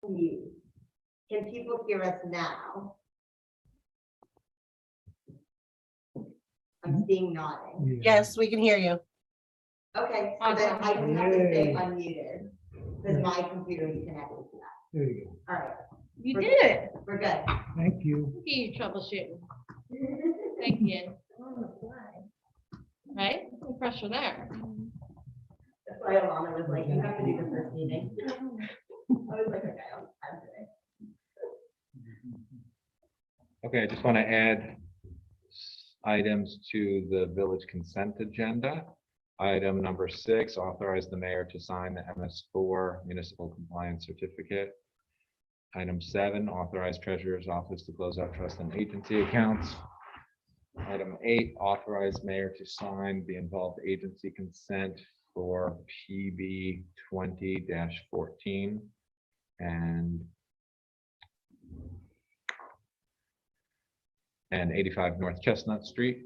unmute. Can people hear us now? I'm seeing nodding. Yes, we can hear you. Okay, so then I don't have to stay unmuted, because my computer is connected to that. There you go. All right, You did it. we're good. Thank you. Look at you troubleshooting. Thank you. Right? No pressure there. That's why Alana was like, you have to do the first meeting. I was like, okay, I'm today. Okay, I just want to add items to the village consent agenda. Item number 6, authorize the mayor to sign the MS4 municipal compliance certificate. Item 7, authorize treasurer's office to close out trust and agency accounts. Item 8, authorize mayor to sign the involved agency consent for PB 20-14 and 85 North Chestnut Street.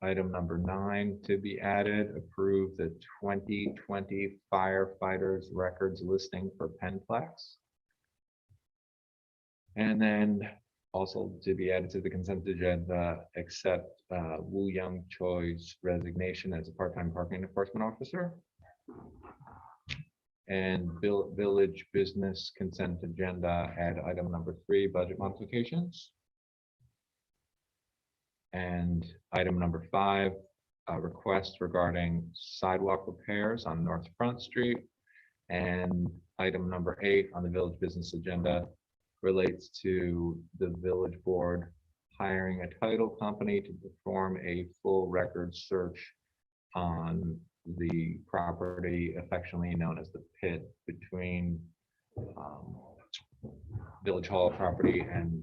Item number 9 to be added, approve the 2020 firefighters records listing for Paltz. And then also to be added to the consent agenda, accept Woo Young Choi's resignation as a part-time parking enforcement officer. And village business consent agenda, add item number 3, budget modifications. And item number 5, a request regarding sidewalk repairs on North Front Street. And item number 8 on the village business agenda relates to the village board hiring a title company to perform a full record search on the property affectionately known as the pit between Village Hall property and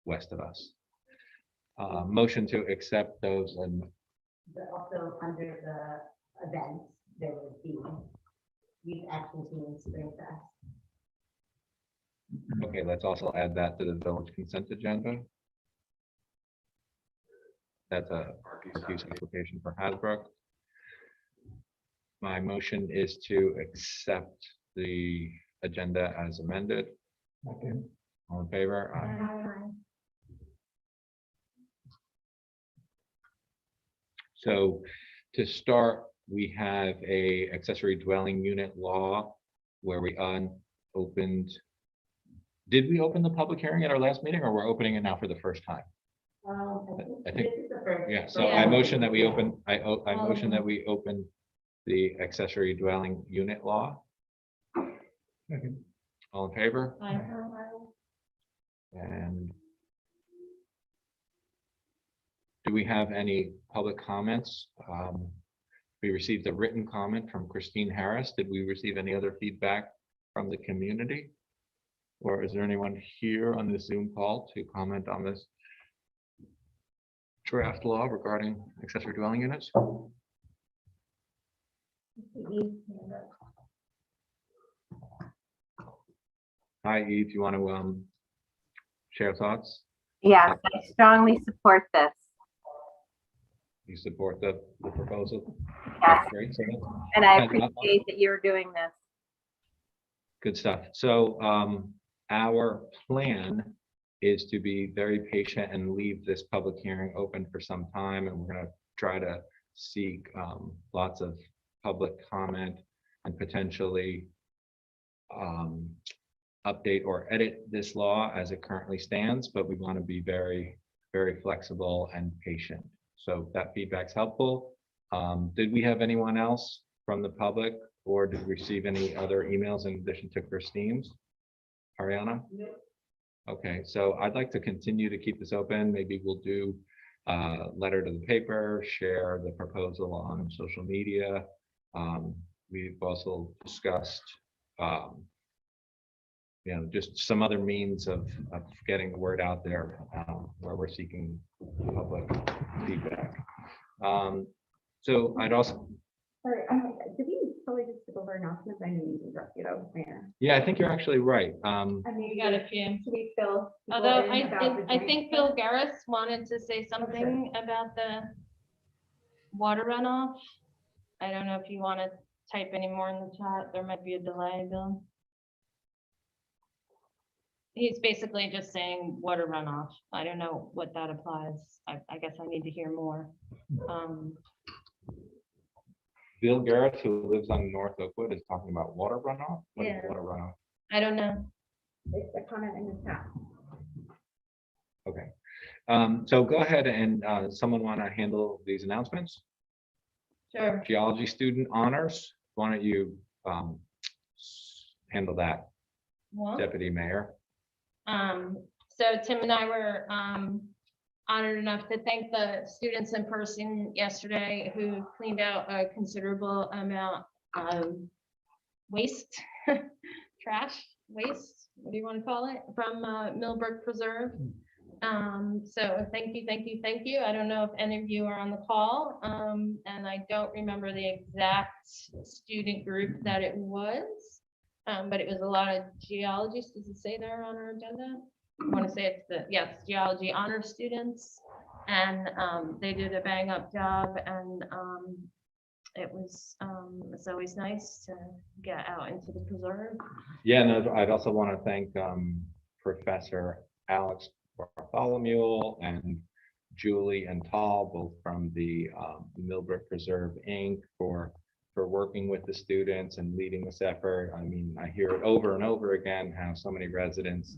west of us. Motion to accept those and But also under the events, there would be youth action team spring fest. okay, let's also add that to the village consent agenda. That's a park use application for Hasbrook. My motion is to accept the agenda as amended. Okay. All in favor? Aye. So to start, we have a accessory dwelling unit law where we opened. Did we open the public hearing at our last meeting, or we're opening it now for the first time? I think- This is the first. Yeah, so I motion that we open, I motion that we open the accessory dwelling unit law. Second. All in favor? Aye. And do we have any public comments? We received a written comment from Christine Harris. Did we receive any other feedback from the community? Or is there anyone here on the Zoom call to comment on this draft law regarding accessory dwelling units? Hi, Eve, do you want to share thoughts? Yes, I strongly support this. You support the proposal? Yes, That's great. So and I And, appreciate that you're doing this. good stuff. So our plan is to be very patient and leave this public hearing open for some time, and we're going to try to seek lots of public comment and potentially update or edit this law as it currently stands, but we want to be very, very flexible and patient. So that feedback's helpful. Did we have anyone else from the public, or did we receive any other emails in addition to Christine's? Ariana? Okay, so I'd like to continue to keep this open. Maybe we'll do a letter to the paper, share the proposal on social media. We've also discussed just some other means of getting the word out there where we're seeking public feedback. So I'd also, Sorry, did we probably just go over announcements? I need to interrupt you though, Mayor. yeah, I think you're actually right. I mean, We got a few. should we fill? people Although in about the I joint think stuff? Bill Garris wanted to say something about the water runoff. I don't know if you want to type any more in the chat. There might be a delay, Bill. He's basically just saying water runoff. I don't know what that applies. I guess I need to hear more. Bill Garrett, who lives on North Oakwood, is talking about water runoff. What is Yeah. water runoff? I don't know. It's a comment in the chat. Okay. So go ahead and someone want to handle these announcements? Sure. Geology student honors. Why don't you handle that, Well, Deputy Mayor? so Tim and I were honored enough to thank the students in person yesterday who cleaned out a considerable amount of waste, trash, waste, what do you want to call it, from Millbrook Preserve. So thank you, thank you, thank you. I don't know if any of you are on the call, and I don't remember the exact student group that it was, but it was a lot of geologists. Does it say there on our agenda? I want to say it's yes, geology honor students, and they did a bang up job, and it's always nice to get out into the preserve. Yeah, no, I'd also want to thank Professor Alex Bartholomew and Julie and Tal, both from the Millbrook Preserve Inc. for working with the students and leading this effort. I mean, I hear it over and over again how so many residents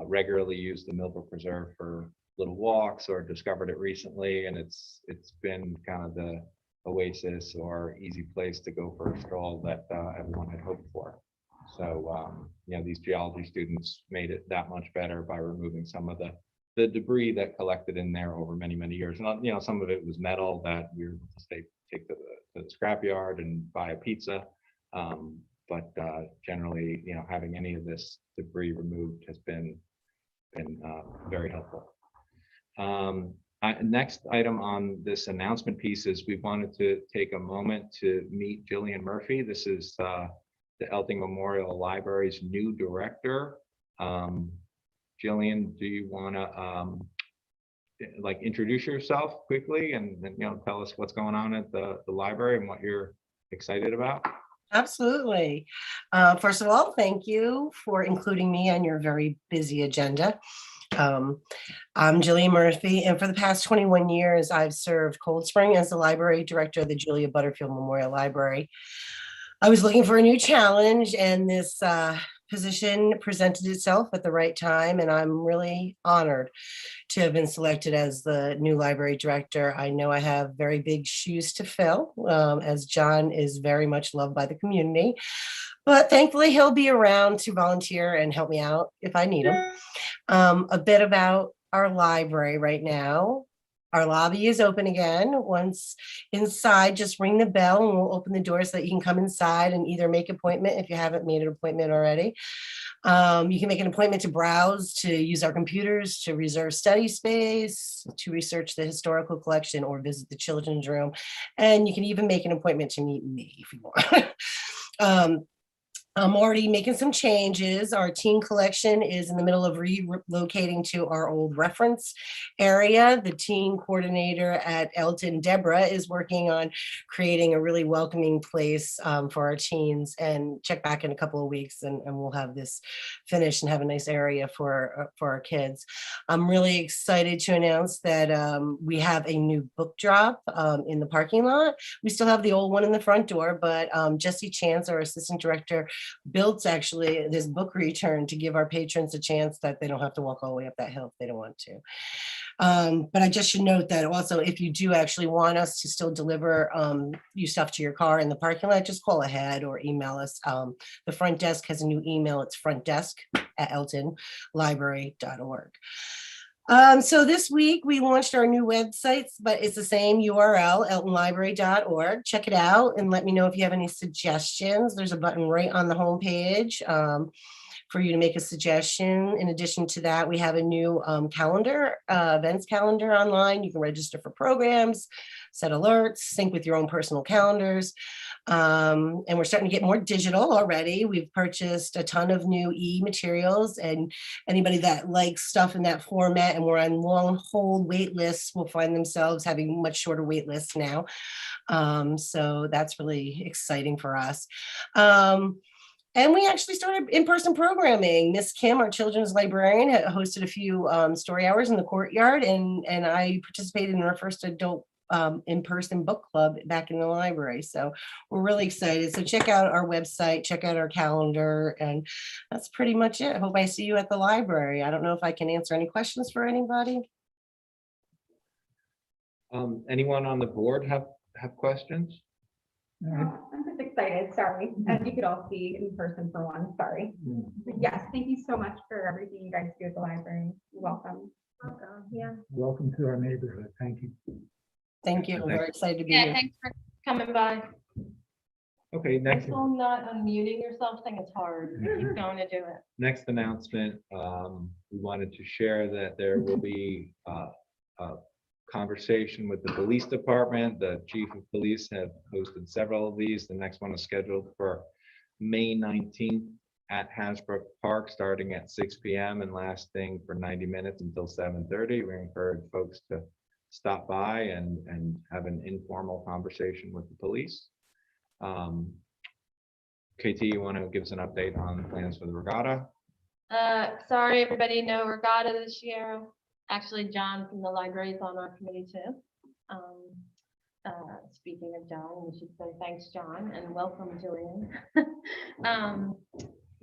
regularly use the Millbrook Preserve for little walks or discovered it recently, and it's been kind of the oasis or easy place to go for a stroll that everyone had hoped for. So you know, these geology students made it that much better by removing some of the debris that collected in there over many years. And you know, some of it was metal that we were able to take to the scrapyard and buy a pizza. But generally, you know, having any of this debris removed has been very helpful. Next item on this announcement piece is we wanted to take a moment to meet Jillian Murphy. This is the Elting Memorial Library's new director. Jillian, do you want to like introduce yourself quickly and you know, tell us what's going on at the library and what you're excited about? Absolutely. First of all, thank you for including me on your very busy agenda. I'm Jillian Murphy, and for the past 21 years, I've served Cold Spring as the library director of the Julia Butterfield Memorial Library. I was looking for a new challenge, and this position presented itself at the right time, and I'm really honored to have been selected as the new library director. I know I have very big shoes to fill, as John is very much loved by the community, but thankfully he'll be around to volunteer and help me out if I need him. A bit about our library right now. Our lobby is open again. Once inside, just ring the bell and we'll open the door so that you can come inside and either make an appointment if you haven't made an appointment already. You can make an appointment to browse, to use our computers, to reserve study space, to research the historical collection or visit the children's room. And you can even make an appointment to meet me if you want. I'm already making some changes. Our teen collection is in the middle of relocating to our old reference area. The teen coordinator at Elton, Deborah, is working on creating a really welcoming place for our teens, and check back in a couple of weeks and we'll have this finished and have a nice area for our kids. I'm really excited to announce that we have a new book drop in the parking lot. We still have the old one in the front door, but Jesse Chance, our assistant director, built actually this book return to give our patrons a chance that they don't have to walk all the way up that hill if they don't want to. But I just should note that also, if you do actually want us to still deliver you stuff to your car in the parking lot, just call ahead or email us. The front desk has a new email. It's frontdesk@eltonlibrary.org. So this week we launched our new websites, but it's the same URL, eltonlibrary.org. Check it out and let me know if you have any suggestions. There's a button right on the homepage for you to make a suggestion. In addition to that, we have a new calendar, events calendar online. You can register for programs, set alerts, sync with your own personal calendars. And we're starting to get more digital already. We've purchased a ton of new materials, and anybody that likes stuff in that format and we're on long hold wait lists will find themselves having much shorter wait lists now. So that's really exciting for us. And we actually started in-person programming. Miss Kim, our children's librarian, had hosted a few story hours in the courtyard, and I participated in our first adult in-person book club back in the library. So we're really excited. So check out our website, check out our calendar, and that's pretty much it. I hope I see you at the library. I don't know if I can answer any questions for anybody. Anyone on the board have questions? I'm just excited, sorry, as you could all see in person for one, sorry. Yes, thank you so much for everything you guys do at the library. Welcome. Yeah. Welcome to our neighborhood. Thank you. Thank you. I'm very excited to be Yeah, here. thanks for coming by. Okay, next. Still not unmuting yourself, I think it's hard. Keep going to do it. Next announcement, we wanted to share that there will be a conversation with the police department. The chief of police have hosted several of these. The next one is scheduled for May 19th at Hasbrook Park, starting at 6 p.m. and lasting for 90 minutes until 7:30. We encourage folks to stop by and have an informal conversation with the police. KT, you want to give us an update on plans for the regatta? Sorry, everybody, no regatta this year. Actually, John from the library is on our committee too. Speaking of John, we should say thanks, John, and welcome, Julian.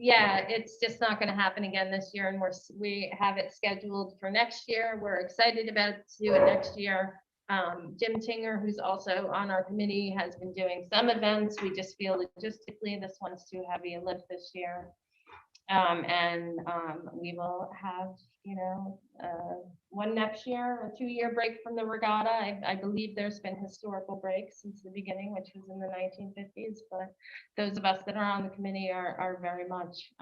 Yeah, it's just not going to happen again this year, and we have it scheduled for next year. We're excited about it to do it next year. Jim Tinger, who's also on our committee, has been doing some events. We just feel logistically this one's too heavy a lift this year. We will have, one next year, a 2-year break from the regatta. I believe there's been historical breaks since the beginning, which was in the 1950s, but those of us that are on the committee are very much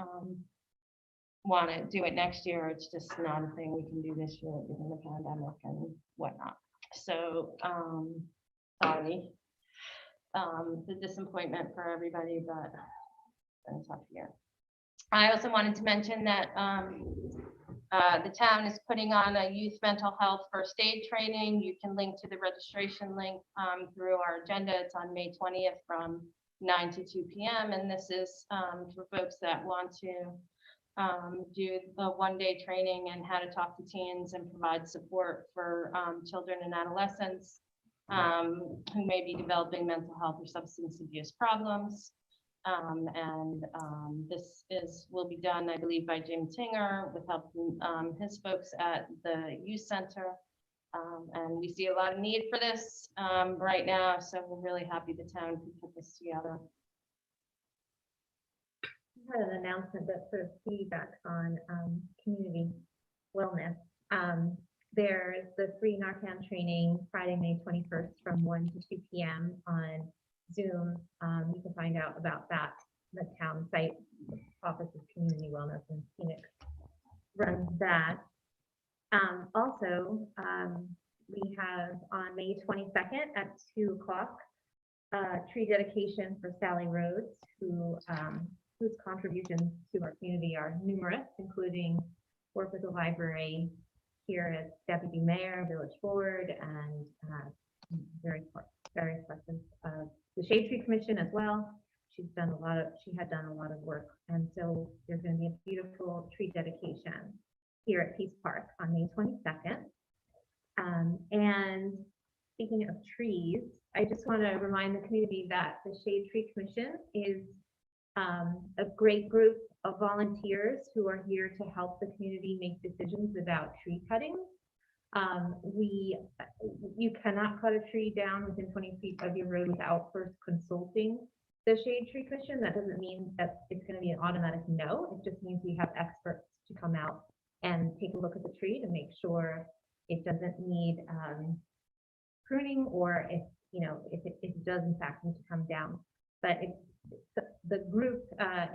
want to do it next year. It's just not a thing we can do this year given the pandemic and whatnot. So, sorry, the disappointment for everybody, but it's been a tough year. I also wanted to mention that the town is putting on a youth mental health first aid training. You can link to the registration link through our agenda. It's on May 20th from 9 to 2 p.m. And this is for folks that want to do the one-day training and how to talk to teens and provide support for children and adolescents who may be developing mental health or substance abuse problems. This will be done, I believe, by Jim Tinger with help from his folks at the youth center. And we see a lot of need for this right now, so we're really happy the town can put this together. I had an announcement that sort of feedback on community wellness. There's the free Narcan training Friday, May 21st from 1 to 2 p.m. on Zoom. You can find out about that. The town site, Office of Community Wellness in Phoenix runs that. Also, we have on May 22nd at 2 o'clock, tree dedication for Sally Rhodes, whose contributions to our community are numerous, including work with the library here as deputy mayor, village board, and various parts of the Shade Tree Commission as well. She had done a lot of work, and so there's going to be a beautiful tree dedication here at Peace Park on May 22nd. And speaking of trees, I just want to remind the community that the Shade Tree Commission is a great group of volunteers who are here to help the community make decisions about tree cutting. You cannot cut a tree down within 20 feet of your road without first consulting the Shade Tree Commission. That doesn't mean that it's going to be an automatic no. It just means we have experts to come out and take a look at the tree to make sure it doesn't need pruning, or if it does in fact need to come down. But the group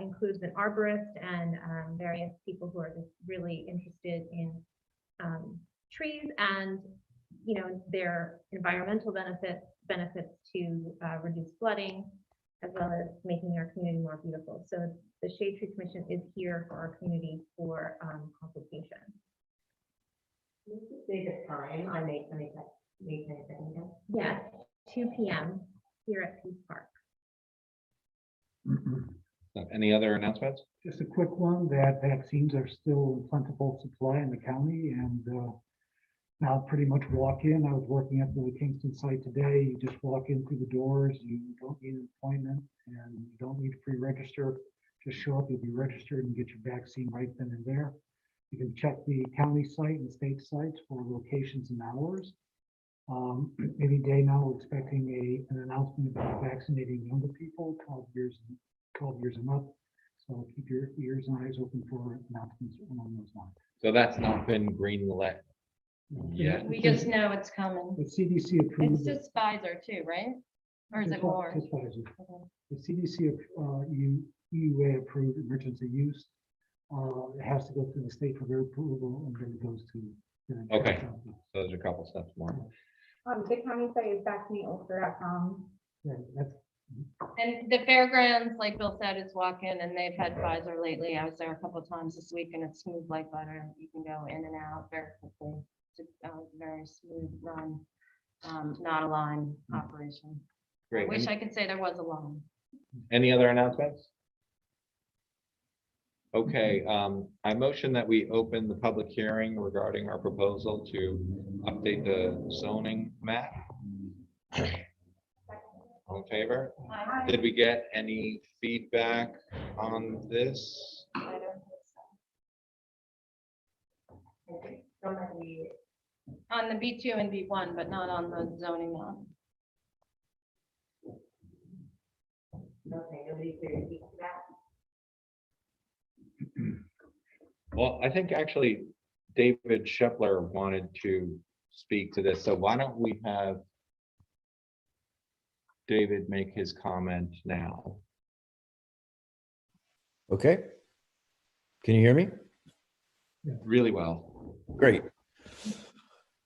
includes an arborist and various people who are just really interested in trees and their environmental benefits to reduce flooding, as well as making our community more beautiful. So the Shade Tree Commission is here for our community for consultation. Say the time on May 22nd. Yes, 2 p.m. here at Peace Park. Any other announcements? Just a quick one, that vaccines are still in plentiful supply in the county and now pretty much walk in. I was working at the Kingston site today. You just walk in through the doors. You don't need an appointment and you don't need to pre-register. Just show up, you'll be registered and get your vaccine right then and there. You can check the county site and state sites for locations and hours. Any day now, we're expecting an announcement about vaccinating younger people, 12 years and up. So keep your ears and eyes open for announcements along those lines. So that's not been greenlit yet. We just know it's coming. The CDC approved. It's just Pfizer too, right? Or is it Just more? just Pfizer. Okay. The CDC, EUA approved emergency use. It has to go through the state for their approval and then it goes to. the Okay. insurance company. So there's a couple steps more. The county site is vaccineulster.com. Yeah, that's, And the fairgrounds, like Bill said, is walk-in and they've had Pfizer lately. I was there a couple of times this week and it's smooth like butter. You can go in and out very quickly. It's a very smooth run, not a line operation. I Great. wish I could say there was a line. Any other announcements? Okay, I motion that we open the public hearing regarding our proposal to update the zoning map. All in favor? Did we get any feedback on this? On the B2 and B1, but not on the zoning map. Okay, nobody's here to speak to that. Well, I think actually David Shepler wanted to speak to this, so why don't we have David make his comment now? Okay. Can you hear me? Really well. Great.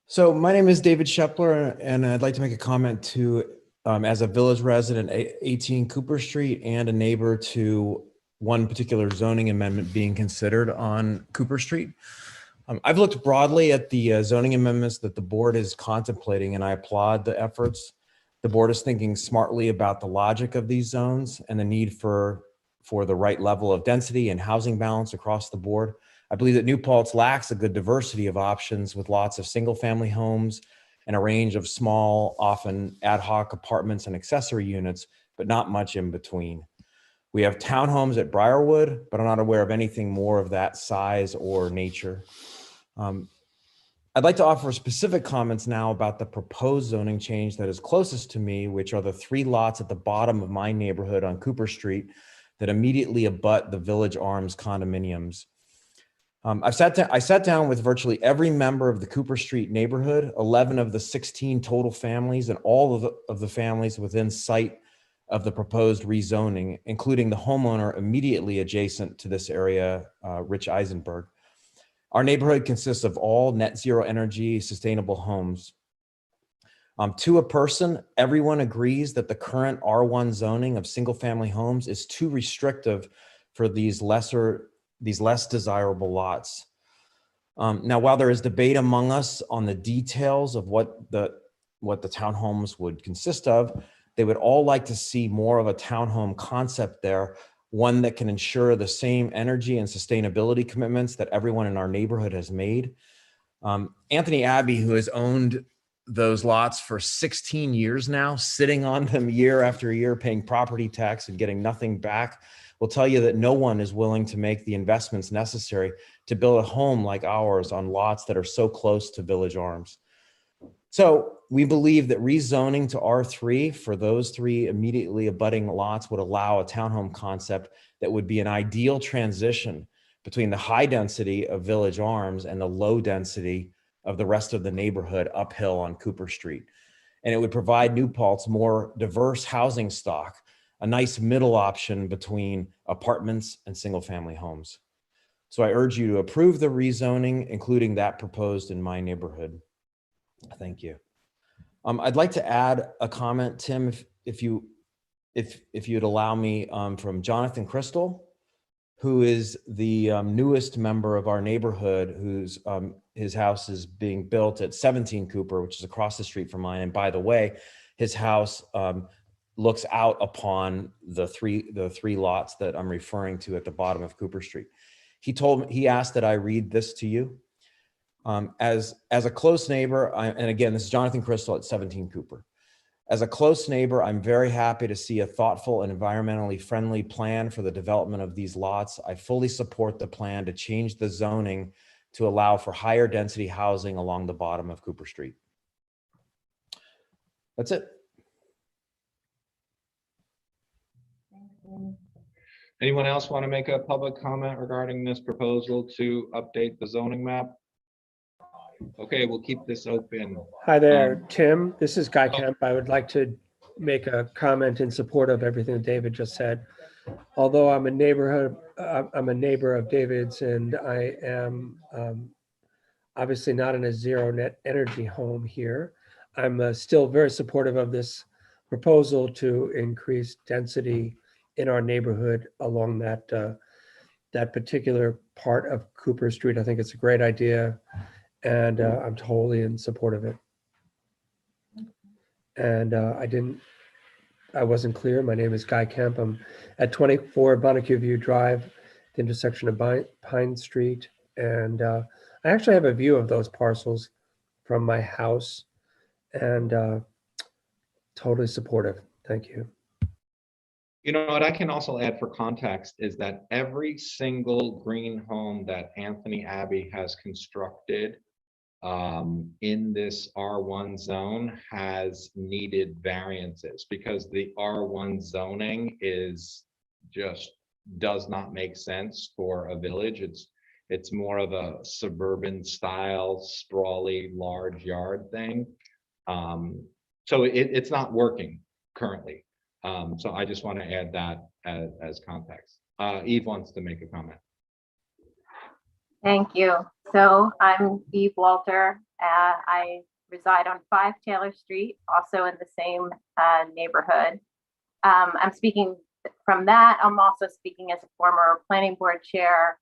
So my name is David Shepler, and I'd like to make a comment to, as a village resident, 18 Cooper Street, and a neighbor to one particular zoning amendment being considered on Cooper Street. I've looked broadly at the zoning amendments that the board is contemplating, and I applaud the efforts. The board is thinking smartly about the logic of these zones and the need for the right level of density and housing balance across the board. I believe that New Paltz lacks a good diversity of options with lots of single-family homes and a range of small, often ad hoc apartments and accessory units, but not much in between. We have townhomes at Briarwood, but I'm not aware of anything more of that size or nature. I'd like to offer specific comments now about the proposed zoning change that is closest to me, which are the 3 lots at the bottom of my neighborhood on Cooper Street that immediately abut the Village Arms condominiums. I sat down with virtually every member of the Cooper Street neighborhood, 11 of the 16 total families, and all of the families within sight of the proposed rezoning, including the homeowner immediately adjacent to this area, Rich Eisenberg. Our neighborhood consists of all net zero energy sustainable homes. To a person, everyone agrees that the current R1 zoning of single family homes is too restrictive for these less desirable lots. Now, while there is debate among us on the details of what the townhomes would consist of, they would all like to see more of a townhome concept there, one that can ensure the same energy and sustainability commitments that everyone in our neighborhood has made. Anthony Abbey, who has owned those lots for 16 years now, sitting on them year after year, paying property tax and getting nothing back, will tell you that no one is willing to make the investments necessary to build a home like ours on lots that are so close to Village Arms. So we believe that rezoning to R3 for those 3 immediately abutting lots would allow a townhome concept that would be an ideal transition between the high density of Village Arms and the low density of the rest of the neighborhood uphill on Cooper Street. And it would provide New Paltz more diverse housing stock, a nice middle option between apartments and single family homes. So I urge you to approve the rezoning, including that proposed in my neighborhood. Thank you. I'd like to add a comment, Tim, if you'd allow me, from Jonathan Crystal, who is the newest member of our neighborhood, whose his house is being built at 17 Cooper, which is across the street from mine. And by the way, his house looks out upon the three lots that I'm referring to at the bottom of Cooper Street. He asked that I read this to you. As a close neighbor, and again, this is Jonathan Crystal at 17 Cooper. As a close neighbor, I'm very happy to see a thoughtful and environmentally friendly plan for the development of these lots. I fully support the plan to change the zoning to allow for higher density housing along the bottom of Cooper Street. That's it. Anyone else want to make a public comment regarding this proposal to update the zoning map? Okay, we'll keep this open. Hi there, Tim. This is Guy Kemp. I would like to make a comment in support of everything that David just said. Although I'm a neighbor of David's, and I am obviously not in a zero net energy home here, I'm still very supportive of this proposal to increase density in our neighborhood along that particular part of Cooper Street. I think it's a great idea, and I'm totally in support of it. And I wasn't clear. My name is Guy Kemp. I'm at 24 Bonnecue View Drive, the intersection of Pine Street. And I actually have a view of those parcels from my house, and totally supportive. Thank you. You know what I can also add for context is that every single green home that Anthony Abbey has constructed in this R1 zone has needed variances, because the R1 zoning does not make sense for a village. It's more of a suburban style, sprawly, large yard thing. So it's not working currently. So I just want to add that as context. Eve wants to make a comment. Thank you. So I'm Eve Walter. I reside on 5 Taylor Street, also in the same neighborhood. I'm speaking from that. I'm also speaking as a former planning board chair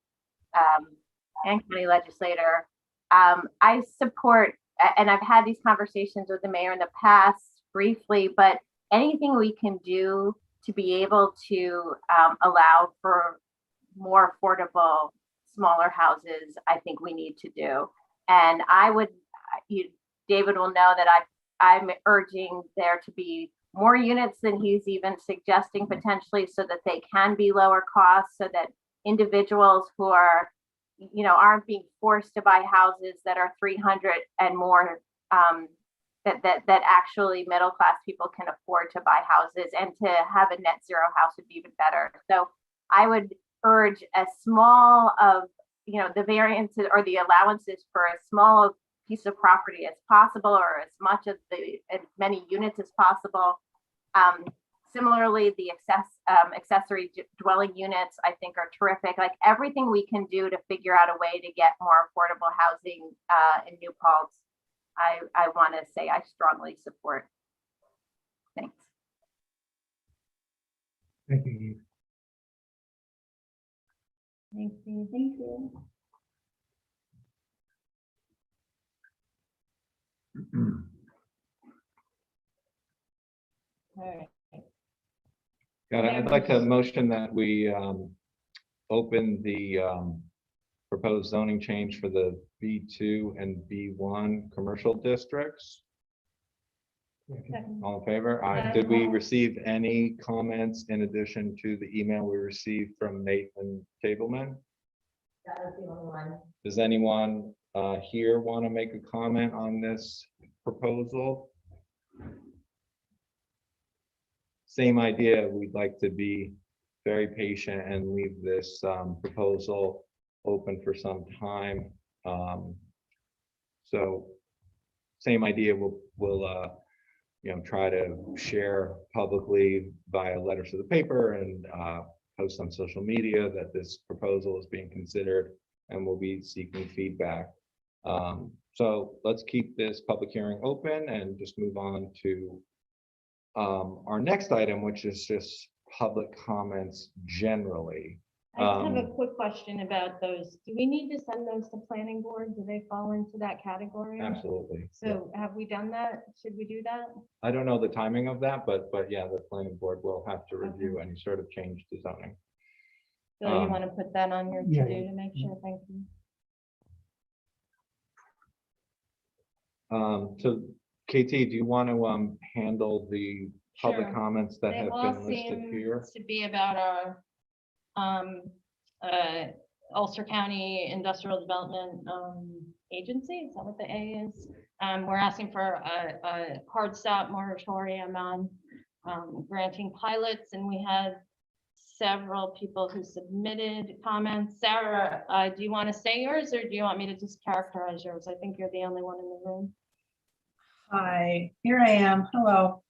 and county legislator. I support, and I've had these conversations with the mayor in the past briefly, but anything we can do to be able to allow for more affordable, smaller houses, I think we need to do. And David will know that I'm urging there to be more units than he's even suggesting potentially, so that they can be lower cost, so that individuals who are, aren't being forced to buy houses that are 300 and more, that actually middle class people can afford to buy houses, and to have a net zero house would be even better. So I would urge as small of, the variances or the allowances for as small a piece of property as possible, or as many units as possible. Similarly, the accessory dwelling units, I think, are terrific. Like, everything we can do to figure out a way to get more affordable housing in New Paltz, I want to say I strongly support. Thanks. Thank you, Eve. Thanks, Steve. Thank you. Got it. I'd like to motion that we open the proposed zoning change for the B2 and B1 commercial districts. All in favor? Aye. Did we receive any comments in addition to the email we received from Nathan Tableman? That was the only one. Does anyone here want to make a comment on this proposal? Same idea. We'd like to be very patient and leave this proposal open for some time. So same idea. We'll try to share publicly via letters to the paper and post on social media that this proposal is being considered, and we'll be seeking feedback. So let's keep this public hearing open and just move on to our next item, which is just public comments generally. I just have a quick question about those. Do we need to send those to planning board? Do they fall into that category? Absolutely. So have we done that? Should we do that? I don't know the timing of that, but yeah, the planning board will have to review any sort of change to zoning. So you Um, want to put that on your yeah. to-do to make sure? Thank you. So KT, do you want to handle the public Sure. comments that They have all been listed seem here? to be about our Ulster County Industrial Development Agency. Is that what the A is? We're asking for a hard stop moratorium on granting pilots, and we had several people who submitted comments. Sarah, do you want to say yours, or do you want me to just characterize yours? I think you're the only one in the room. Hi, here I am. Hello.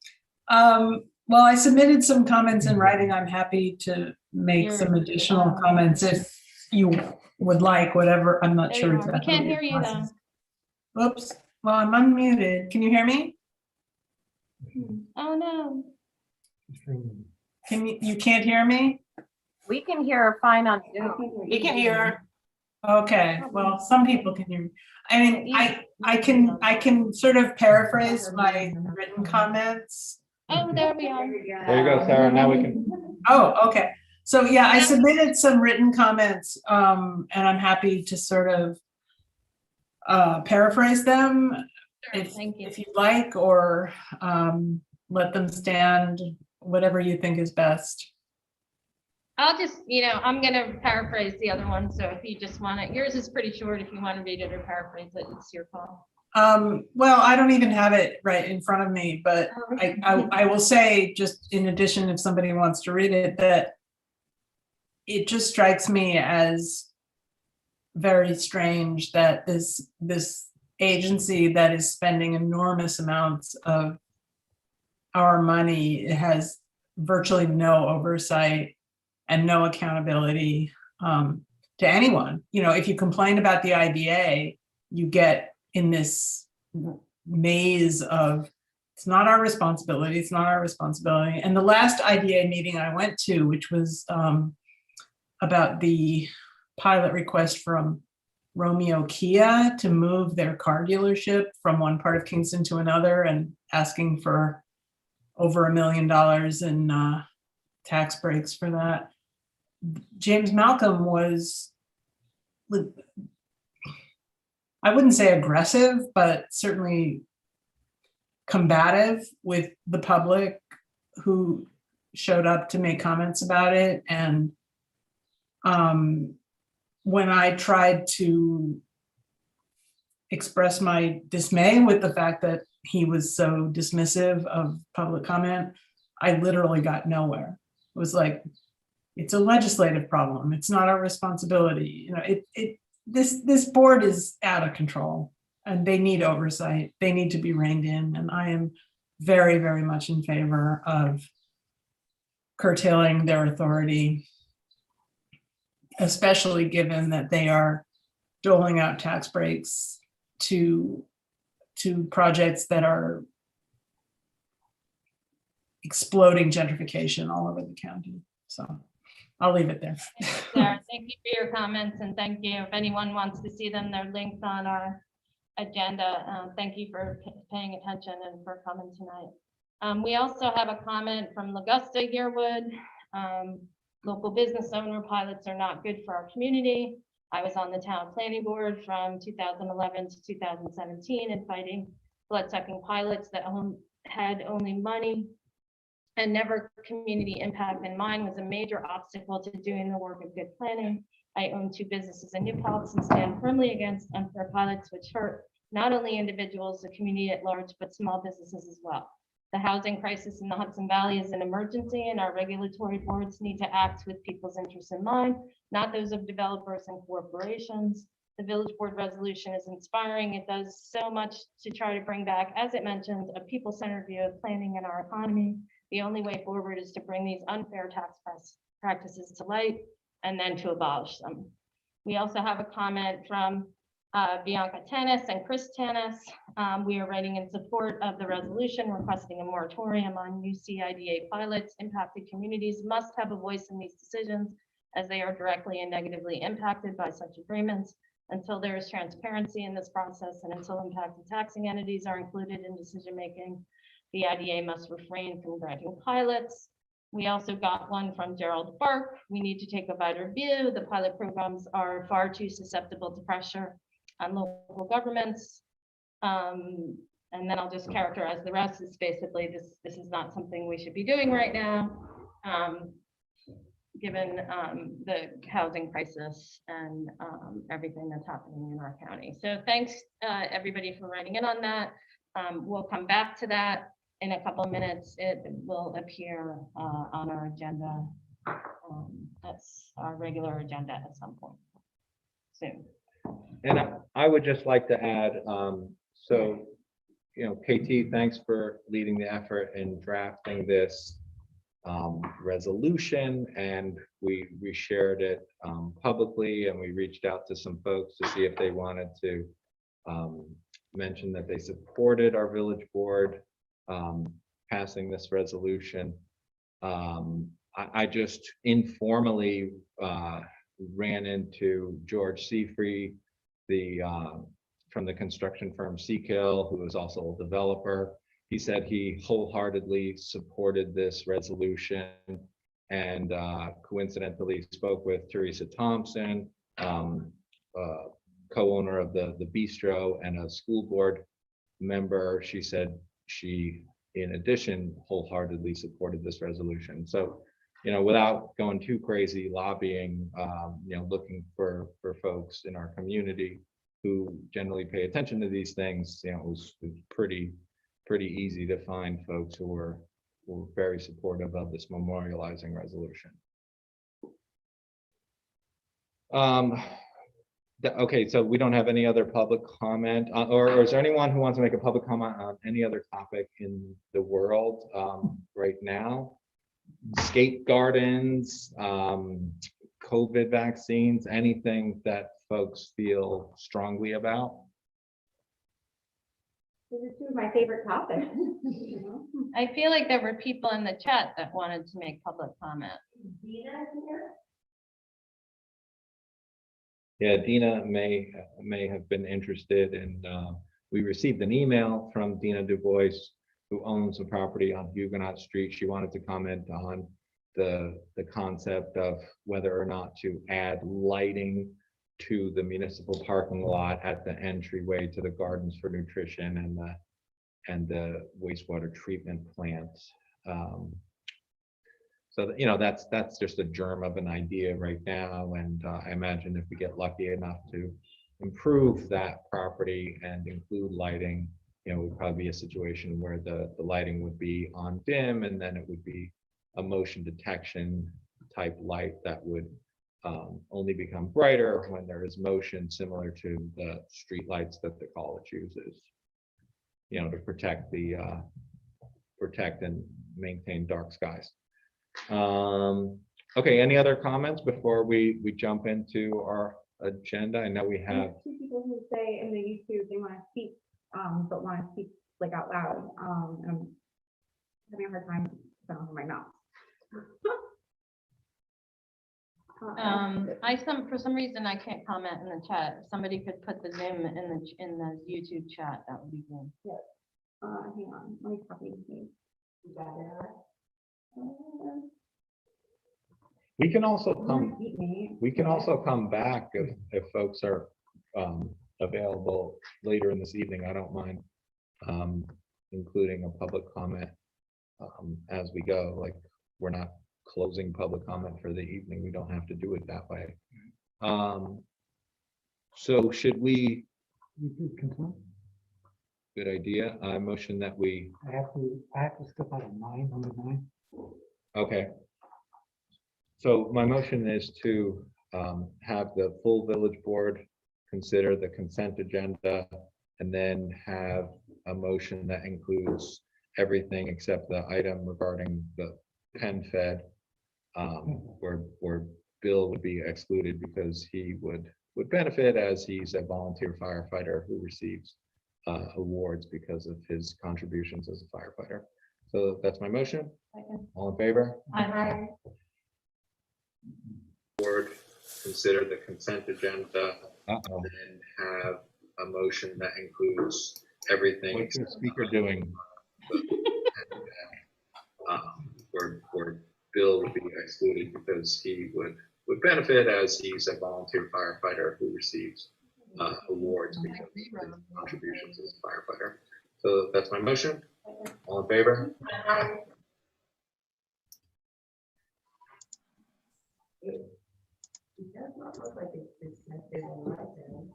Well, I submitted some comments in writing. I'm happy to make some additional comments if you would like, whatever. I'm not There sure you are. We exactly. can't what hear you though. process. Oops. Well, I'm unmuted. Can you hear me? Oh, no. You can't hear me? We can hear her fine on Zoom. You can hear her. Okay, well, some people can hear me. I mean, I can sort of paraphrase my written comments. Oh, there we are. There you go, Sarah. Now we can. Oh, okay. So yeah, I submitted some written comments, and I'm happy to sort of paraphrase them Thank you. if you'd like, or let them stand, whatever you think is best. I'll just, I'm gonna paraphrase the other one, so if you just want it, yours is pretty short. If you want to read it or paraphrase it, it's your call. Well, I don't even have it right in front of me, but I will say, just in addition, if somebody wants to read it, that it just strikes me as very strange that this agency that is spending enormous amounts of our money has virtually no oversight and no accountability to anyone. If you complain about the IDA, you get in this maze of, it's not our responsibility, it's not our responsibility. And the last IDA meeting I went to, which was about the pilot request from Romeo Kia to move their car dealership from one part of Kingston to another, and asking for over $1 million in tax breaks for that. James Malcolm was, I wouldn't say aggressive, but certainly combative with the public who showed up to make comments about it. And when I tried to express my dismay with the fact that he was so dismissive of public comment, I literally got nowhere. It was like, it's a legislative problem. It's not our responsibility. This board is out of control, and they need oversight. They need to be reined in. And I am very, very much in favor of curtailing their authority, especially given that they are doling out tax breaks to projects that are exploding gentrification all over the county. So I'll leave it there. Sarah, thank you for your comments, and thank you. If anyone wants to see them, they're linked on our agenda. Thank you for paying attention and for coming tonight. We also have a comment from Augusta Yearwood. Local business owner, pilots are not good for our community. I was on the town planning board from 2011 to 2017 and fighting blood-sucking pilots that had only money and never community impact in mind was a major obstacle to doing the work of good planning. I own 2 businesses in New Paltz and stand firmly against unfair pilots, which hurt not only individuals, the community at large, but small businesses as well. The housing crisis in the Hudson Valley is an emergency, and our regulatory boards need to act with people's interests in mind, not those of developers and corporations. The village board resolution is inspiring. It does so much to try to bring back, as it mentioned, a people-centered view of planning in our economy. The only way forward is to bring these unfair tax practices to light and then to abolish them. We also have a comment from Bianca Tennis and Chris Tennis. We are writing in support of the resolution requesting a moratorium on UCIDA pilots. Impacted communities must have a voice in these decisions, as they are directly and negatively impacted by such agreements. Until there is transparency in this process and until impacted taxing entities are included in decision-making, the IDA must refrain from granting pilots. We also got one from Gerald Bark. We need to take a wider view. The pilot programs are far too susceptible to pressure on local governments. And then I'll just characterize the rest. It's basically this is not something we should be doing right now, given the housing crisis and everything that's happening in our county. So thanks everybody for writing in on that. We'll come back to that in a couple of minutes. It will appear on our agenda. That's our regular agenda at some point soon. And I would just like to add, so, you know, KT, thanks for leading the effort in drafting this resolution, and we shared it publicly, and we reached out to some folks to see if they wanted to mention that they supported our village board passing this resolution. I just informally ran into George Seafree, from the construction firm Seakill, who is also a developer. He said he wholeheartedly supported this resolution, and coincidentally spoke with Teresa Thompson, co-owner of the bistro and a school board member. She said she, in addition, wholeheartedly supported this resolution. So, you know, without going too crazy lobbying, you know, looking for folks in our community who generally pay attention to these things, you know, it was pretty easy to find folks who were very supportive of this memorializing resolution. Okay, so we don't have any other public comment, or is there anyone who wants to make a public comment on any other topic in the world right now? Skate gardens, COVID vaccines, anything that folks feel strongly about? This is two of my favorite topics. I feel like there were people in the chat that wanted to make public comment. Yeah, Dina may have been interested in, we received an email from Dina Du Bois, who owns a property on Huguenot Street. She wanted to comment on the concept of whether or not to add lighting to the municipal parking lot at the entryway to the Gardens for Nutrition and the wastewater treatment plants. So, you know, that's just a germ of an idea right now. And I imagine if we get lucky enough to improve that property and include lighting, you know, it would probably be a situation where the lighting would be on dim, and then it would be a motion detection type light that would only become brighter when there is motion, similar to the street lights that the college uses, you know, to protect and maintain dark skies. Okay, any other comments before we jump into our agenda? I know we have two people who say in the YouTube they want to speak, but want to speak like out loud. And I'm having a hard time sounding my mouth. For some reason I can't comment in the chat. If somebody could put the Zoom in the YouTube chat, that would be good. Yes. Hang on, let me copy this. You got it. we can also come back if folks are available later in this evening. I don't mind including a public comment as we go. Like, we're not closing public comment for the evening. We don't have to do it that way. So should we? Good idea. I motion that we. I have to step out of 9, number 9. Okay. So my motion is to have the full village board consider the consent agenda, and then have a motion that includes everything except the item regarding the Penn Fed, where Bill would be excluded because he would benefit, as he's a volunteer firefighter who receives awards because of his contributions as a firefighter. So that's my motion. Second. All in favor? Aye. board consider the consent agenda Uh-oh, and have a motion that includes everything. what's the speaker doing? Where Bill would be excluded because he would benefit as he's a volunteer firefighter who receives awards because of his contributions as a firefighter. So that's my motion. All in favor? It does not look like it's disconnected on my end.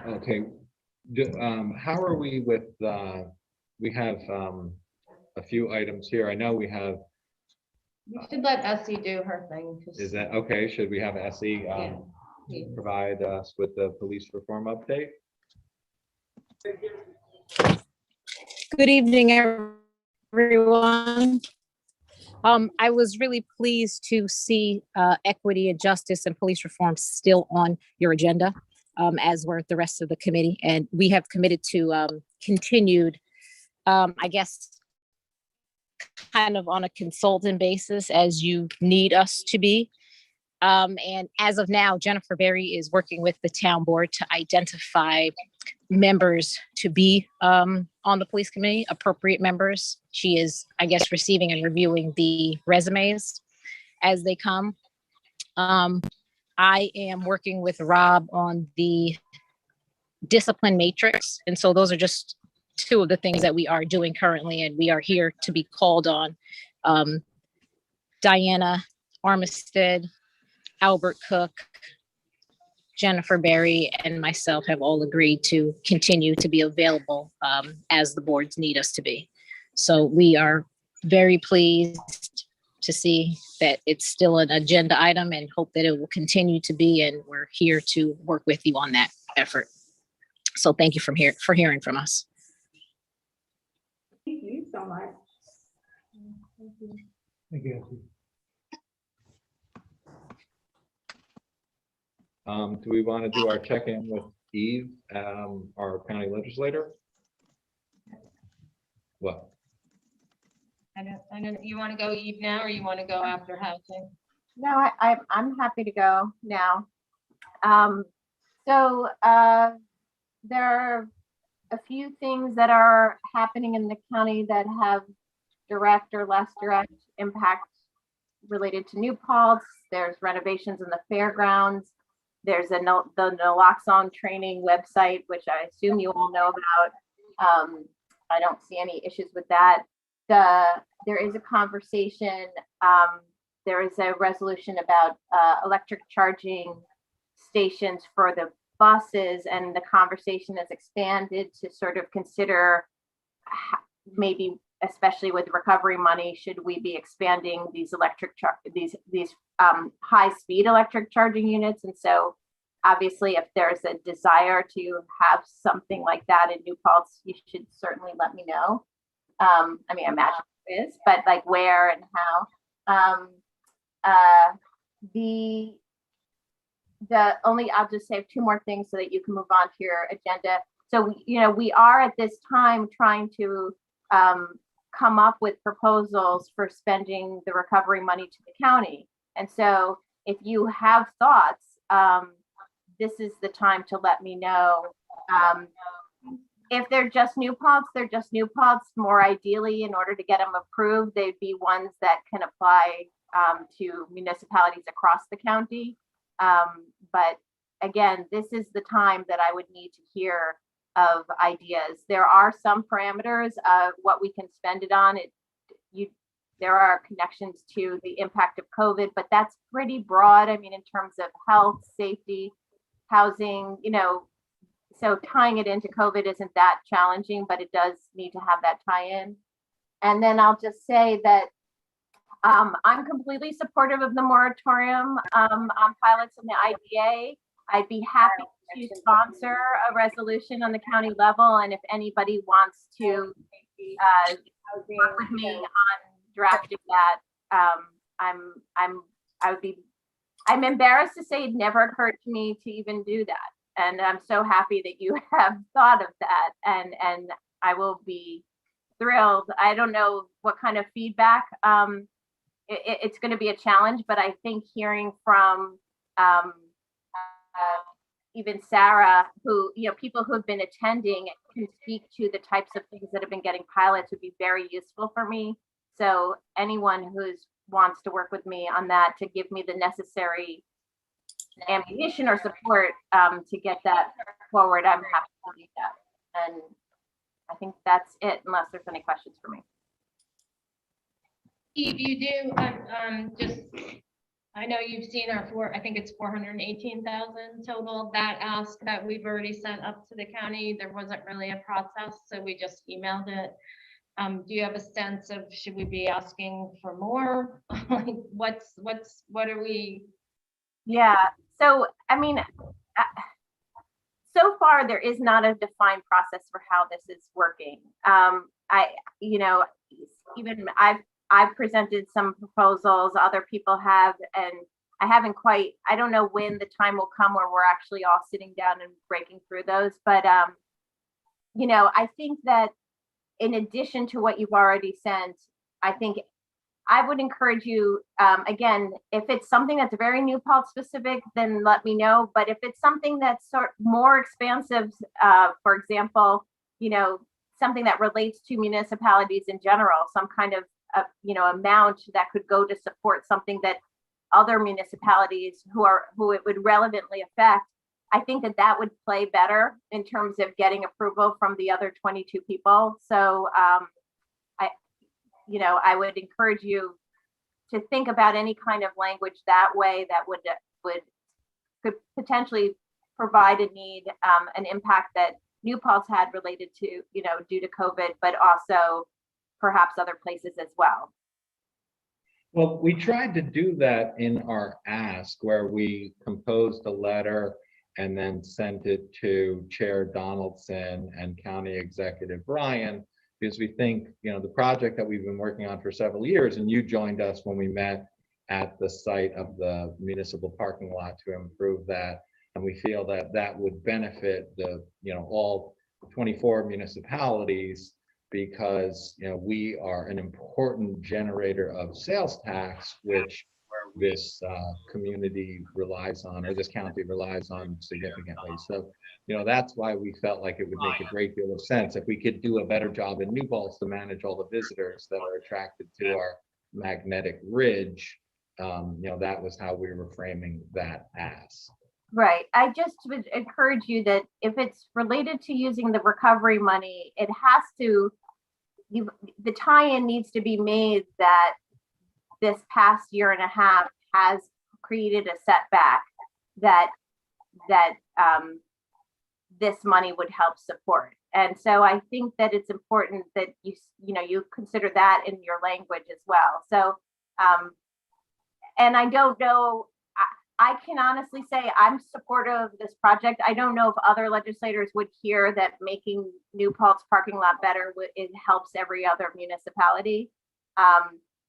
Okay. How are we with, we have a few items here. I know we have, We should let Essie do her thing. 'cause- is that, okay, should we have Essie Yeah. provide us with the police reform update? Good evening, everyone. I was really pleased to see equity and justice and police reform still on your agenda, as were the rest of the committee. And we have committed to continued, I guess, kind of on a consultant basis as you need us to be. And as of now, Jennifer Berry is working with the town board to identify members to be on the police committee, appropriate members. She is, I guess, receiving and reviewing the resumes as they come. I am working with Rob on the discipline matrix. And so those are just two of the things that we are doing currently, and we are here to be called on. Diana Armistead, Albert Cook, Jennifer Berry, and myself have all agreed to continue to be available as the boards need us to be. So we are very pleased to see that it's still an agenda item and hope that it will continue to be, and we're here to work with you on that effort. So thank you for hearing from us. Thank you so much. Thank you, Essie. Do we want to do our check-in with Eve, our county legislator? What? I don't, you want to go Eve now or you want to go after housing? No, I'm happy to go now. There are a few things that are happening in the county that have direct or less direct impact related to New Paltz. There's renovations in the fairgrounds. There's the naloxone training website, which I assume you all know about. I don't see any issues with that. There is a conversation. There is a resolution about electric charging stations for the buses, and the conversation has expanded to sort of consider maybe, especially with recovery money, should we be expanding these high-speed electric charging units? And so obviously, if there's a desire to have something like that in New Paltz, you should certainly let me know. I mean, I imagine it is, but like where and how. I'll just say two more things so that you can move on to your agenda. So, we are at this time trying to come up with proposals for spending the recovery money to the county. And so if you have thoughts, this is the time to let me know. If they're just New Paltz, they're just New Paltz. More ideally, in order to get them approved, they'd be ones that can apply to municipalities across the county. But again, this is the time that I would need to hear of ideas. There are some parameters of what we can spend it on. There are connections to the impact of COVID, but that's pretty broad. I mean, in terms of health, safety, housing, so tying it into COVID isn't that challenging, but it does need to have that tie-in. And then I'll just say that I'm completely supportive of the moratorium on pilots in the IDA. I'd be happy to sponsor a resolution on the county level, and if anybody wants to work with me on drafting that, I'm embarrassed to say it never occurred to me to even do that. And I'm so happy that you have thought of that, and I will be thrilled. I don't know what kind of feedback. It's going to be a challenge, but I think hearing from even Sarah, who, people who have been attending can speak to the types of things that have been getting pilots would be very useful for me. So anyone who's wants to work with me on that to give me the necessary ammunition or support to get that forward, I'm happy to do that. And I think that's it, unless there's any questions for me. If you do, just, I know you've seen I think it's 418,000 total. That ask that we've already sent up to the county, there wasn't really a process, so we just emailed it. Do you have a sense of, should we be asking for more? Like, what are we? Yeah, so, I mean, so far there is not a defined process for how this is working. Even I've presented some proposals, other people have, and I don't know when the time will come where we're actually all sitting down and breaking through those. But, I think that in addition to what you've already sent, I think I would encourage you, again, if it's something that's very New Paltz specific, then let me know. But if it's something that's more expansive, for example, something that relates to municipalities in general, some kind of, amount that could go to support something that other municipalities who it would relevantly affect, I think that would play better in terms of getting approval from the other 22 people. So I would encourage you to think about any kind of language that way that could potentially provide a need, an impact that New Paltz had related to, due to COVID, but also perhaps other places as well. Well, we tried to do that in our ask, where we composed a letter and then sent it to Chair Donaldson and County Executive Ryan, because we think, the project that we've been working on for several years, and you joined us when we met at the site of the municipal parking lot to improve that. And we feel that would benefit all 24 municipalities, because, we are an important generator of sales tax, which this community relies on, or this county relies on significantly. So, that's why we felt like it would make a great deal of sense if we could do a better job in New Paltz to manage all the visitors that are attracted to our magnetic ridge. That was how we were framing that ask. Right. I just would encourage you that if it's related to using the recovery money, it has to, the tie-in needs to be made that this past year and a half has created a setback that this money would help support. And so I think that it's important that you consider that in your language as well. So, and I don't know, I can honestly say I'm supportive of this project. I don't know if other legislators would hear that making New Paltz parking lot better, it helps every other municipality.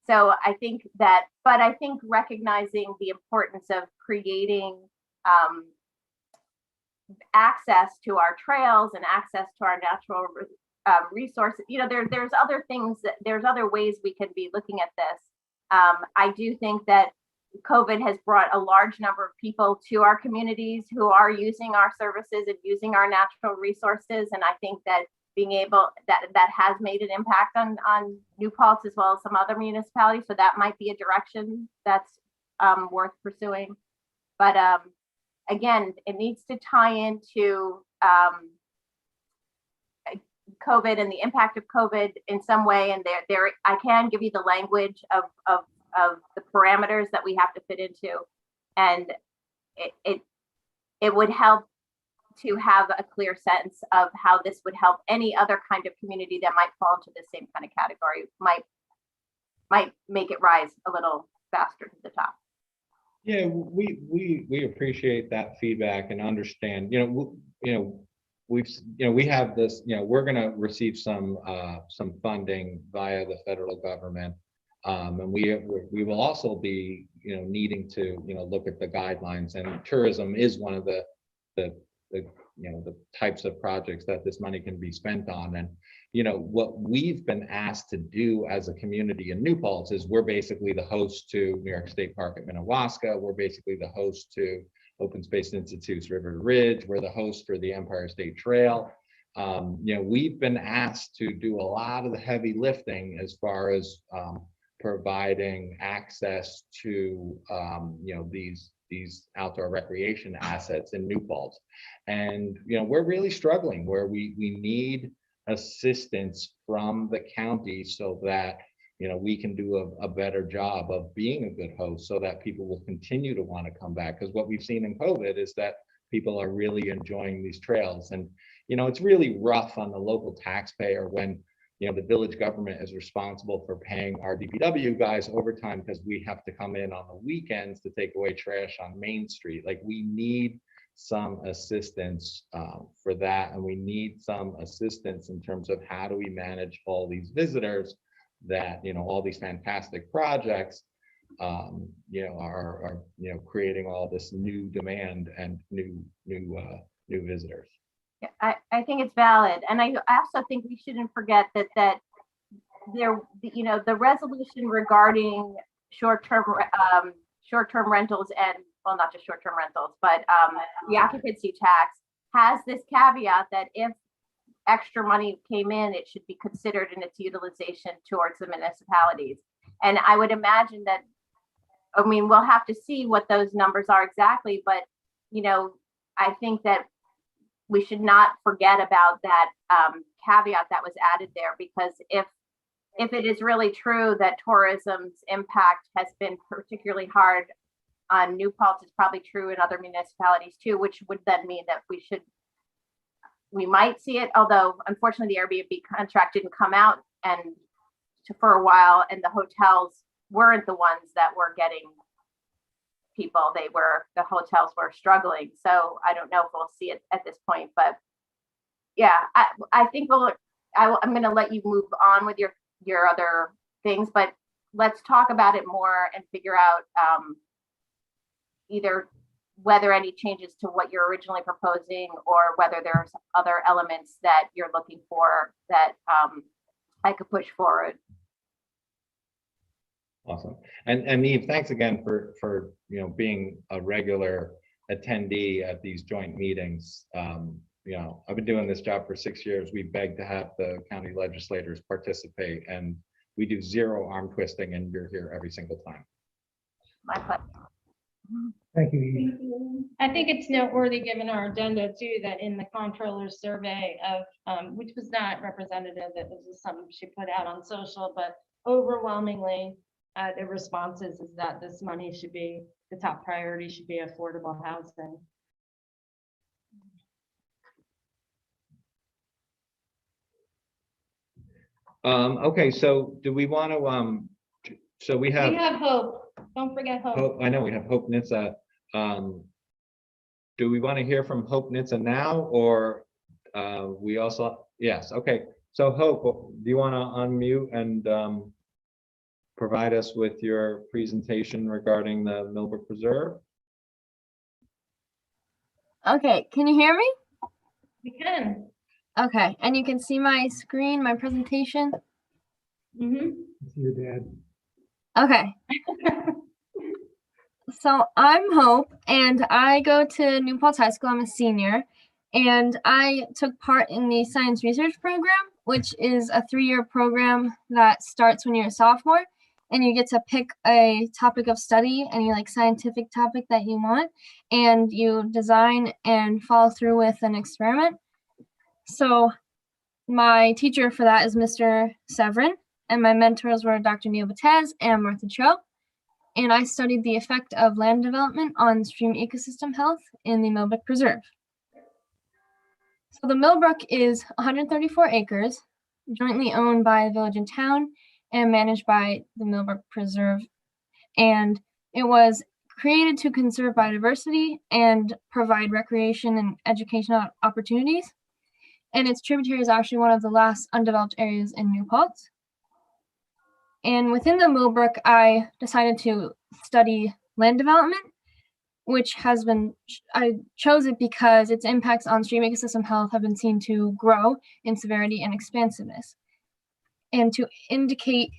So I think that, but I think recognizing the importance of creating access to our trails and access to our natural resources, there's other things, there's other ways we can be looking at this. I do think that COVID has brought a large number of people to our communities who are using our services and using our natural resources. And I think that being able, that has made an impact on New Paltz as well as some other municipalities. So that might be a direction that's worth pursuing. But again, it needs to tie into COVID and the impact of COVID in some way. And there, I can give you the language of the parameters that we have to fit into, and it would help to have a clear sense of how this would help any other kind of community that might fall into the same kind of category, might make it rise a little faster to the top. Yeah, we appreciate that feedback and understand, we have this, we're going to receive some funding via the federal government. And we will also be, needing to, look at the guidelines, and tourism is one of the the types of projects that this money can be spent on. And, what we've been asked to do as a community in New Paltz is we're basically the host to New York State Park at Minnewaska. We're basically the host to Open Space Institute's River Ridge. We're the host for the Empire State Trail. We've been asked to do a lot of the heavy lifting as far as providing access to these outdoor recreation assets in New Paltz. And we're really struggling where we need assistance from the county so that we can do a better job of being a good host so that people will continue to want to come back. Because what we've seen in COVID is that people are really enjoying these trails. And it's really rough on the local taxpayer when the village government is responsible for paying our DPW guys overtime because we have to come in on the weekends to take away trash on Main Street. Like, we need some assistance for that, and we need some assistance in terms of how do we manage all these visitors that all these fantastic projects are creating all this new demand and new visitors. Yeah, I think it's valid, and I also think we shouldn't forget that the resolution regarding short-term rentals and, well, not just short-term rentals, but the occupancy tax has this caveat that if extra money came in, it should be considered in its utilization towards the municipalities. And I would imagine that, we'll have to see what those numbers are exactly, but I think that we should not forget about that caveat that was added there, because if it is really true that tourism's impact has been particularly hard on New Paltz, it's probably true in other municipalities too, which would then mean that we might see it, although unfortunately the Airbnb contract didn't come out for a while, and the hotels weren't the ones that were getting people. The hotels were struggling. So I don't know if we'll see it at this point, but yeah, I think I'm going to let you move on with your other things, but let's talk about it more and figure out either whether any changes to what you're originally proposing or whether there's other elements that you're looking for that I could push forward. Awesome. And Eve, thanks again for being a regular attendee at these joint meetings. I've been doing this job for 6 years. We beg to have the county legislators participate, and we do zero arm twisting, and you're here every single time. My pleasure. Thank you, Eve. I think it's noteworthy, given our agenda too, that in the comptroller's survey of, which was not representative, it was just something she put out on social, but overwhelmingly, the responses is that this money should be, the top priority should be affordable housing. Okay, so do we want to, so we have Hope. Don't forget Hope. Hope. I know we have Hope Nitza. Do we want to hear from Hope Nitza now, or we also, yes, okay. So Hope, do you want to unmute and provide us with your presentation regarding the Millbrook Preserve? Okay, can you hear me? We can. Okay, and you can see my screen, my presentation? Mm-hmm. Your dad. Okay. So I'm Hope, and I go to New Paltz High School. I'm a senior, and I took part in the science research program, which is a 3-year program that starts when you're a sophomore, and you get to pick a topic of study, any scientific topic that you want, and you design and follow through with an experiment. So my teacher for that is Mr. Severin, and my mentors were Dr. Neil Battez and Martha Cho. And I studied the effect of land development on stream ecosystem health in the Millbrook Preserve. So the Millbrook is 134 acres, jointly owned by the village and town, and managed by the Millbrook Preserve. And it was created to conserve biodiversity and provide recreation and educational opportunities. And its tributary is actually one of the last undeveloped areas in New Paltz. And within the Millbrook, I decided to study land development. which has been, I chose it because its impacts on stream ecosystem health have been seen to grow in severity and expansiveness. And to indicate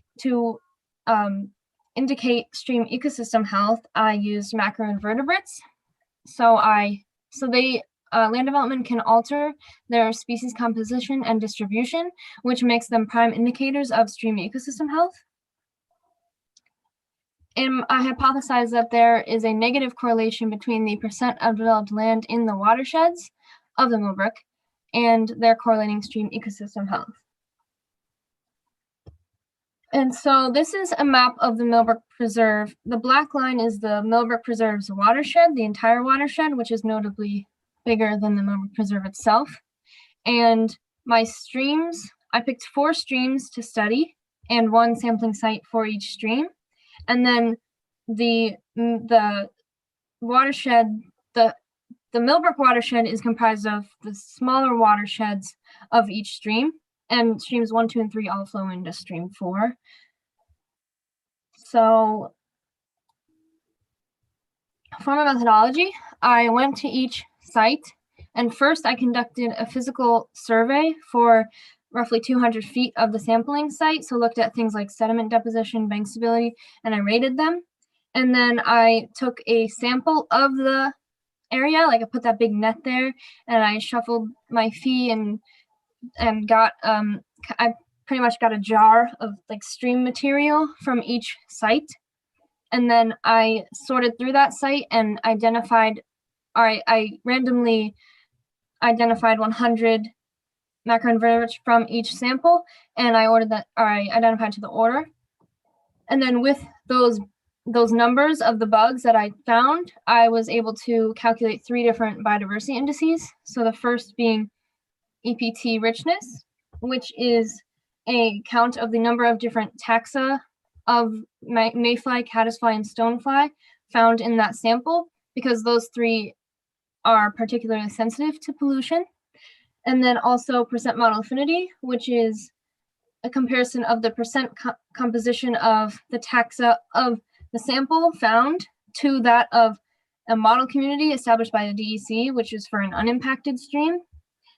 stream ecosystem health, I used macroinvertebrates. So land development can alter their species composition and distribution, which makes them prime indicators of stream ecosystem health. And I hypothesize that there is a negative correlation between the percent of developed land in the watersheds of the Millbrook and their correlating stream ecosystem health. And so this is a map of the Millbrook Preserve. The black line is the Millbrook Preserve's watershed, the entire watershed, which is notably bigger than the Millbrook Preserve itself. And my streams, I picked 4 streams to study and 1 sampling site for each stream. And then the watershed, the Millbrook watershed is comprised of the smaller watersheds of each stream, and streams 1, 2, and 3 all flow into stream 4. So for my methodology, I went to each site, and first I conducted a physical survey for roughly 200 feet of the sampling site. So looked at things like sediment deposition, bank stability, and I rated them. And then I took a sample of the area, like I put that big net there, and I shuffled my fee and got, I pretty much got a jar of like stream material from each site. And then I sorted through that site and identified, I randomly identified 100 macroinvertebrates from each sample, and I identified to the order. And then with those numbers of the bugs that I found, I was able to calculate 3 different biodiversity indices. So the first being EPT richness, which is a count of the number of different taxa of mayfly, caddisfly, and stonefly found in that sample, because those 3 are particularly sensitive to pollution. And then also percent model affinity, which is a comparison of the percent composition of the taxa of the sample found to that of a model community established by the DEC, which is for an unimpacted stream.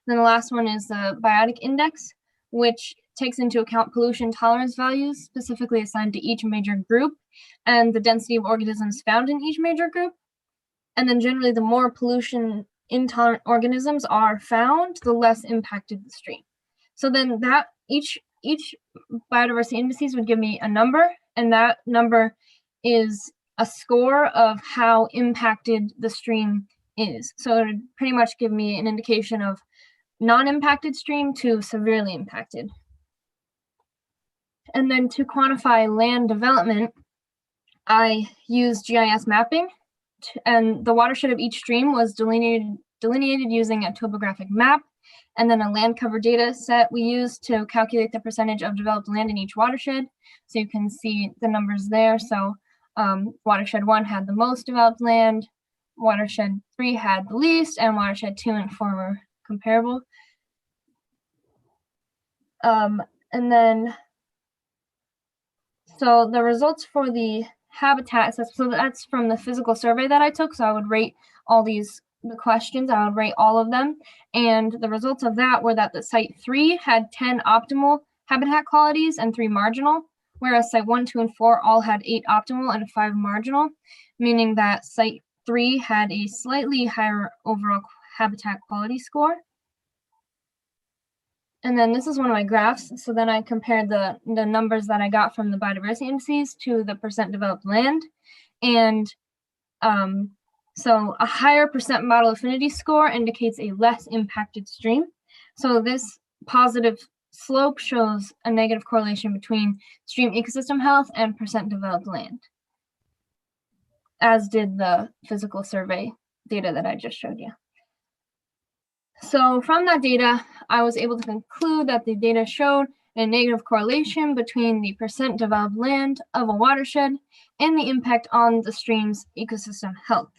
Then the last one is the biotic index, which takes into account pollution tolerance values specifically assigned to each major group and the density of organisms found in each major group. And then generally, the more pollution intolerant organisms are found, the less impacted the stream. So then that each biodiversity indices would give me a number, and that number is a score of how impacted the stream is. So it would pretty much give me an indication of non-impacted stream to severely impacted. And then to quantify land development, I used GIS mapping, and the watershed of each stream was delineated using a topographic map, and then a land cover data set we used to calculate the percentage of developed land in each watershed. So you can see the numbers there. So watershed 1 had the most developed land, watershed 3 had the least, and watershed 2 and 4 were comparable. And then, so the results for the habitat, so that's from the physical survey that I took. So I would rate all the questions, I would rate all of them. And the results of that were that the site 3 had 10 optimal habitat qualities and 3 marginal, whereas site 1, 2, and 4 all had 8 optimal and 5 marginal, meaning that site 3 had a slightly higher overall habitat quality score. And then this is one of my graphs. So then I compared the numbers that I got from the biodiversity indices to the percent developed land. And so a higher percent model affinity score indicates a less impacted stream. So this positive slope shows a negative correlation between stream ecosystem health and percent developed land, as did the physical survey data that I just showed you. So from that data, I was able to conclude that the data showed a negative correlation between the percent developed land of a watershed and the impact on the stream's ecosystem health.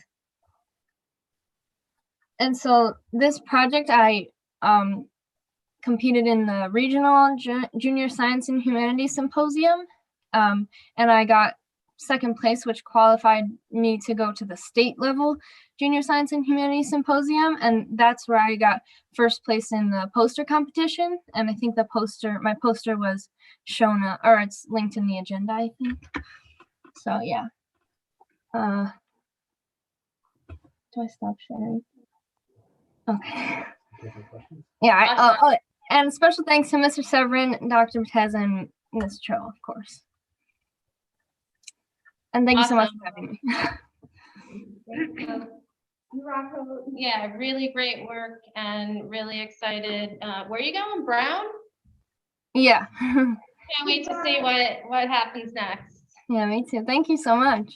And so this project, I competed in the regional junior science and humanities symposium, and I got second place, which qualified me to go to the state level Junior Science and Humanities Symposium. And that's where I got first place in the poster competition. And I think my poster was shown, or it's linked in the agenda, I think. So yeah. Do I stop sharing? Okay. Yeah. And special thanks to Mr. Severin, Dr. Betez, and Ms. Cho, of course. And thank you so much for having me. Yeah, really great work and really excited. Where are you going, Brown? Yeah. Can't wait to see what happens next. Yeah, me too. Thank you so much.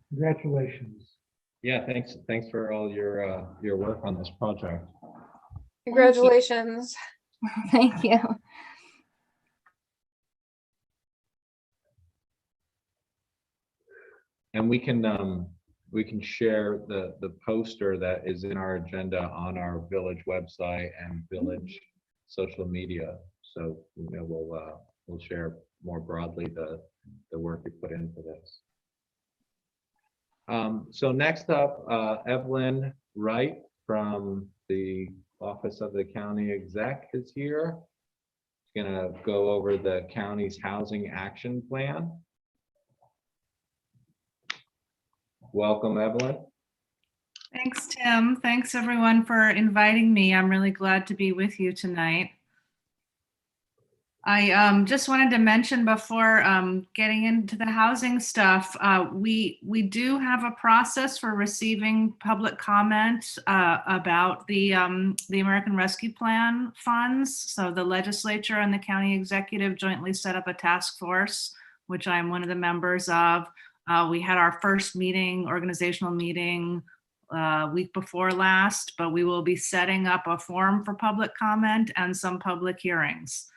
Congratulations. Yeah, thanks for all your work on this project. Congratulations. Thank you. And we can share the poster that is in our agenda on our village website and village social media. So we'll share more broadly the work we put into this. So next up, Evelyn Wright from the Office of the County Exec is here. She's gonna go over the county's housing action plan. Welcome, Evelyn. Thanks, Tim. Thanks, everyone, for inviting me. I'm really glad to be with you tonight. I just wanted to mention before getting into the housing stuff, we do have a process for receiving public comment about the American Rescue Plan funds. So the legislature and the county executive jointly set up a task force, which I'm one of the members of. We had our first meeting, organizational meeting, week before last, but we will be setting up a forum for public comment and some public hearings.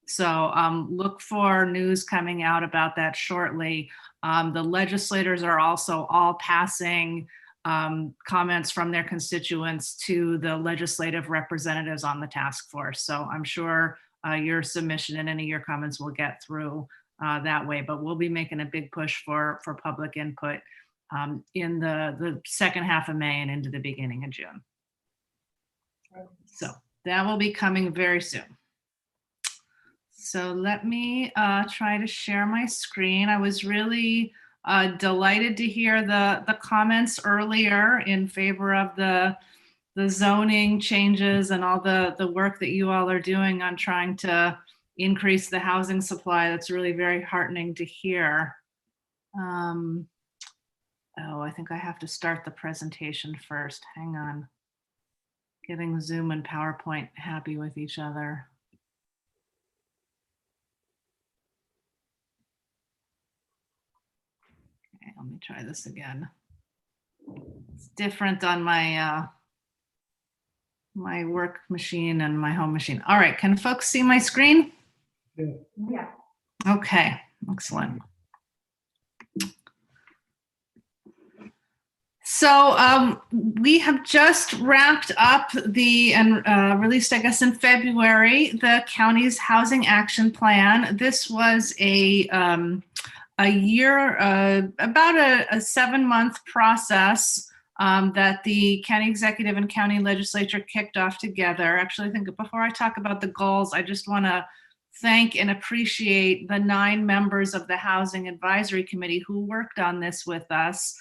So look for news coming out about that shortly. The legislators are also all passing comments from their constituents to the legislative representatives on the task force. So I'm sure your submission and any of your comments will get through that way, but we'll be making a big push for public input in the second half of May and into the beginning of June. So that will be coming very soon. So let me try to share my screen. I was really delighted to hear the comments earlier in favor of the zoning changes and all the work that you all are doing on trying to increase the housing supply. That's really very heartening to hear. Oh, I think I have to start the presentation first. Hang on. Getting Zoom and PowerPoint happy with each other. Okay, let me try this again. It's different on my my work machine and my home machine. All right, can folks see my screen? Yeah. Okay, excellent. So we have just wrapped up and released, I guess, in February, the county's housing action plan. This was a year, about a 7-month process that the county executive and county legislature kicked off together. Actually, I think before I talk about the goals, I just want to thank and appreciate the 9 members of the Housing Advisory Committee who worked on this with us.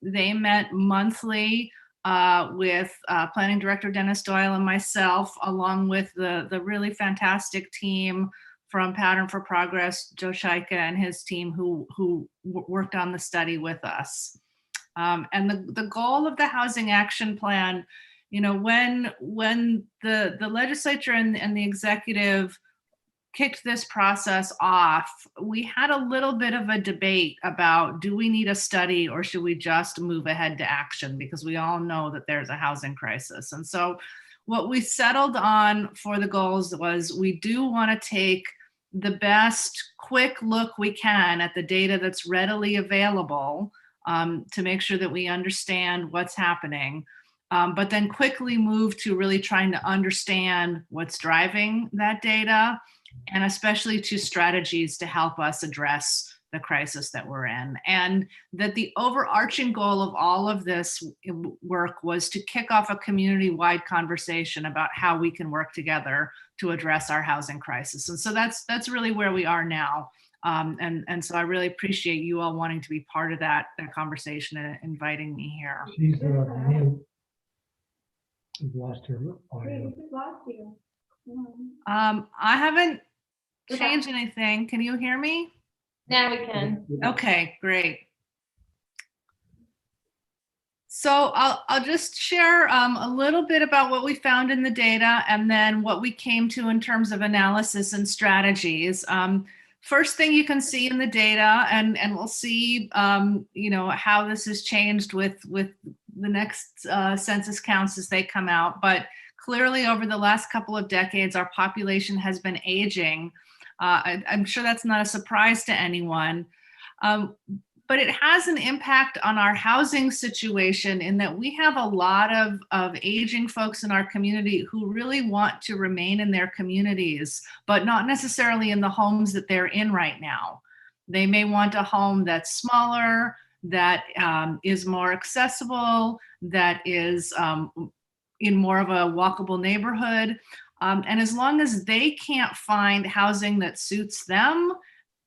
They met monthly with Planning Director Dennis Doyle and myself, along with the really fantastic team from Pattern for Progress, Joe Shaika and his team who worked on the study with us. And the goal of the Housing Action Plan, you know, when the legislature and the executive kicked this process off, we had a little bit of a debate about, do we need a study or should we just move ahead to action? Because we all know that there's a housing crisis. And so what we settled on for the goals was, we do want to take the best quick look we can at the data that's readily available to make sure that we understand what's happening, but then quickly move to really trying to understand what's driving that data, and especially to strategies to help us address the crisis that we're in. And that the overarching goal of all of this work was to kick off a community-wide conversation about how we can work together to address our housing crisis. And so that's really where we are now. And so I really appreciate you all wanting to be part of that conversation and inviting me here. She's mute. We've lost her audio. I haven't changed anything. Can you hear me? Now we can. Okay, great. So I'll just share a little bit about what we found in the data and then what we came to in terms of analysis and strategies. First thing you can see in the data, and we'll see, you know, how this has changed with the next census counts as they come out. But clearly over the last couple of decades, our population has been aging. I'm sure that's not a surprise to anyone, but it has an impact on our housing situation in that we have a lot of aging folks in our community who really want to remain in their communities, but not necessarily in the homes that they're in right now. They may want a home that's smaller, that is more accessible, that is in more of a walkable neighborhood. And as long as they can't find housing that suits them,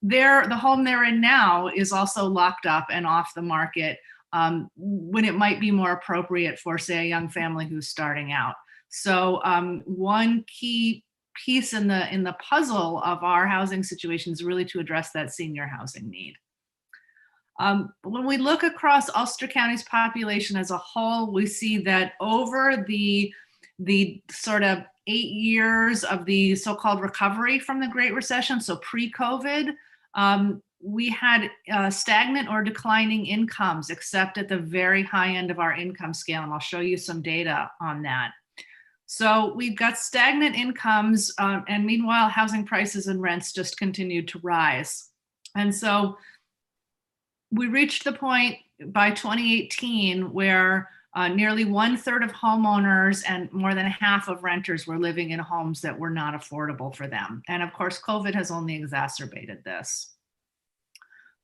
the home they're in now is also locked up and off the market when it might be more appropriate for, say, a young family who's starting out. So one key piece in the puzzle of our housing situation is really to address that senior housing need. When we look across Ulster County's population as a whole, we see that over the sort of 8 years of the so-called recovery from the Great Recession, so pre-COVID, we had stagnant or declining incomes, except at the very high end of our income scale. And I'll show you some data on that. So we've got stagnant incomes, and meanwhile, housing prices and rents just continued to rise. And so we reached the point by 2018 where nearly 1/3 of homeowners and more than half of renters were living in homes that were not affordable for them. And of course, COVID has only exacerbated this.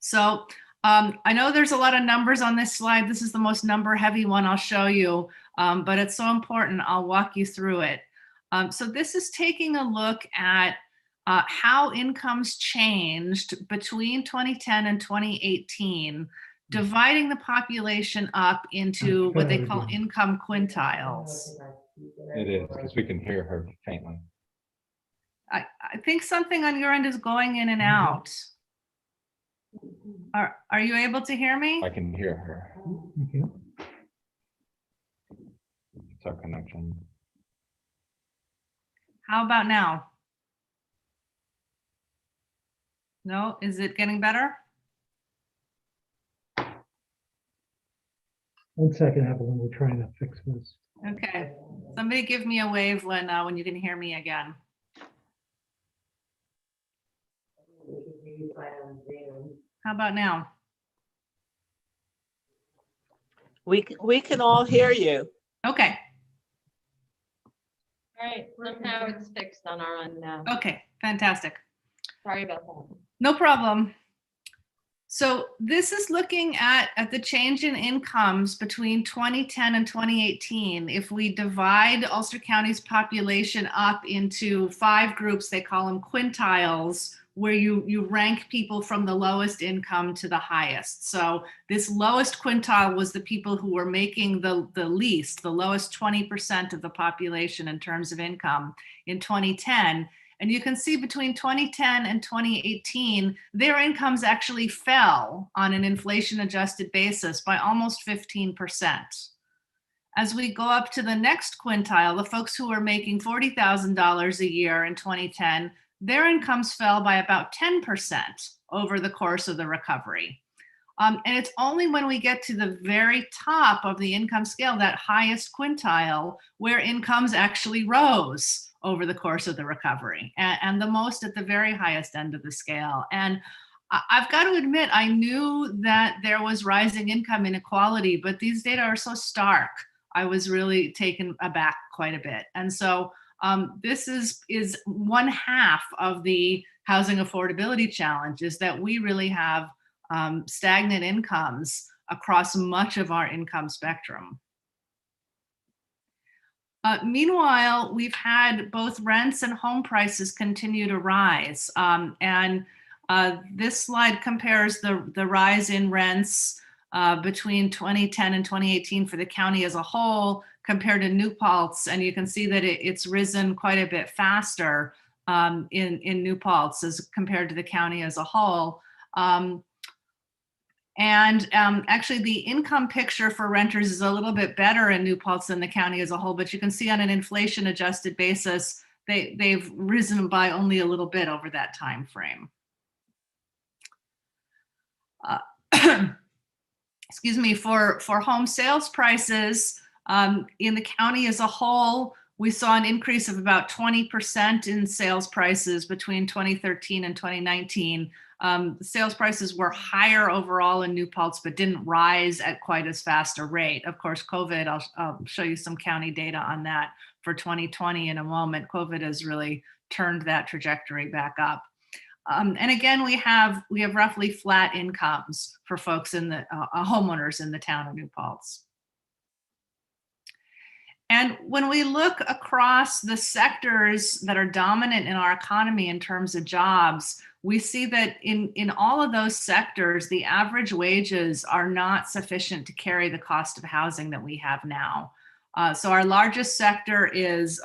So I know there's a lot of numbers on this slide. This is the most number heavy one I'll show you, but it's so important. I'll walk you through it. So this is taking a look at how incomes changed between 2010 and 2018, dividing the population up into what they call income quintiles. It is, because we can hear her faintly. I think something on your end is going in and out. Are you able to hear me? I can hear her. It's our connection. How about now? No, is it getting better? 1 second, Evelyn, we're trying to fix this. Okay, somebody give me a wave when you can hear me again. How about now? We can all hear you. Okay. All right, somehow it's fixed on our end now. Okay, fantastic. Sorry about that. No problem. So this is looking at the change in incomes between 2010 and 2018. If we divide Ulster County's population up into 5 groups, they call them quintiles, where you rank people from the lowest income to the highest. So this lowest quintile was the people who were making the least, the lowest 20% of the population in terms of income in 2010. And you can see between 2010 and 2018, their incomes actually fell on an inflation adjusted basis by almost 15%. As we go up to the next quintile, the folks who were making $40,000 a year in 2010, their incomes fell by about 10% over the course of the recovery. And it's only when we get to the very top of the income scale, that highest quintile, where incomes actually rose over the course of the recovery, and the most at the very highest end of the scale. And I've got to admit, I knew that there was rising income inequality, but these data are so stark. I was really taken aback quite a bit. And so This is one half of the housing affordability challenge, is that we really have stagnant incomes across much of our income spectrum. Meanwhile, we've had both rents and home prices continue to rise. This slide compares the rise in rents between 2010 and 2018 for the county as a whole compared to New Paltz. And you can see that it's risen quite a bit faster in New Paltz as compared to the county as a whole. Actually, the income picture for renters is a little bit better in New Paltz than the county as a whole, but you can see on an inflation adjusted basis, they've risen by only a little bit over that time frame. Excuse me, for home sales prices in the county as a whole, we saw an increase of about 20% in sales prices between 2013 and 2019. The sales prices were higher overall in New Paltz, but didn't rise at quite as fast a rate. Of course, COVID, I'll show you some county data on that for 2020 in a moment. COVID has really turned that trajectory back up. And again, we have roughly flat incomes for folks in the homeowners in the town of New Paltz. And when we look across the sectors that are dominant in our economy in terms of jobs, we see that in all of those sectors, the average wages are not sufficient to carry the cost of housing that we have now. So our largest sector is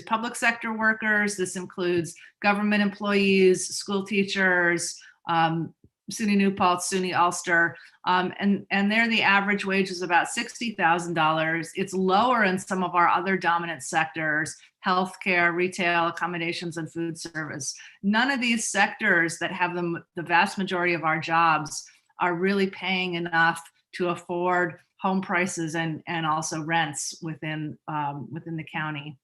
public sector workers. This includes government employees, school teachers, SUNY New Paltz, SUNY Ulster, and there the average wage is about $60,000. It's lower in some of our other dominant sectors, healthcare, retail, accommodations, and food service. None of these sectors that have the vast majority of our jobs are really paying enough to afford home prices and also rents within the county.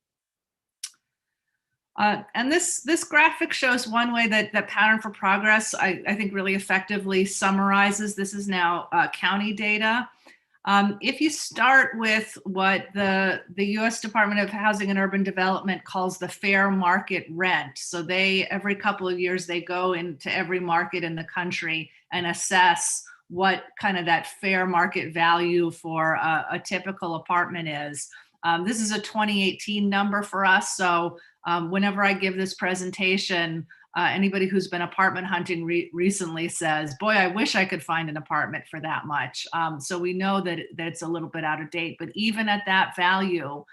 And this graphic shows one way that Pattern for Progress, I think, really effectively summarizes. This is now county data. If you start with what the U.S. Department of Housing and Urban Development calls the fair market rent. So every couple of years, they go into every market in the country and assess what kind of that fair market value for a typical apartment is. This is a 2018 number for us. So whenever I give this presentation, anybody who's been apartment hunting recently says, boy, I wish I could find an apartment for that much. So we know that it's a little bit out of date, but even at that value,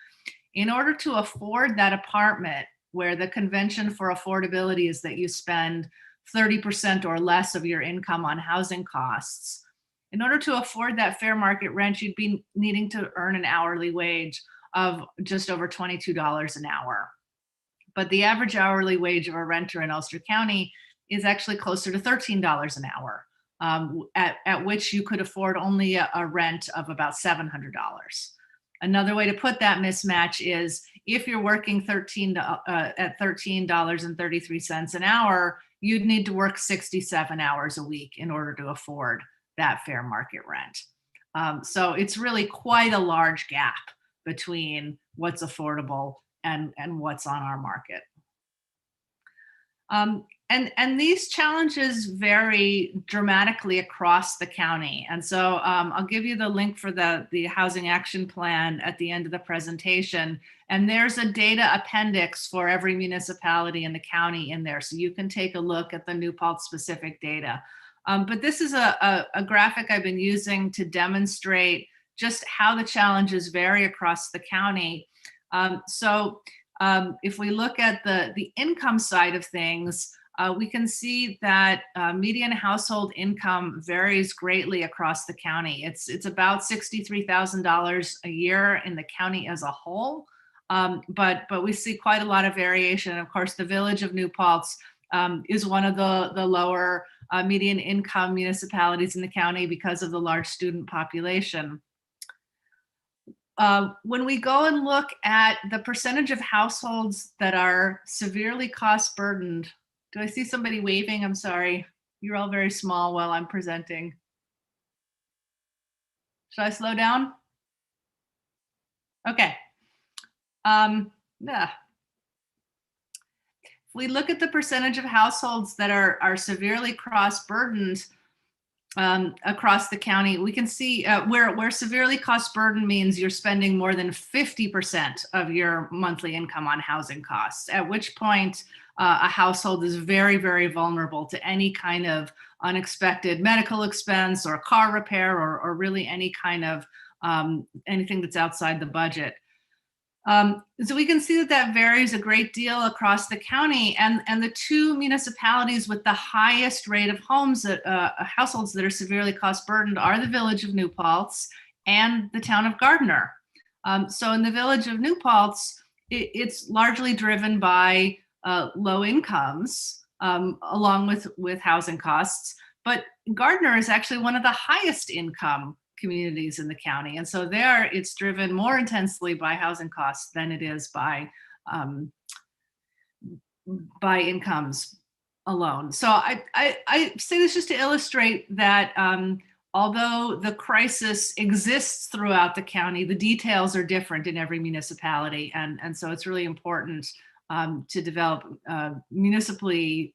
in order to afford that apartment, where the convention for affordability is that you spend 30% or less of your income on housing costs, in order to afford that fair market rent, you'd be needing to earn an hourly wage of just over $22 an hour. But the average hourly wage of a renter in Ulster County is actually closer to $13 an hour, at which you could afford only a rent of about $700. Another way to put that mismatch is if you're working at $13.33 an hour, you'd need to work 67 hours a week in order to afford that fair market rent. So it's really quite a large gap between what's affordable and what's on our market. And these challenges vary dramatically across the county. And so I'll give you the link for the Housing Action Plan at the end of the presentation. And there's a data appendix for every municipality in the county in there. So you can take a look at the New Paltz specific data. But this is a graphic I've been using to demonstrate just how the challenges vary across the county. If we look at the income side of things, we can see that median household income varies greatly across the county. It's about $63,000 a year in the county as a whole, but we see quite a lot of variation. And of course, the village of New Paltz is one of the lower median income municipalities in the county because of the large student population. When we go and look at the percentage of households that are severely cost burdened, do I see somebody waving? I'm sorry. You're all very small while I'm presenting. Should I slow down? Okay. Yeah. we look at the percentage of households that are severely cross-burdened across the county, we can see where severely cost burden means you're spending more than 50% of your monthly income on housing costs, at which point a household is very, very vulnerable to any kind of unexpected medical expense or car repair or really any kind of anything that's outside the budget. So we can see that varies a great deal across the county, and the two municipalities with the highest rate of homes that households that are severely cost burdened are the village of New Paltz and the town of Gardner. So in the village of New Paltz, it's largely driven by low incomes along with housing costs, but Gardner is actually one of the highest income communities in the county. And so there it's driven more intensely by housing costs than it is by incomes alone. So I say this just to illustrate that although the crisis exists throughout the county, the details are different in every municipality. And so it's really important to develop municipally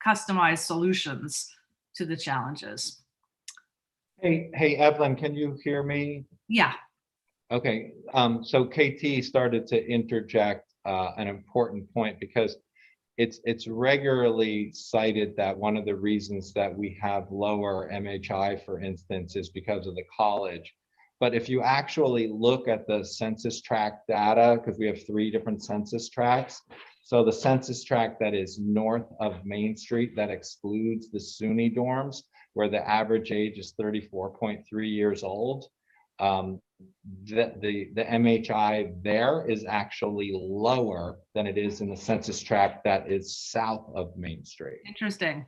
customized solutions to the challenges. Hey, Evelyn, can you hear me? Yeah. Okay, so KT started to interject an important point because it's regularly cited that one of the reasons that we have lower MHI, for instance, is because of the college. But if you actually look at the census tract data, because we have 3 different census tracts, so the census tract that is north of Main Street that excludes the SUNY dorms, where the average age is 34.3 years old, the MHI there is actually lower than it is in the census tract that is south of Main Street. Interesting.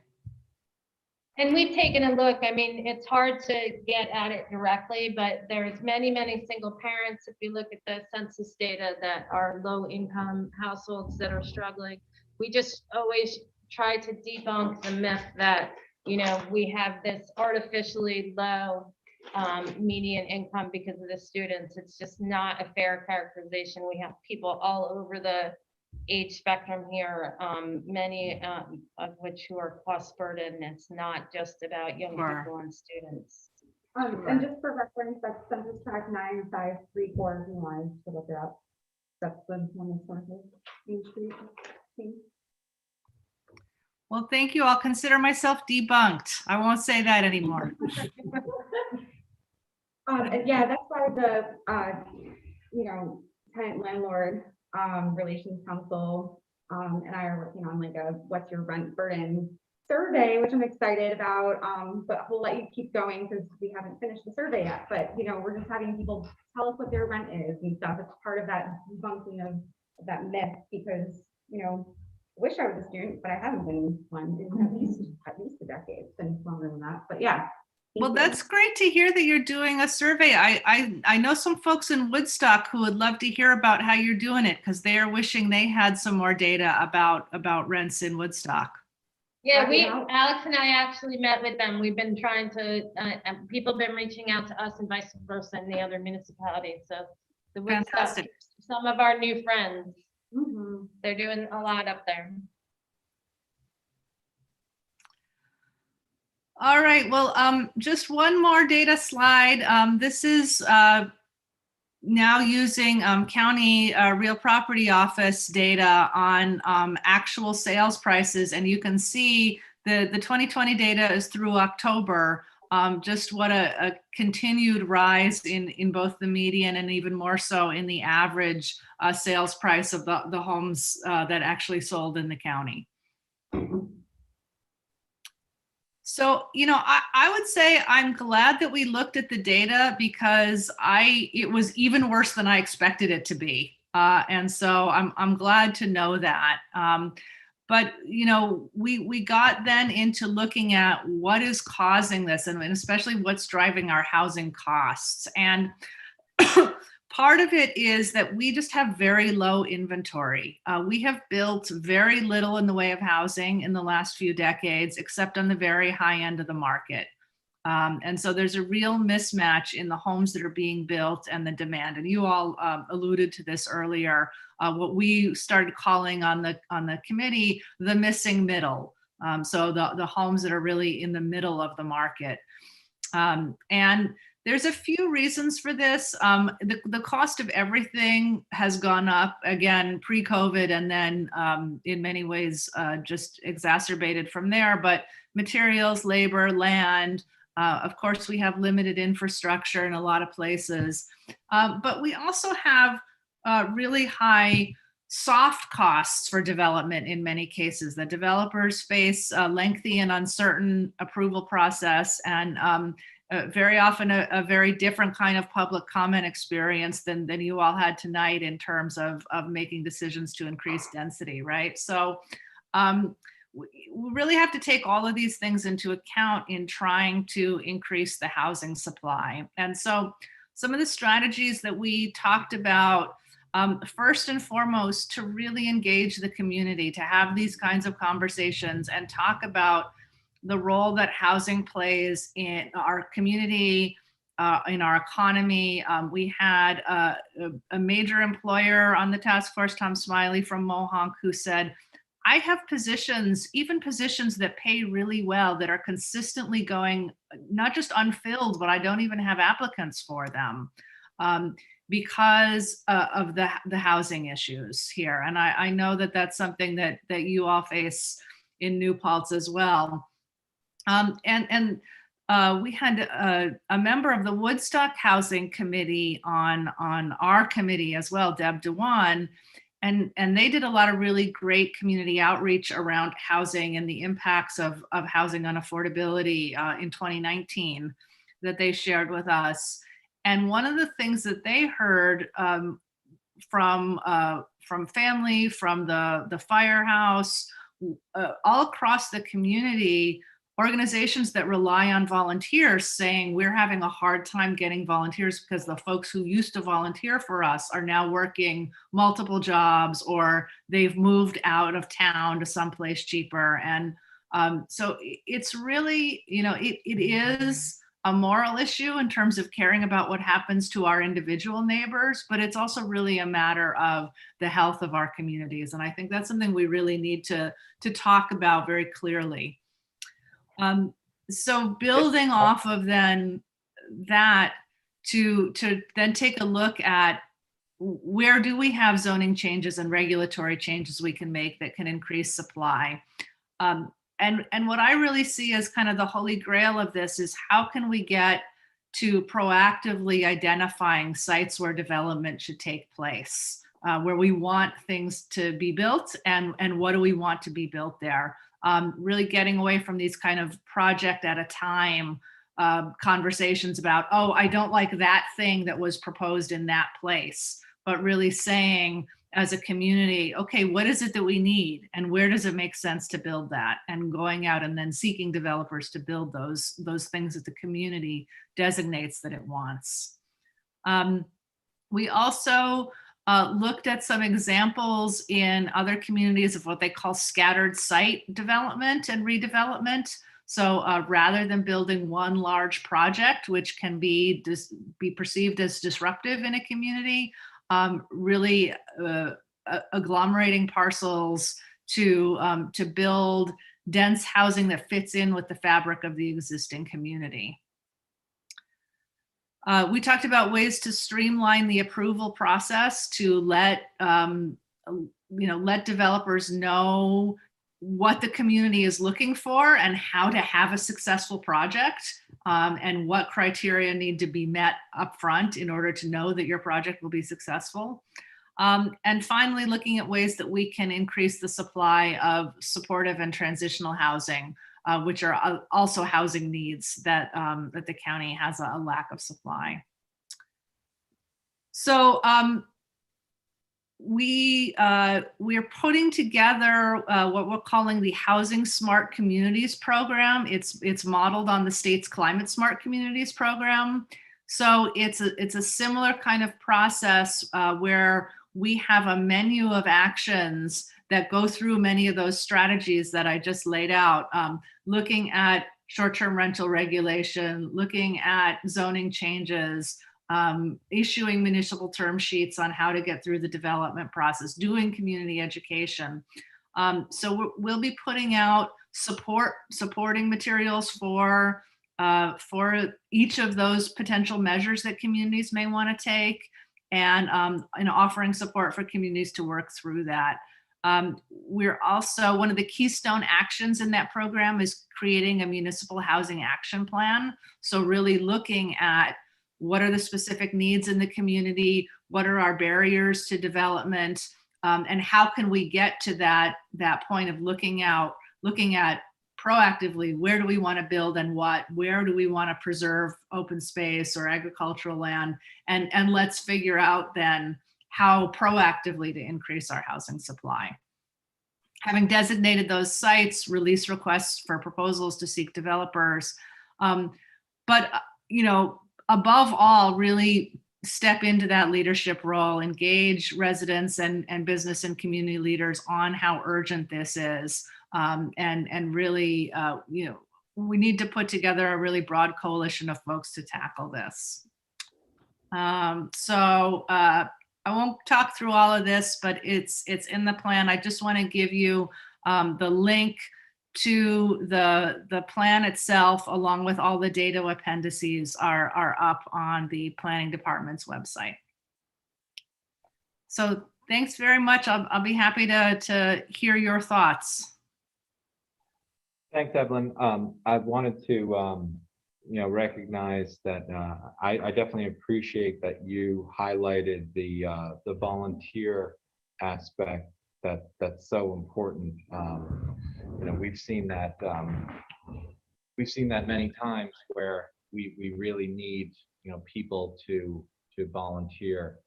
And we've taken a look. I mean, it's hard to get at it directly, but there's many, many single parents. If you look at the census data that are low income households that are struggling, we just always try to debunk the myth that, you know, we have this artificially low median income because of the students. It's just not a fair characterization. We have people all over the age spectrum here, many of which who are cost burdened. It's not just about young people and students. And just for reference, that's census tract 9534 in line to look it up. That's the one that's north of Main Street. Well, thank you. I'll consider myself debunked. I won't say that anymore. And yeah, that's why the tenant landlord relations council and I are working on like a what's your rent burden survey, which I'm excited about. But we'll let you keep going because we haven't finished the survey yet. But we're just having people tell us what their rent is and stuff. It's part of that debunking of that myth because wish I was a student, but I haven't been one in at least a decade. It's been longer than that. But yeah. Well, that's great to hear that you're doing a survey. I know some folks in Woodstock who would love to hear about how you're doing it because they are wishing they had some more data about rents in Woodstock. Yeah, Alex and I actually met with them. We've been trying to, people have been reaching out to us and vice versa in the other municipalities. So the Woodstock, some of our new friends, they're doing a lot up there. All right, well, just one more data slide. This is now using county real property office data on actual sales prices. And you can see the 2020 data is through October, just what a continued rise in both the median and even more so in the average sales price of the homes that actually sold in the county. So, I would say I'm glad that we looked at the data because it was even worse than I expected it to be. And so I'm glad to know that. But, we got then into looking at what is causing this and especially what's driving our housing costs. And part of it is that we just have very low inventory. We have built very little in the way of housing in the last few decades, except on the very high end of the market. And so there's a real mismatch in the homes that are being built and the demand. And you all alluded to this earlier, what we started calling on the committee, the missing middle. So the homes that are really in the middle of the market. And there's a few reasons for this. The cost of everything has gone up again pre-COVID, and then in many ways just exacerbated from there. But materials, labor, land, of course, we have limited infrastructure in a lot of places. But we also have really high soft costs for development in many cases. The developers face a lengthy and uncertain approval process, and very often a very different kind of public comment experience than you all had tonight in terms of making decisions to increase density, right? So we really have to take all of these things into account in trying to increase the housing supply. And so some of the strategies that we talked about, first and foremost, to really engage the community, to have these kinds of conversations and talk about the role that housing plays in our community, in our economy. We had a major employer on the task force, Tom Smiley from Mohonk, who said, I have positions, even positions that pay really well, that are consistently going, not just unfilled, but I don't even have applicants for them because of the housing issues here. And I know that that's something that you all face in New Paltz as well. We had a member of the Woodstock Housing Committee on our committee as well, Deb Dewan, and they did a lot of really great community outreach around housing and the impacts of housing unaffordability in 2019 that they shared with us. And one of the things that they heard from family, from the firehouse, all across the community, organizations that rely on volunteers saying we're having a hard time getting volunteers because the folks who used to volunteer for us are now working multiple jobs, or they've moved out of town to someplace cheaper. And so it's really, it is a moral issue in terms of caring about what happens to our individual neighbors, but it's also really a matter of the health of our communities. And I think that's something we really need to talk about very clearly. So building off of then that to then take a look at where do we have zoning changes and regulatory changes we can make that can increase supply. And what I really see as kind of the holy grail of this is how can we get to proactively identifying sites where development should take place, where we want things to be built and what do we want to be built there. Really getting away from these kind of project at a time conversations about, oh, I don't like that thing that was proposed in that place, but really saying as a community, okay, what is it that we need and where does it make sense to build that? And going out and then seeking developers to build those things that the community designates that it wants. We also looked at some examples in other communities of what they call scattered site development and redevelopment. So rather than building one large project, which can be perceived as disruptive in a community, really agglomerating parcels to build dense housing that fits in with the fabric of the existing community. We talked about ways to streamline the approval process to let developers know what the community is looking for and how to have a successful project, and what criteria need to be met upfront in order to know that your project will be successful. And finally, looking at ways that we can increase the supply of supportive and transitional housing, which are also housing needs that the county has a lack of supply. So we're putting together what we're calling the Housing Smart Communities program. It's modeled on the state's Climate Smart Communities program. So it's a similar kind of process where we have a menu of actions that go through many of those strategies that I just laid out, looking at short-term rental regulation, looking at zoning changes, issuing municipal term sheets on how to get through the development process, doing community education. So we'll be putting out supporting materials for each of those potential measures that communities may want to take, and offering support for communities to work through that. We're also, one of the keystone actions in that program is creating a municipal housing action plan. So really looking at what are the specific needs in the community, what are our barriers to development, and how can we get to that point of looking at proactively, where do we want to build and where do we want to preserve open space or agricultural land, and let's figure out then how proactively to increase our housing supply. Having designated those sites, release requests for proposals to seek developers, but above all, really step into that leadership role, engage residents and business and community leaders on how urgent this is. And really, we need to put together a really broad coalition of folks to tackle this. I won't talk through all of this, but it's in the plan. I just want to give you the link to the plan itself, along with all the data appendices are up on the planning department's website. So thanks very much. I'll be happy to hear your thoughts. Thanks, Evelyn. I wanted to, recognize that I definitely appreciate that you highlighted the volunteer aspect that's so important. We've seen that many times where we really need people to volunteer.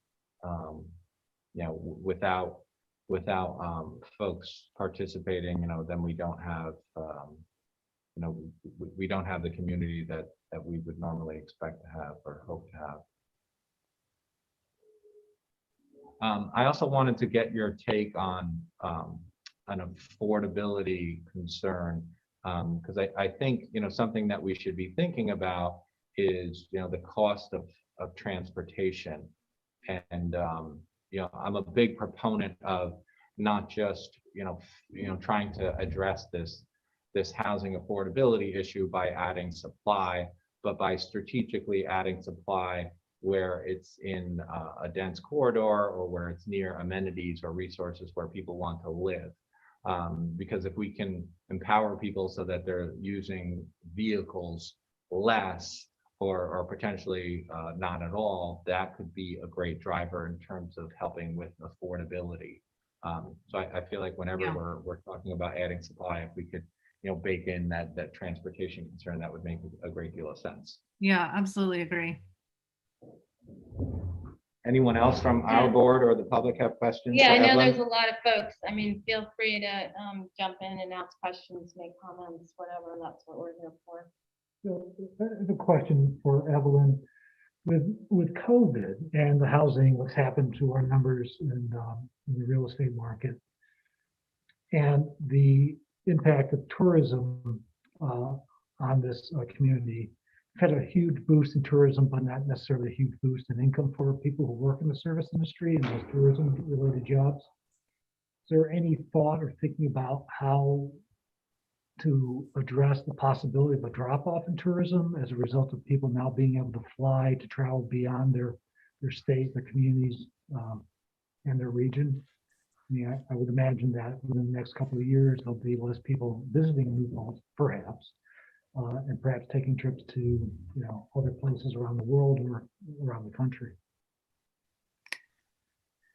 Without folks participating, then we don't have we don't have the community that we would normally expect to have or hope to have. I also wanted to get your take on an affordability concern, because I think something that we should be thinking about is the cost of transportation, and I'm a big proponent of not just trying to address this housing affordability issue by adding supply, but by strategically adding supply where it's in a dense corridor or where it's near amenities or resources where people want to live. Because if we can empower people so that they're using vehicles less or potentially not at all, that could be a great driver in terms of helping with affordability. So I feel like whenever we're talking about adding supply, if we could bake in that transportation concern, that would make a great deal of sense. Yeah, absolutely agree. Anyone else from our board or the public have questions? Yeah, I know Evelyn? there's a lot of folks. I mean, feel free to jump in and ask questions, make comments, whatever. That's what we're here for. So the question for Evelyn, with COVID and the housing, what's happened to our numbers in the real estate market, and the impact of tourism on this community. We've had a huge boost in tourism, but not necessarily a huge boost in income for people who work in the service industry and those tourism-related jobs. Is there any thought or thinking about how to address the possibility of a drop-off in tourism as a result of people now being able to fly to travel beyond their state, their communities, and their region? I mean, I would imagine that within the next couple of years, there'll be less people visiting New Paltz, perhaps, and perhaps taking trips to other places around the world or around the country.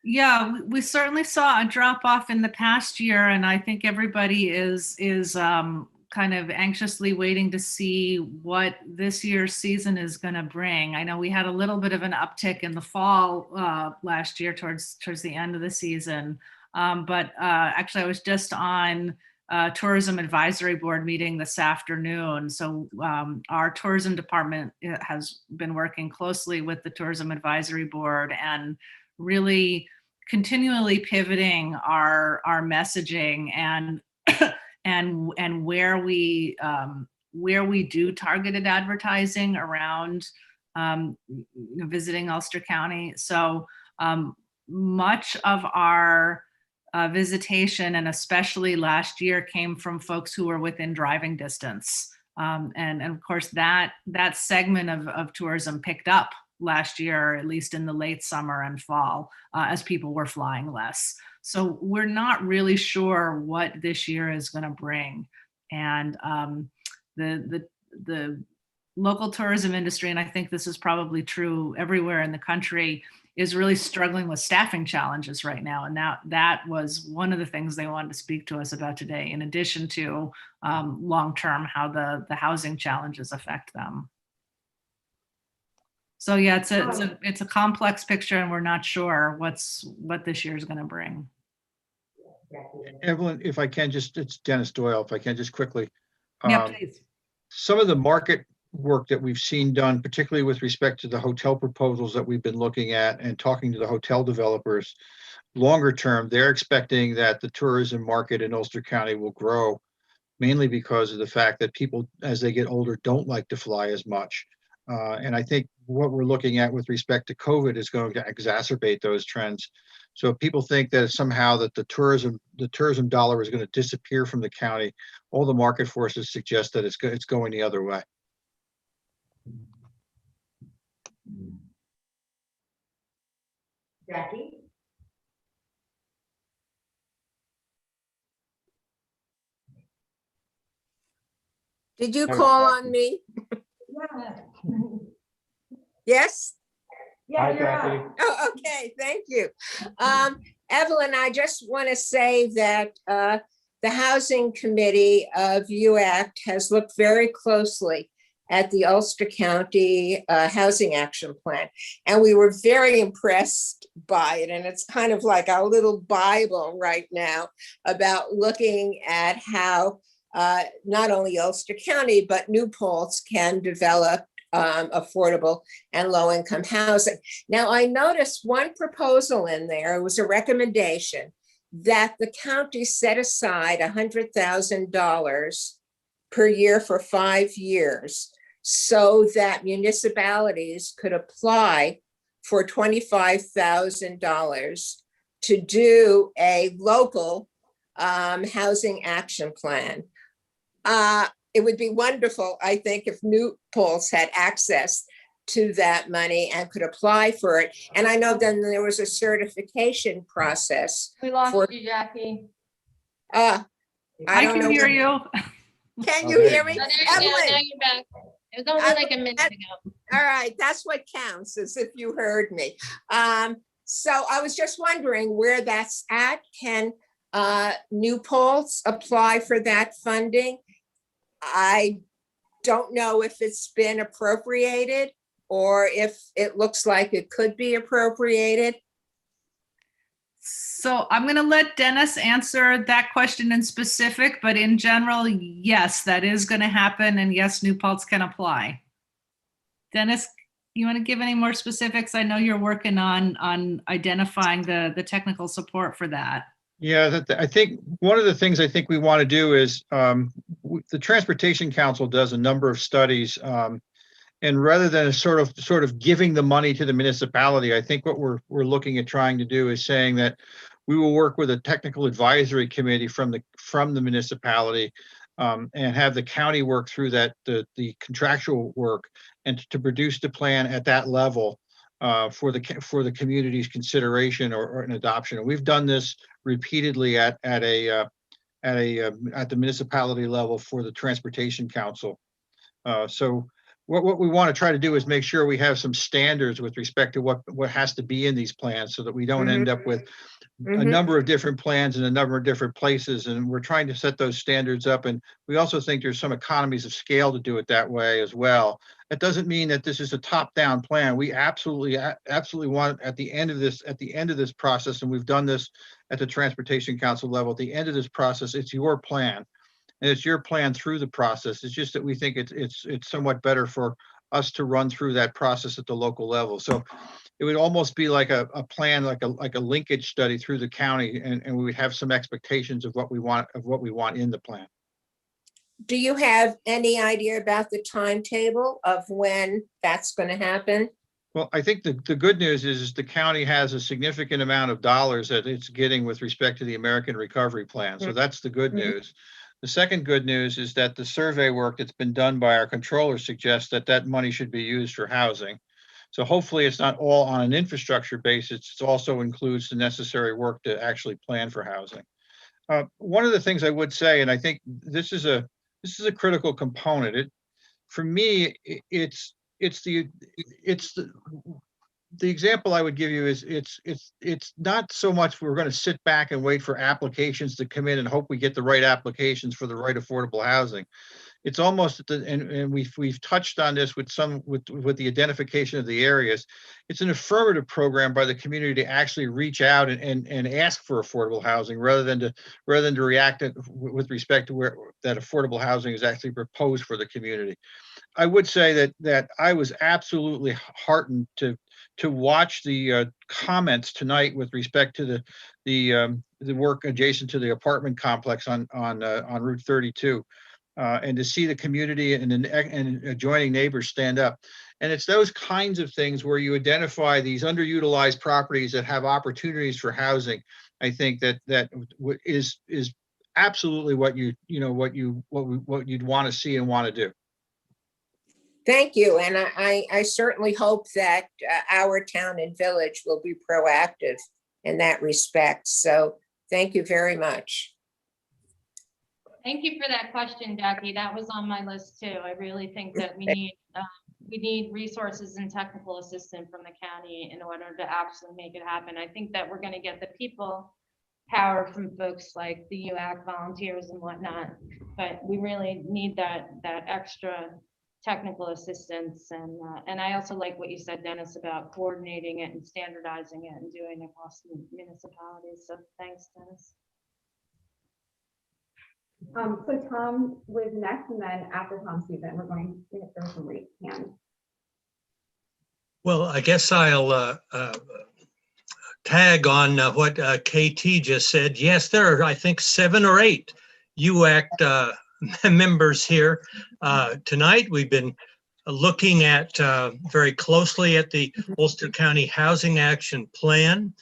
Yeah, we certainly saw a drop off in the past year, and I think everybody is kind of anxiously waiting to see what this year's season is going to bring. I know we had a little bit of an uptick in the fall last year towards the end of the season, but actually I was just on a tourism advisory board meeting this afternoon. So our tourism department has been working closely with the tourism advisory board and really continually pivoting our messaging and where we where we do targeted advertising around visiting Ulster County. So much of our visitation, and especially last year, came from folks who were within driving distance. And of course, that segment of tourism picked up last year, at least in the late summer and fall, as people were flying less. So we're not really sure what this year is going to bring. And the local tourism industry, and I think this is probably true everywhere in the country, is really struggling with staffing challenges right now. And that was one of the things they wanted to speak to us about today, in addition to long-term, how the housing challenges affect them. So yeah, it's a complex picture, and we're not sure what this year is going to bring. Evelyn, if I can it's Dennis Doyle, if I can just quickly. Yeah, please. Some of the market work that we've seen done, particularly with respect to the hotel proposals that we've been looking at and talking to the hotel developers, longer term, they're expecting that the tourism market in Ulster County will grow, mainly because of the fact that people, as they get older, don't like to fly as much. And I think what we're looking at with respect to COVID is going to exacerbate those trends. So if people think that somehow that the tourism dollar is going to disappear from the county, all the market forces suggest that it's going the other way. Jackie? Did you call on me? Yes? Yeah, you're on. Oh, okay, thank you. Evelyn, I just want to say that the Housing Committee of UACT has looked very closely at the Ulster County Housing Action Plan, and we were very impressed by it. And it's kind of like our little Bible right now about looking at how not only Ulster County, but New Paltz can develop affordable and low-income housing. Now, I noticed one proposal in there. It was a recommendation that the county set aside $100,000 per year for 5 years so that municipalities could apply for $25,000 to do a local housing action plan. It would be wonderful, I think, if New Paltz had access to that money and could apply for it. And I know then there was a certification process. We lost for, you, Jackie. I don't know can hear you. Can you hear me? Now Evelyn? you're back. It was only like a minute ago. All right, that's what counts, as if you heard me. So I was just wondering where that's at. Can New Paltz apply for that funding? I don't know if it's been appropriated or if it looks like it could be appropriated. So I'm going to let Dennis answer that question in specific, but in general, yes, that is going to happen. And yes, New Paltz can apply. Dennis, you want to give any more specifics? I know you're working on identifying the technical support for that. Yeah, I think one of the things I think we want to do is the Transportation Council does a number of studies, and rather than sort of giving the money to the municipality, I think what we're looking at trying to do is saying that we will work with a technical advisory committee from the municipality and have the county work through the contractual work and to produce the plan at that level for the community's consideration or an adoption. And we've done this repeatedly at the municipality level for the Transportation Council. So what we want to try to do is make sure we have some standards with respect to what has to be in these plans so that we don't end up with a number of different plans in a number of different places. And we're trying to set those standards up. And we also think there's some economies of scale to do it that way as well. That doesn't mean that this is a top-down plan. We absolutely want at the end of this process, and we've done this at the Transportation Council level, at the end of this process, it's your plan. And it's your plan through the process. It's just that we think it's somewhat better for us to run through that process at the local level. So it would almost be like a plan, like a linkage study through the county, and we would have some expectations of what we want in the plan. do you have any idea about the timetable of when that's going to happen? Well, I think the good news is the county has a significant amount of dollars that it's getting with respect to the American Recovery Plan. So that's the good news. The second good news is that the survey work that's been done by our controller suggests that that money should be used for housing. So hopefully it's not all on an infrastructure basis. It also includes the necessary work to actually plan for housing. One of the things I would say, and I think this is a critical component. For me, it's the example I would give you is it's not so much we're going to sit back and wait for applications to come in and hope we get the right applications for the right affordable housing. It's almost and we've touched on this with the identification of the areas. It's an affirmative program by the community to actually reach out and ask for affordable housing rather than to react with respect to where that affordable housing is actually proposed for the community. I would say that I was absolutely heartened to watch the comments tonight with respect to the work adjacent to the apartment complex on Route 32, and to see the community and adjoining neighbors stand up. And it's those kinds of things where you identify these underutilized properties that have opportunities for housing. I think that is absolutely what you'd want to see and want to do. Thank you. And I certainly hope that our town and village will be proactive in that respect. So thank you very much. Thank you for that question, Jackie. That was on my list too. I really think that we need resources and technical assistance from the county in order to actually make it happen. I think that we're going to get the people power from folks like the UAC volunteers and whatnot, but we really need that extra technical assistance. And I also like what you said, Dennis, about coordinating it and standardizing it and doing it across the municipalities. So thanks, Dennis. So Tom was next, and then after Tom, Susan, we're going to throw some raised hands. Well, I guess I'll tag on what KT just said. Yes, there are, I think, 7 or 8 UACT members here tonight. We've been looking at very closely at the Ulster County Housing Action Plan.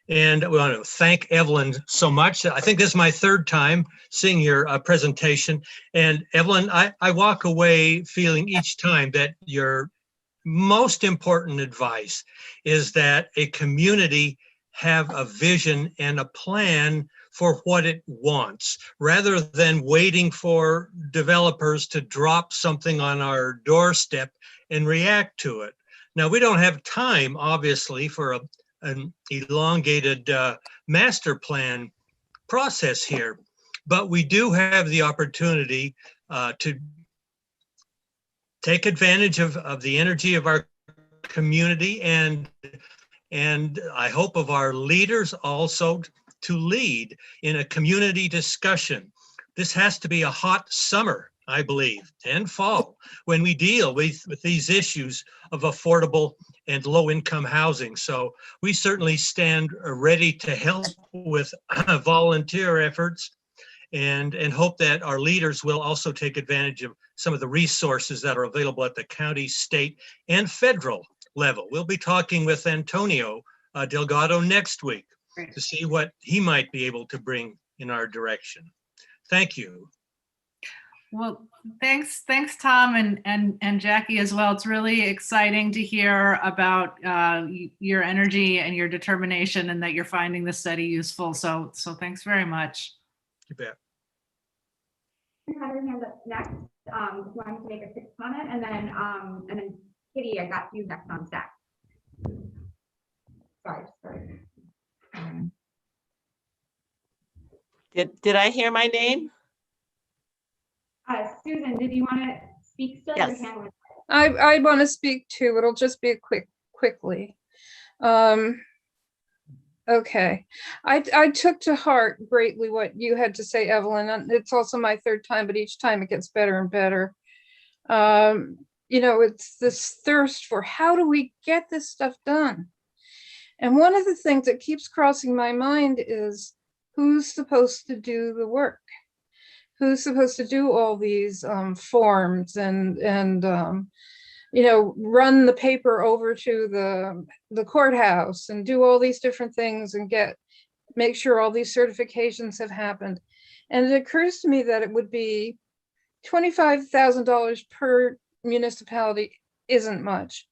And we want to thank Evelyn so much. I think this is my 3rd time seeing your presentation. And Evelyn, I walk away feeling each time that your most important advice is that a community have a vision and a plan for what it wants, rather than waiting for developers to drop something on our doorstep and react to it. Now, we don't have time, obviously, for an elongated master plan process here, but we do have the opportunity to take advantage of the energy of our community and I hope of our leaders also to lead in a community discussion. This has to be a hot summer, I believe, and fall when we deal with these issues of affordable and low-income housing. So we certainly stand ready to help with volunteer efforts and hope that our leaders will also take advantage of some of the resources that are available at the county, state, and federal level. We'll be talking with Antonio Delgado next week to see what he might be able to bring in our direction. Thank you. Well, thanks, Tom and Jackie as well. It's really exciting to hear about your energy and your determination, and that you're finding this study useful. So thanks very much. You bet. Have your hand up next. Wanting to make a quick comment, and then Kitty, I got you next on stack. Sorry. Did I hear my name? Susan, did you want to speak still? Yes. Your hand was I want to speak too. It'll just be quickly. Okay. I took to heart greatly what you had to say, Evelyn. And it's also my 3rd time, but each time it gets better and better. It's this thirst for how do we get this stuff done? And one of the things that keeps crossing my mind is who's supposed to do the work? who's supposed to do all these forms and you know, run the paper over to the courthouse and do all these different things and make sure all these certifications have happened. And it occurs to me that it would be $25,000 per municipality isn't much.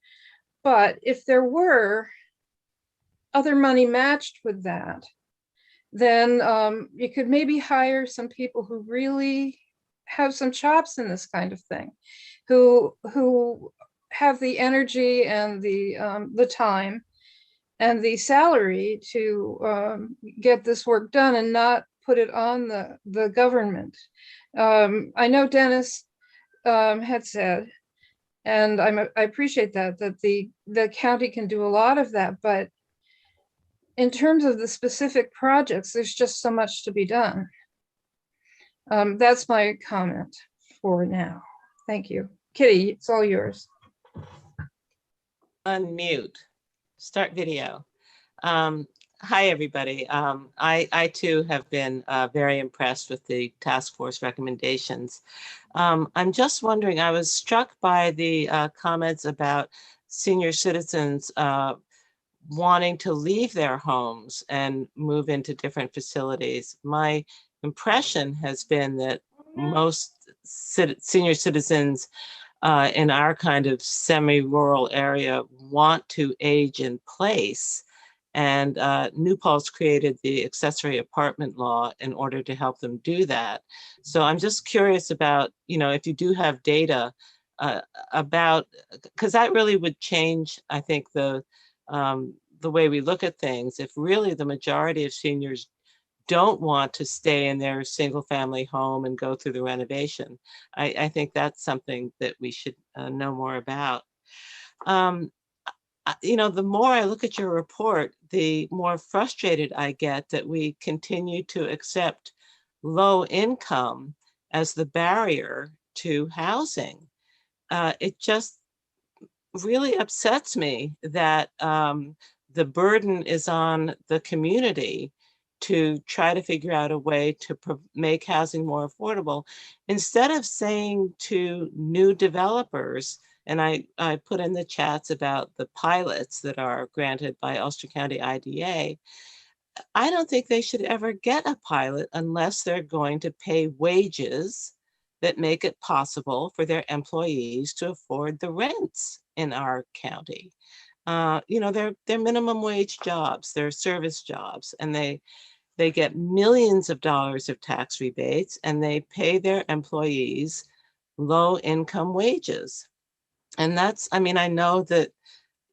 But if there were other money matched with that, then you could maybe hire some people who really have some chops in this kind of thing, who have the energy and the time and the salary to get this work done and not put it on the government. I know Dennis had said, and I appreciate that the county can do a lot of that, but in terms of the specific projects, there's just so much to be done. That's my comment for now. Thank you. Kitty, it's all yours. Unmute, start video. Hi, everybody. I too have been very impressed with the task force recommendations. I'm just wondering, I was struck by the comments about senior citizens wanting to leave their homes and move into different facilities. My impression has been that most senior citizens in our kind of semi-rural area want to age in place. And New Paltz created the accessory apartment law in order to help them do that. So I'm just curious about, you know, if you do have data about, because that really would change, I think, the way we look at things. If really the majority of seniors don't want to stay in their single family home and go through the renovation, I think that's something that we should know more about. You know, the more I look at your report, the more frustrated I get that we continue to accept low income as the barrier to housing. It just really upsets me that the burden is on the community to try to figure out a way to make housing more affordable, instead of saying to new developers, and I put in the chats about the pilots that are granted by Ulster County IDA, I don't think they should ever get a pilot unless they're going to pay wages that make it possible for their employees to afford the rents in our county. You know, they're minimum wage jobs, they're service jobs, and they get millions of dollars of tax rebates, and they pay their employees low income wages. And that's, I mean, I know that,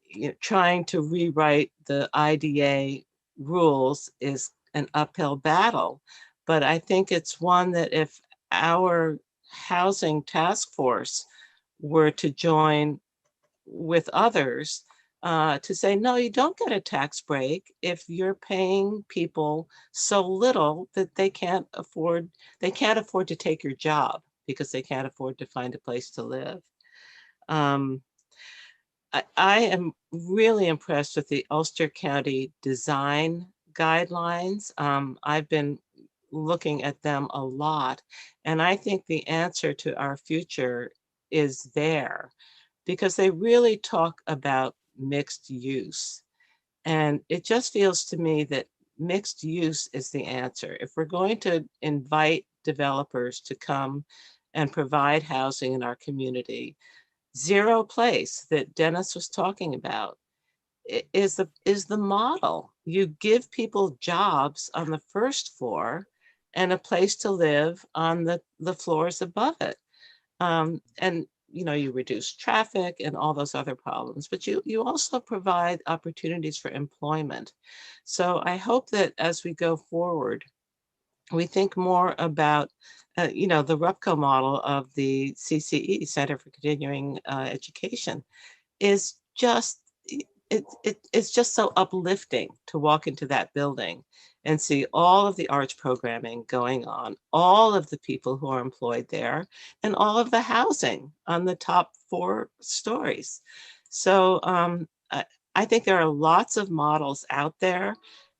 you know, trying to rewrite the IDA rules is an uphill battle, but I think it's one that if our housing task force were to join with others to say, no, you don't get a tax break if you're paying people so little that they can't afford to take your job because they can't afford to find a place to live. I am really impressed with the Ulster County design guidelines. I've been looking at them a lot, and I think the answer to our future is there, because they really talk about mixed use. And it just feels to me that mixed use is the answer. If we're going to invite developers to come and provide housing in our community, Zero Place that Dennis was talking about is the model. You give people jobs on the first floor and a place to live on the floors above it. And you know, you reduce traffic and all those other problems, but you also provide opportunities for employment. So I hope that as we go forward, we think more about, you know, the RUPCO model of the CCE, Center for Continuing Education, is just, it's just so uplifting to walk into that building and see all of the arts programming going on, all of the people who are employed there, and all of the housing on the top 4 stories. So I think there are lots of models out there,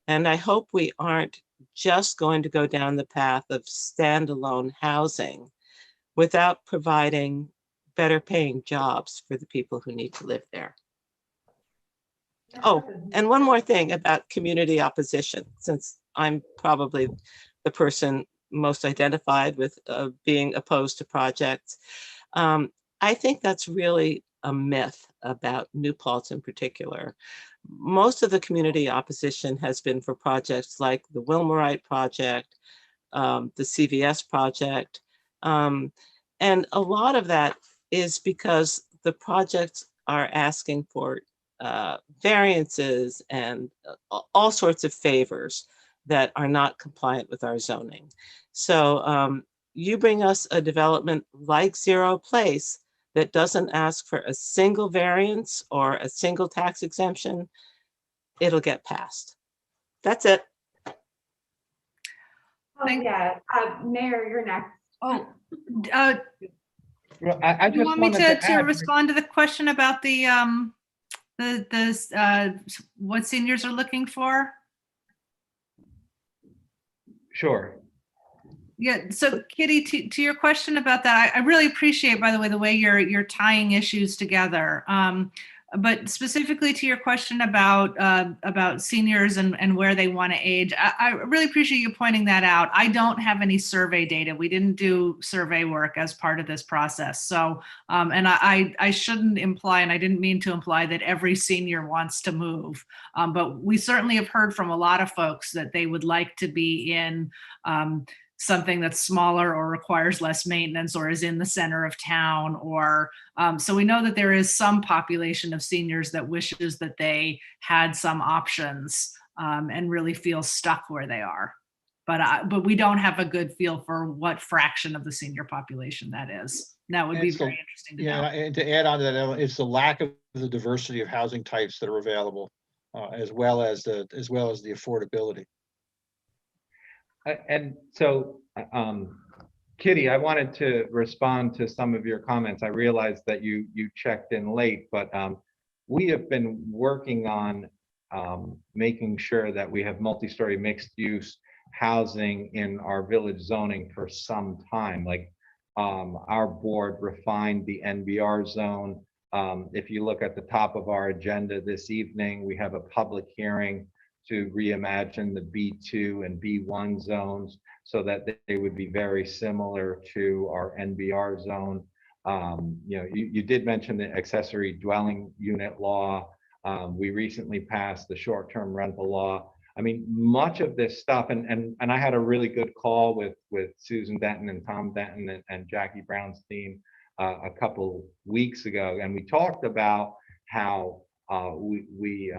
and I hope we aren't just going to go down the path of standalone housing without providing better paying jobs for the people who need to live there. Oh, and one more thing about community opposition, since I'm probably the person most identified with being opposed to projects. I think that's really a myth about New Paltz in particular. Most of the community opposition has been for projects like the Wilmerite project, the CVS project, and a lot of that is because the projects are asking for variances and all sorts of favors that are not compliant with our zoning. So you bring us a development like Zero Place that doesn't ask for a single variance or a single tax exemption, it'll get passed. That's it. Oh, yeah, Mayor, you're next. Oh, Well, I you just want me wanted to respond to the question about the what seniors are looking for? Sure. Yeah, so Kitty, to your question about that, I really appreciate, by the way you're tying issues together. But specifically to your question about seniors and where they want to age, I really appreciate you pointing that out. I don't have any survey data. We didn't do survey work as part of this process. So, and I shouldn't imply, and I didn't mean to imply that every senior wants to move. But we certainly have heard from a lot of folks that they would like to be in something that's smaller or requires less maintenance or is in the center of town, or so we know that there is some population of seniors that wishes that they had some options and really feel stuck where they are. But we don't have a good feel for what fraction of the senior population that is. That would be very interesting to know. Yeah, and to add on to that, Ellen, it's the lack of the diversity of housing types that are available, as well as the affordability. And so, Kitty, I wanted to respond to some of your comments. I realized that you checked in late, but we have been working on making sure that we have multi-story mixed-use housing in our village zoning for some time. Like our board refined the NBR zone. If you look at the top of our agenda this evening, we have a public hearing to reimagine the B2 and B1 zones so that they would be very similar to our NBR zone. You did mention the accessory dwelling unit law. We recently passed the short-term rental law. I mean, much of this stuff, and I had a really good call with Susan Denton and Tom Denton and Jackie Brown's team a couple weeks ago, and we talked about how we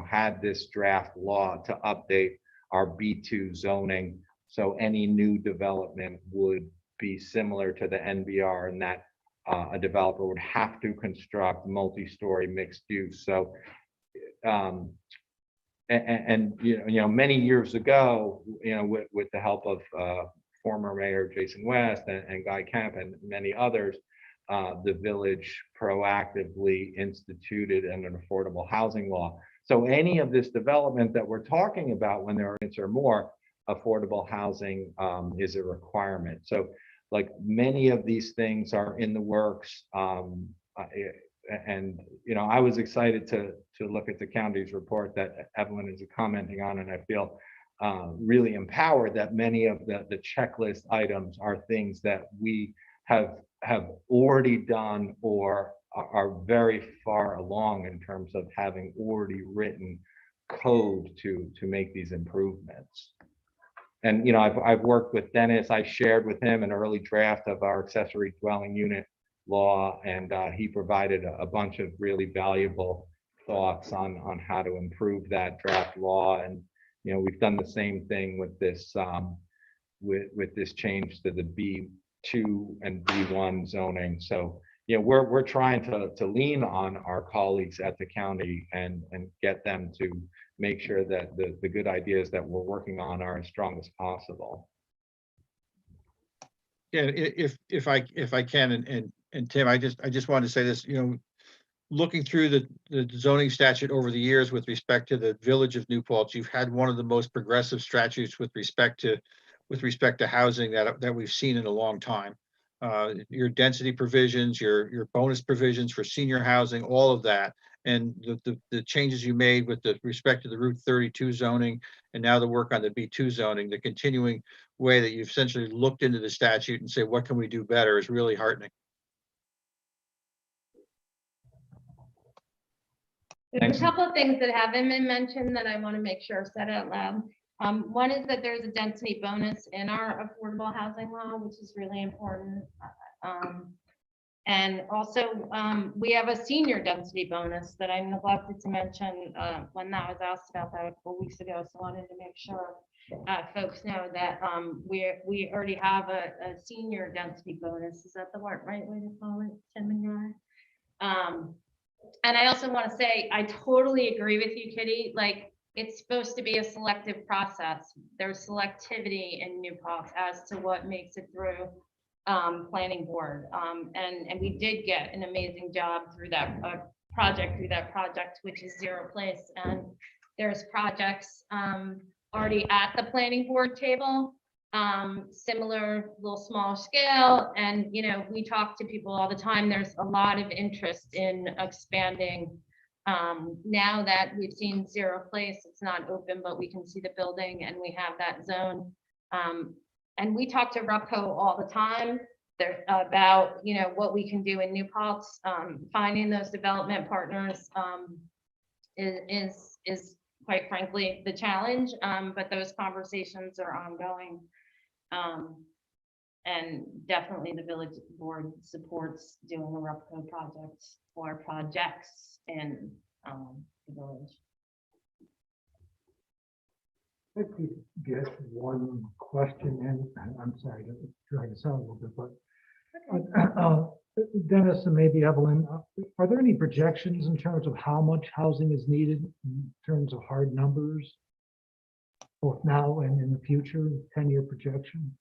had this draft law to update our B2 zoning, so any new development would be similar to the NBR, and that a developer would have to construct multi-story mixed use. So, many years ago, with the help of former Mayor Jason West and Guy Kemp and many others, the village proactively instituted an affordable housing law. So any of this development that we're talking about, when there are more, affordable housing is a requirement. So like many of these things are in the works. And I was excited to look at the county's report that Evelyn is commenting on, and I feel really empowered that many of the checklist items are things that we have already done or are very far along in terms of having already written code to make these improvements. And I've worked with Dennis. I shared with him an early draft of our accessory dwelling unit law, and he provided a bunch of really valuable thoughts on how to improve that draft law. And we've done the same thing with this with this change to the B2 and B1 zoning. So we're trying to lean on our colleagues at the county and get them to make sure that the good ideas that we're working on are as strong as possible. Yeah, if I can, and Tim, I just wanted to say this, looking through the zoning statute over the years with respect to the village of New Paltz, you've had one of the most progressive statutes with respect to housing that we've seen in a long time. Your density provisions, your bonus provisions for senior housing, all of that. And the changes you made with the respect to the Route 32 zoning and now the work on the B2 zoning, the continuing way that you've essentially looked into the statute and say, what can we do better, is really heartening. There's a couple of things that haven't been mentioned that I want to make sure are said out loud. One is that there's a density bonus in our affordable housing law, which is really important. And also, we have a senior density bonus that I neglected to mention when that was asked about that a couple weeks ago. So I wanted to make sure folks know that we already have a senior density bonus. Is that the right way to call it, Tim and Guy? And I also want to say, I totally agree with you, Kitty. Like, it's supposed to be a selective process. There's selectivity in New Paltz as to what makes it through planning board. And we did get an amazing job through that project, which is Zero Place. And there's projects already at the planning board table, similar, little smaller scale. And, you know, we talk to people all the time. There's a lot of interest in expanding. Now that we've seen Zero Place, it's not open, but we can see the building and we have that zone. And we talk to RUPCO all the time about, you know, what we can do in New Paltz. Finding those development partners is quite frankly the challenge, but those conversations are ongoing. And definitely the village board supports doing a RUPCO project or projects in the village. If we get one question in, I'm sorry to drag this out a little bit, but Dennis and maybe Evelyn, are there any projections in terms of how much housing is needed in terms of hard numbers, both now and in the future, 10-year projection?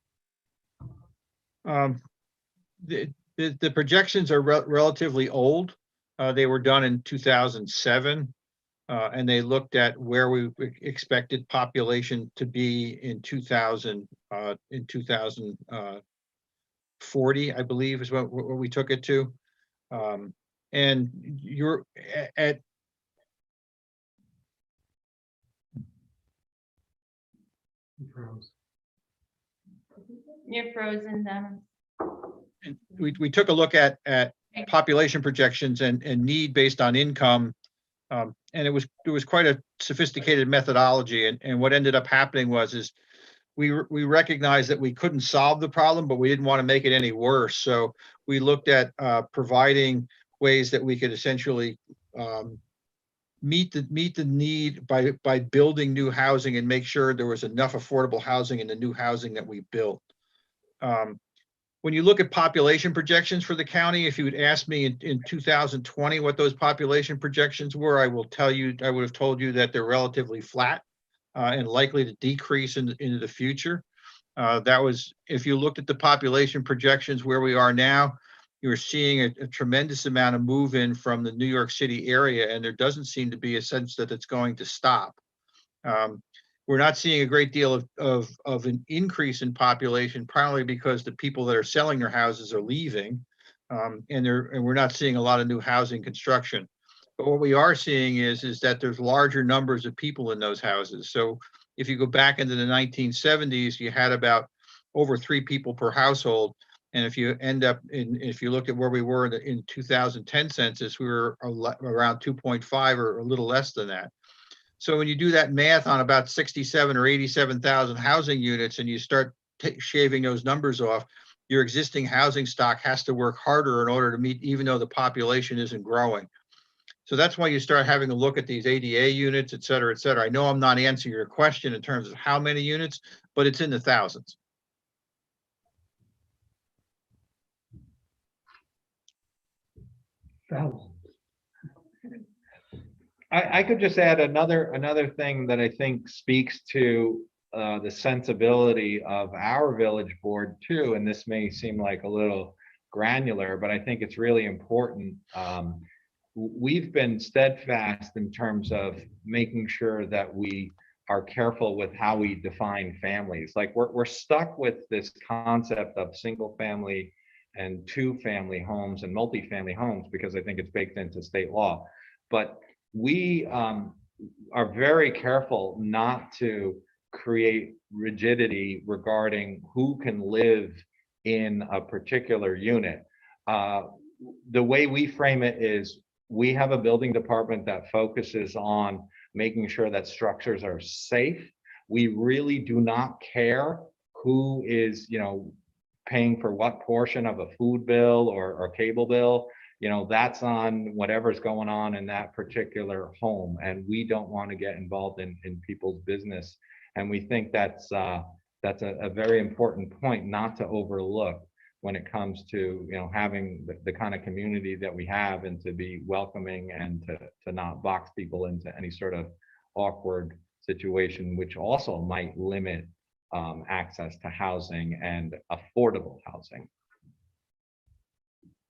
The projections are relatively old. They were done in 2007. And they looked at where we expected population to be in 2040, I believe, is what we took it to. And you're at You're frozen, Dennis. we took a look at population projections and need based on income. And it was quite a sophisticated methodology. And what ended up happening was we recognized that we couldn't solve the problem, but we didn't want to make it any worse. So we looked at providing ways that we could essentially meet the need by building new housing and make sure there was enough affordable housing in the new housing that we built. When you look at population projections for the county, if you would ask me in 2020 what those population projections were, I would have told you that they're relatively flat and likely to decrease into the future. That was, if you looked at the population projections where we are now, you're seeing a tremendous amount of move-in from the New York City area, and there doesn't seem to be a sense that it's going to stop. We're not seeing a great deal of an increase in population, primarily because the people that are selling their houses are leaving, and we're not seeing a lot of new housing construction. But what we are seeing is that there's larger numbers of people in those houses. So if you go back into the 1970s, you had about over 3 people per household. And if you if you look at where we were in 2010 census, we were around 2.5 or a little less than that. So when you do that math on about 67 or 87,000 housing units and you start shaving those numbers off, your existing housing stock has to work harder in order to meet, even though the population isn't growing. So that's why you start having a look at these ADA units, et cetera, et cetera. I know I'm not answering your question in terms of how many units, but it's in the thousands. Thousands. I could just add another thing that I think speaks to the sensibility of our village board too, and this may seem like a little granular, but I think it's really important. we've been steadfast in terms of making sure that we are careful with how we define families. Like we're stuck with this concept of single family and two family homes and multifamily homes because I think it's baked into state law. But we are very careful not to create rigidity regarding who can live in a particular unit. The way we frame it is we have a building department that focuses on making sure that structures are safe. We really do not care who is, paying for what portion of a food bill or cable bill. That's on whatever's going on in that particular home. And we don't want to get involved in people's business. And we think that's a very important point not to overlook when it comes to having the kind of community that we have, and to be welcoming and to not box people into any sort of awkward situation, which also might limit access to housing and affordable housing.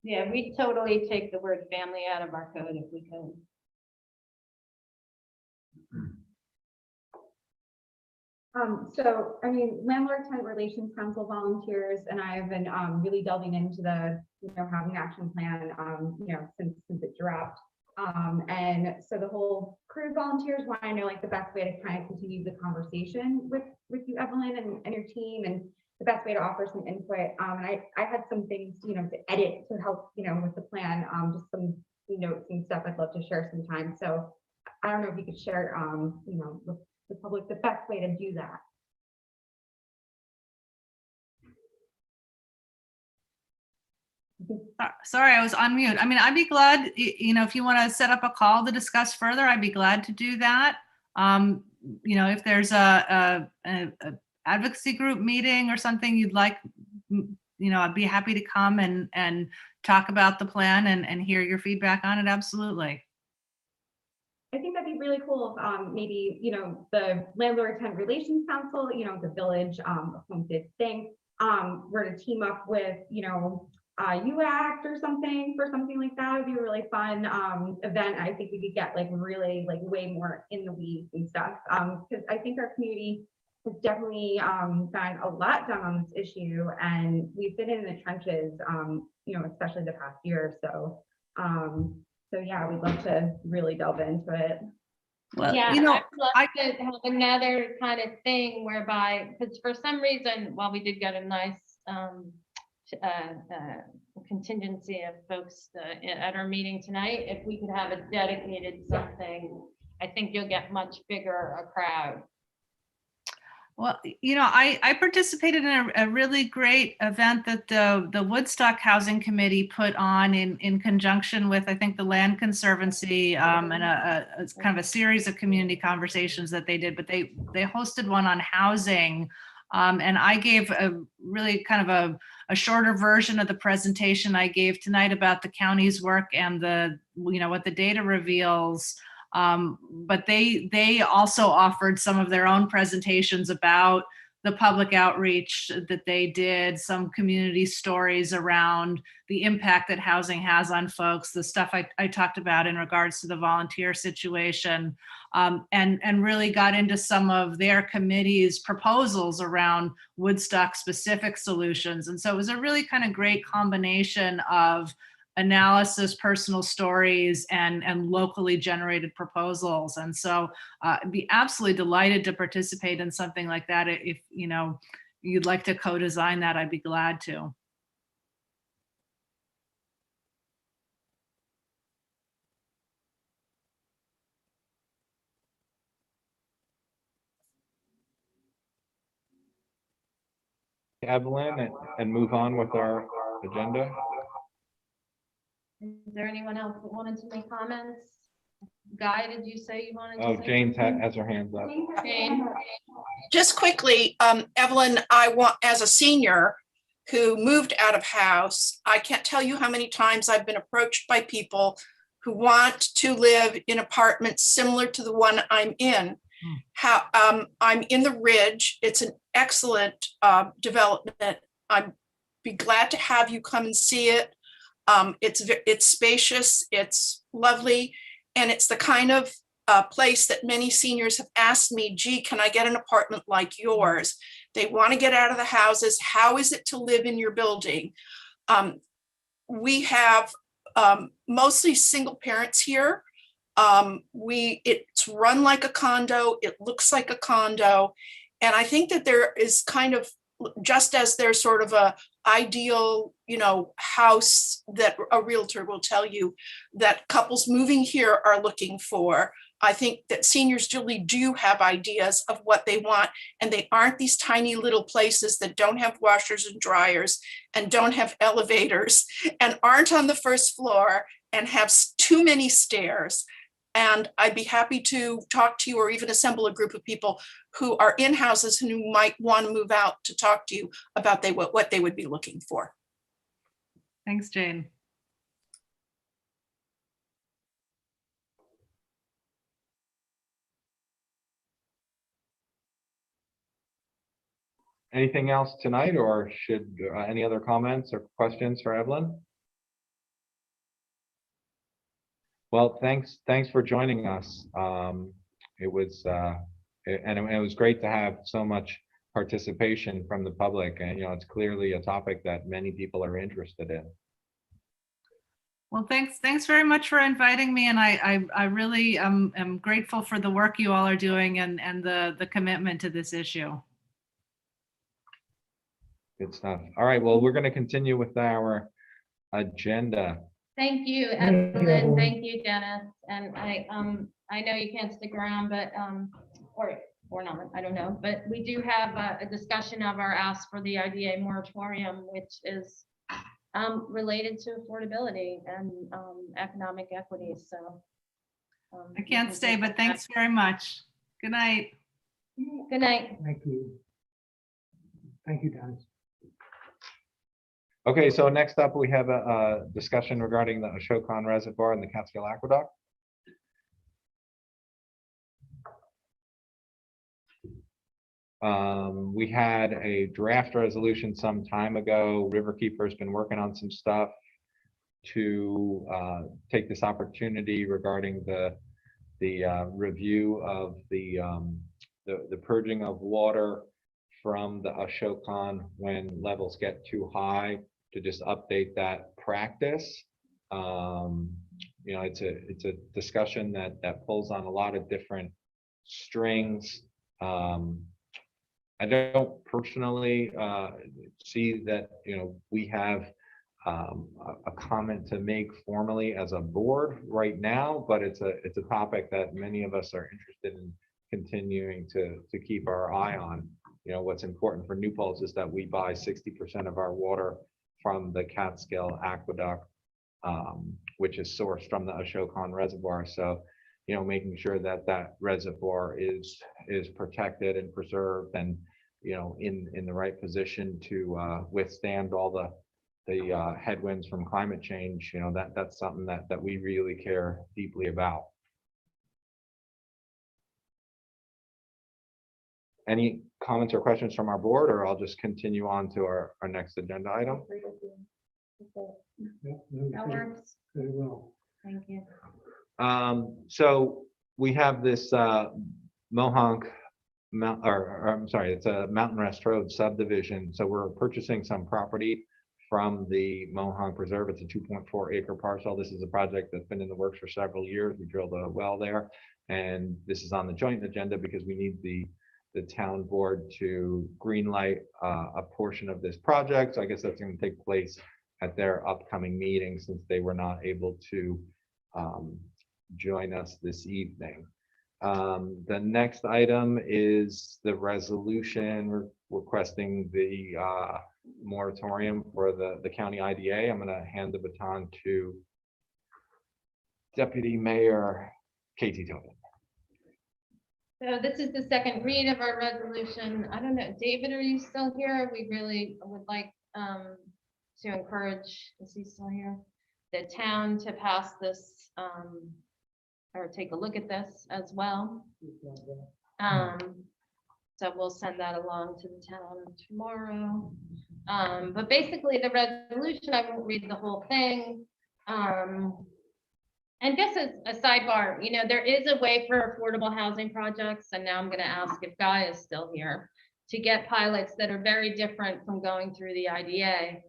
Yeah, we totally take the word family out of our code if we could. So, I mean, Landlord Tenant Relations Council volunteers and I have been really delving into the, housing action plan, since it dropped. And so the whole crew of volunteers want to know like the best way to kind of continue the conversation with you, Evelyn, and your team, and the best way to offer some input. And I had some things, to edit to help, with the plan, just some notes and stuff I'd love to share sometime. So I don't know if you could share, with the public, the best way to do that. Sorry, I was on mute. I mean, I'd be glad, if you want to set up a call to discuss further, I'd be glad to do that. If there's a advocacy group meeting or something you'd like, I'd be happy to come and talk about the plan and hear your feedback on it. Absolutely. I think that'd be really cool if maybe, the Landlord Tenant Relations Council, the village appointed thing, were to team up with, UACT or something for something like that. It'd be a really fun event. I think we could get like really like way more in the weeds and stuff. Because I think our community has definitely gotten a lot done on this issue, and we've been in the trenches, especially the past year or so. So yeah, we'd love to really delve into it. Well, Yeah, I'd love to have another kind of thing whereby, because for some reason, while we did get a nice contingency of folks at our meeting tonight, if we could have a dedicated something, I think you'll get much bigger a crowd. Well, I participated in a really great event that the Woodstock Housing Committee put on in conjunction with, I think, the Land Conservancy, and a kind of a series of community conversations that they did, but they hosted one on housing. And I gave a really kind of a shorter version of the presentation I gave tonight about the county's work and what the data reveals. But they also offered some of their own presentations about the public outreach that they did, some community stories around the impact that housing has on folks, the stuff I talked about in regards to the volunteer situation, and really got into some of their committee's proposals around Woodstock specific solutions. And so it was a really kind of great combination of analysis, personal stories, and locally generated proposals. And so I'd be absolutely delighted to participate in something like that. If you'd like to co-design that, I'd be glad to. Evelyn, and move on with our agenda. Is there anyone else that wanted to make comments? Guy, did you say you wanted to? Oh, say Jane something? has her hands up. Jane? Just quickly, Evelyn, as a senior who moved out of house, I can't tell you how many times I've been approached by people who want to live in apartments similar to the one I'm in. I'm in the Ridge. It's an excellent development. I'd be glad to have you come and see it. It's spacious, it's lovely, and it's the kind of place that many seniors have asked me, gee, can I get an apartment like yours? They want to get out of the houses. How is it to live in your building? We have mostly single parents here. It's run like a condo. It looks like a condo. And I think that there is kind of, just as there's sort of a ideal, house that a realtor will tell you that couples moving here are looking for, I think that seniors really do have ideas of what they want, and they aren't these tiny little places that don't have washers and dryers and don't have elevators and aren't on the first floor and have too many stairs. And I'd be happy to talk to you or even assemble a group of people who are in houses and who might want to move out to talk to you about what they would be looking for. Thanks, Jane. Anything else tonight, or should any other comments or questions for Evelyn? Well, thanks for joining us. It was great to have so much participation from the public, and it's clearly a topic that many people are interested in. Well, thanks very much for inviting me, and I really am grateful for the work you all are doing and the commitment to this issue. Good stuff. All right, well, we're going to continue with our agenda. Thank you, Thank you, Evelyn. Evelyn. Thank you, Dennis. And I know you can't stick around, but or not, I don't know. But we do have a discussion of our ask for the IDA moratorium, which is related to affordability and economic equity. So I can't stay, but thanks very much. Good night. Good night. Thank you. Thank you, Dennis. Okay, so next up, we have a discussion regarding the Ashokan Reservoir and the Catskill Aqueduct. We had a draft resolution some time ago. Riverkeeper's been working on some stuff to take this opportunity regarding the review of the purging of water from the Ashokan when levels get too high, to just update that practice. It's a discussion that pulls on a lot of different strings. I don't personally see that we have a comment to make formally as a board right now, but it's a topic that many of us are interested in continuing to keep our eye on. What's important for New Paltz is that we buy 60% of our water from the Catskill Aqueduct, which is sourced from the Ashokan Reservoir. So, making sure that that reservoir is protected and preserved and, in the right position to withstand all the headwinds from climate change, that's something that we really care deeply about. Any comments or questions from our board, or I'll just continue on to our next agenda item? That works. Very well. Thank you. So we have this Mohonk it's a Mountain Rest Road subdivision. So we're purchasing some property from the Mohonk Reserve. It's a 2.4 acre parcel. This is a project that's been in the works for several years. We drilled a well there, and this is on the joint agenda because we need the town board to green light a portion of this project. So I guess that's going to take place at their upcoming meeting, since they were not able to join us this evening. The next item is the resolution requesting the moratorium for the county IDA. I'm going to hand the baton to Deputy Mayor Katie Tobin. So this is the second read of our resolution. I don't know, David, are you still here? We really would like to encourage, is he still here? The town to pass this or take a look at this as well. So we'll send that along to the town tomorrow. But basically the resolution, I won't read the whole thing. And just as a sidebar, you know, there is a way for affordable housing projects, and now I'm going to ask if Guy is still here, to get pilots that are very different from going through the IDA.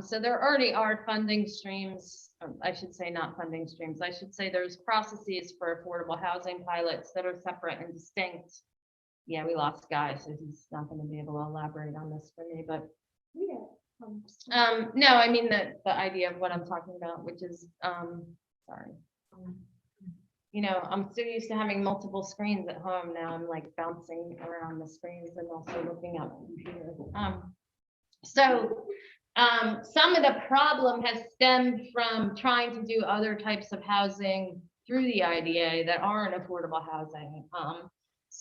So there already are funding streams, I should say not funding streams, I should say there's processes for affordable housing pilots that are separate and distinct. Yeah, we lost Guy, so he's not going to be able to elaborate on this for me, but no, I mean the idea of what I'm talking about, which is, sorry. You know, I'm so used to having multiple screens at home. Now I'm like bouncing around the screens and also looking at the computer. Some of the problem has stemmed from trying to do other types of housing through the IDA that aren't affordable housing.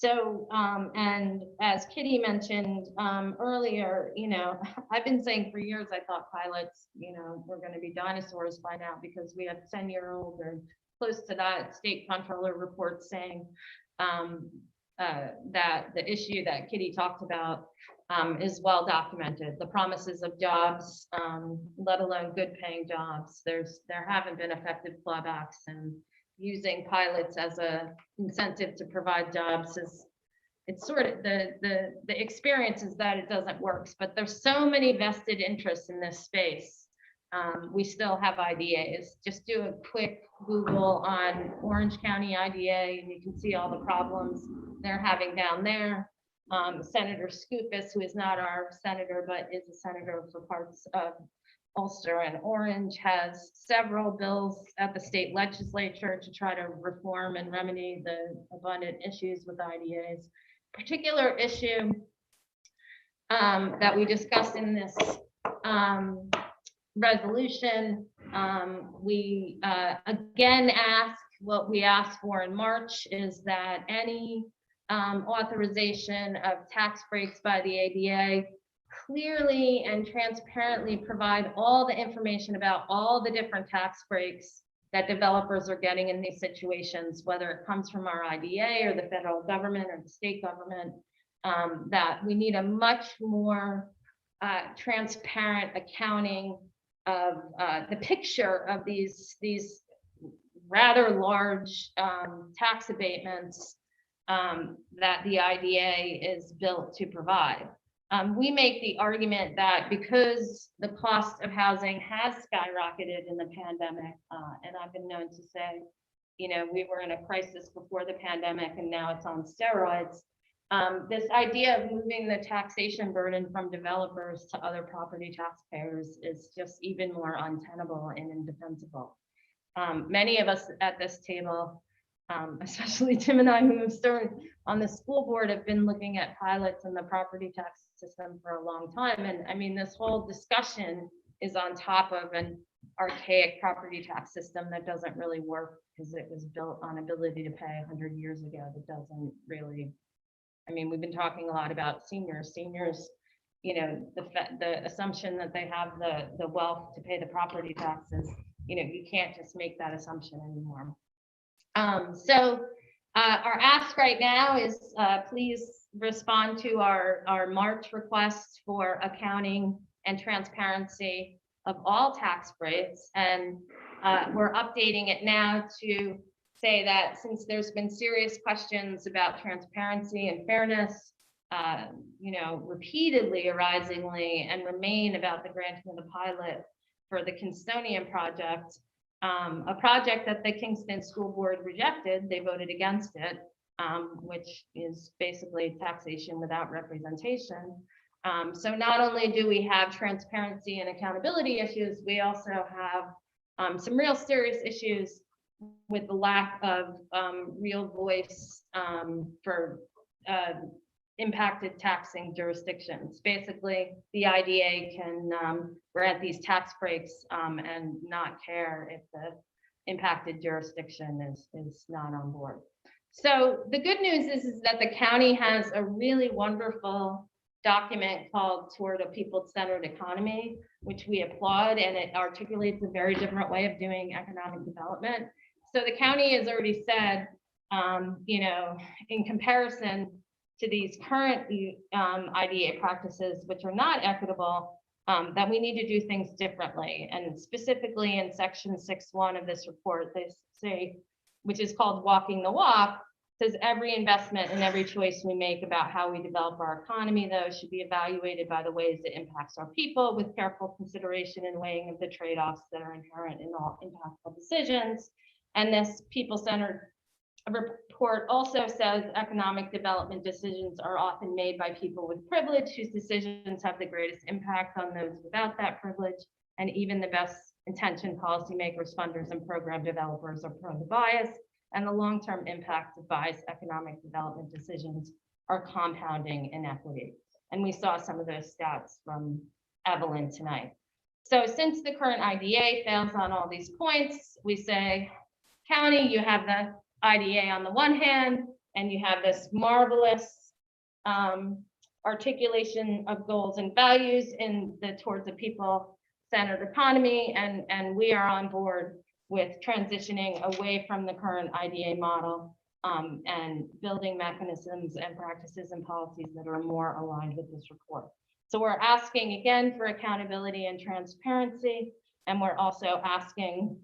And as Kitty mentioned earlier, you know, I've been saying for years, I thought pilots, you know, were going to be dinosaurs by now because we have 10-year-old or close to that state comptroller reports saying that the issue that Kitty talked about is well documented. The promises of jobs, let alone good paying jobs. There haven't been effective clawbacks, and using pilots as a incentive to provide jobs is, it's sort of the experience is that it doesn't work, but there's so many vested interests in this space. We still have IDAs. Just do a quick Google on Orange County IDA and you can see all the problems they're having down there. Senator Skoufis, who is not our senator, but is a senator for parts of Ulster and Orange, has several bills at the state legislature to try to reform and remedy the abundant issues with IDAs. Particular issue that we discussed in this resolution, we again ask what we asked for in March is that any authorization of tax breaks by the ADA clearly and transparently provide all the information about all the different tax breaks that developers are getting in these situations, whether it comes from our IDA or the federal government or the state government, that we need a much more transparent accounting of the picture of these rather large tax abatements that the IDA is built to provide. We make the argument that because the cost of housing has skyrocketed in the pandemic, and I've been known to say, you know, we were in a crisis before the pandemic and now it's on steroids. This idea of moving the taxation burden from developers to other property taxpayers is just even more untenable and indefensible. Many of us at this table, especially Tim and I, who have served on the school board, have been looking at pilots in the property tax system for a long time. And I mean, this whole discussion is on top of an archaic property tax system that doesn't really work because it was built on ability to pay 100 years ago. That doesn't really, I mean, we've been talking a lot about seniors, you know, the assumption that they have the wealth to pay the property taxes, you know, you can't just make that assumption anymore. Our ask right now is please respond to our March request for accounting and transparency of all tax breaks. And we're updating it now to say that since there's been serious questions about transparency and fairness, you know, repeatedly arisingly and remain about the granting of the pilot for the Kingstonian project, a project that the Kingston School Board rejected. They voted against it, which is basically taxation without representation. So not only do we have transparency and accountability issues, we also have some real serious issues with the lack of real voice for impacted taxing jurisdictions. Basically, the IDA can grant these tax breaks and not care if the impacted jurisdiction is not on board. So the good news is that the county has a really wonderful document called Toward a People-Centered Economy, which we applaud, and it articulates a very different way of doing economic development. So the county has already said, you know, in comparison, to these current IDA practices, which are not equitable, that we need to do things differently. And specifically in section 6.1 of this report, they say, which is called walking the walk, says every investment and every choice we make about how we develop our economy, though, should be evaluated by the ways it impacts our people with careful consideration and weighing of the trade-offs that are inherent in all impactful decisions. And this people-centered report also says economic development decisions are often made by people with privilege, whose decisions have the greatest impact on those without that privilege. And even the best intentioned policymakers, funders, and program developers are prone to bias. And the long-term impacts of biased economic development decisions are compounding inequity. And we saw some of those stats from Evelyn tonight. So since the current IDA fails on all these points, we say, county, you have the IDA on the one hand, and you have this marvelous articulation of goals and values in the towards a people-centered economy, and we are on board with transitioning away from the current IDA model and building mechanisms and practices and policies that are more aligned with this report. So we're asking again for accountability and transparency, and we're also asking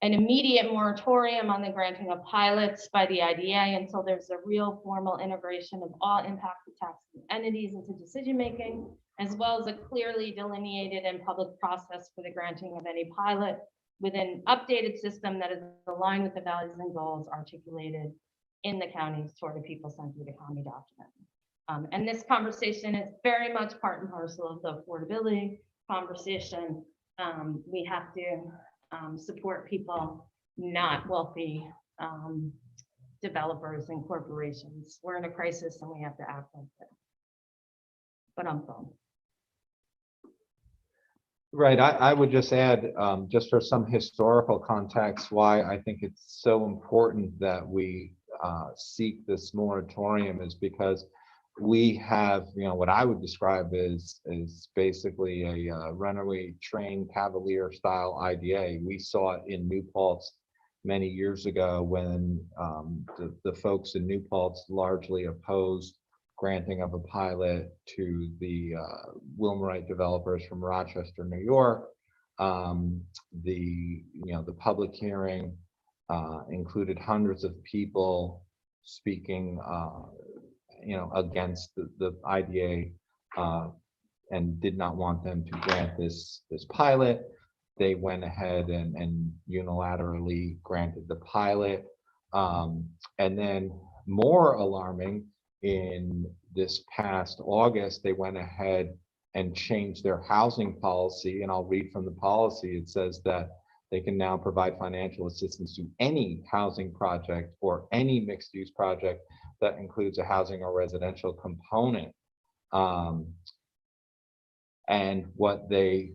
an immediate moratorium on the granting of pilots by the IDA until there's a real formal integration of all impacted taxing entities into decision-making, as well as a clearly delineated and public process for the granting of any pilot with an updated system that is aligned with the values and goals articulated in the county's toward a people-centered economy document. And this conversation is very much part and parcel of the affordability conversation. We have to support people, not wealthy developers and corporations. We're in a crisis and we have to act like that. But I'm done. Right, I would just add, just for some historical context, why I think it's so important that we seek this moratorium is because we have, what I would describe as basically a runaway train cavalier style IDA. We saw it in New Paltz many years ago when the folks in New Paltz largely opposed granting of a pilot to the Wilmerite developers from Rochester, New York. The public hearing included hundreds of people speaking against the IDA and did not want them to grant this pilot. They went ahead and unilaterally granted the pilot. And then more alarming, in this past August, they went ahead and changed their housing policy. And I'll read from the policy. It says that they can now provide financial assistance to any housing project or any mixed use project that includes a housing or residential component. And what they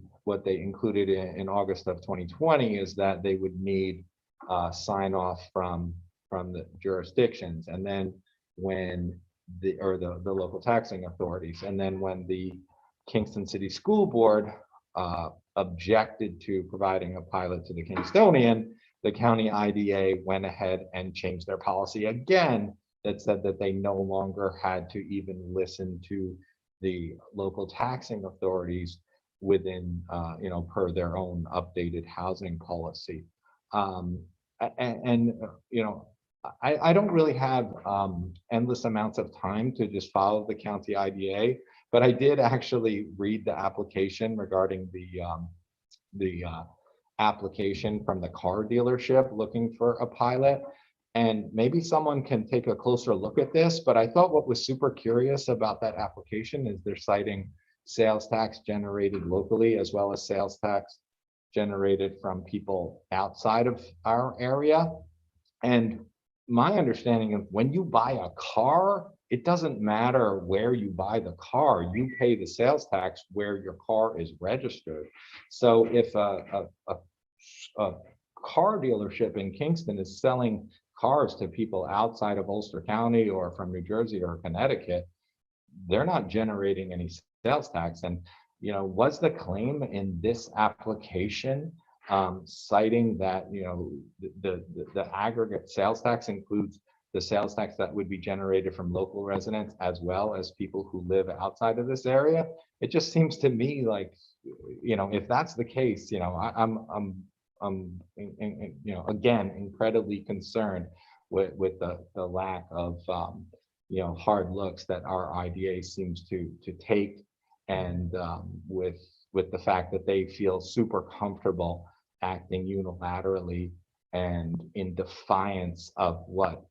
included in August of 2020 is that they would need sign off from the jurisdictions, and then when the local taxing authorities, and then when the Kingston City School Board objected to providing a pilot to the Kingstonian, the county IDA went ahead and changed their policy again that said that they no longer had to even listen to the local taxing authorities within, per their own updated housing policy. I don't really have endless amounts of time to just follow the county IDA, but I did actually read the application regarding the application from the car dealership looking for a pilot. And maybe someone can take a closer look at this, but I thought what was super curious about that application is they're citing sales tax generated locally as well as sales tax generated from people outside of our area. And my understanding of when you buy a car, it doesn't matter where you buy the car, you pay the sales tax where your car is registered. So if a car dealership in Kingston is selling cars to people outside of Ulster County or from New Jersey or Connecticut, they're not generating any sales tax. And was the claim in this application citing that the aggregate sales tax includes the sales tax that would be generated from local residents as well as people who live outside of this area. It just seems to me like, you know, if that's the case, you know, I'm again, incredibly concerned with the lack of, you know, hard looks that our IDA seems to take, and with the fact that they feel super comfortable acting unilaterally and in defiance of what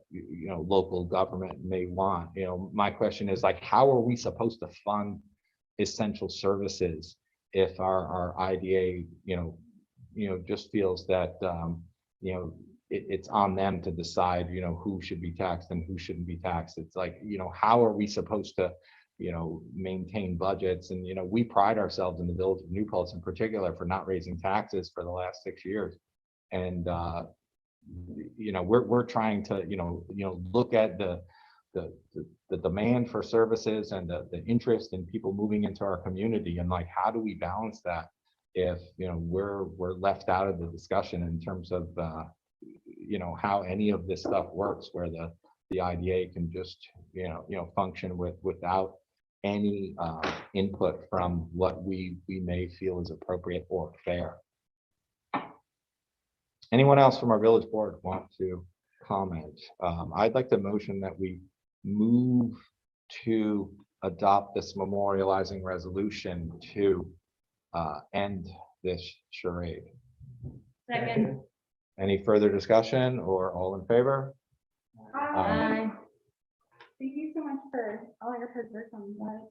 you know, local government may want. You know, my question is like, how are we supposed to fund essential services if our IDA, you know, just feels that you know, it's on them to decide, you know, who should be taxed and who shouldn't be taxed. It's like, you know, how are we supposed to, you know, maintain budgets? And, you know, we pride ourselves in the village of New Paltz in particular for not raising taxes for the last 6 years. And, you know, we're trying to, you know, look at the demand for services and the interest in people moving into our community. And like, how do we balance that if, you know, we're left out of the discussion in terms of, you know, how any of this stuff works, where the IDA can just, you know, function without any input from what we may feel is appropriate or fair. Anyone else from our village board want to comment? I'd like to motion that we move to adopt this memorializing resolution to end this charade. Second. Any further discussion, or all in favor? Thank you so much for all your hard work on that.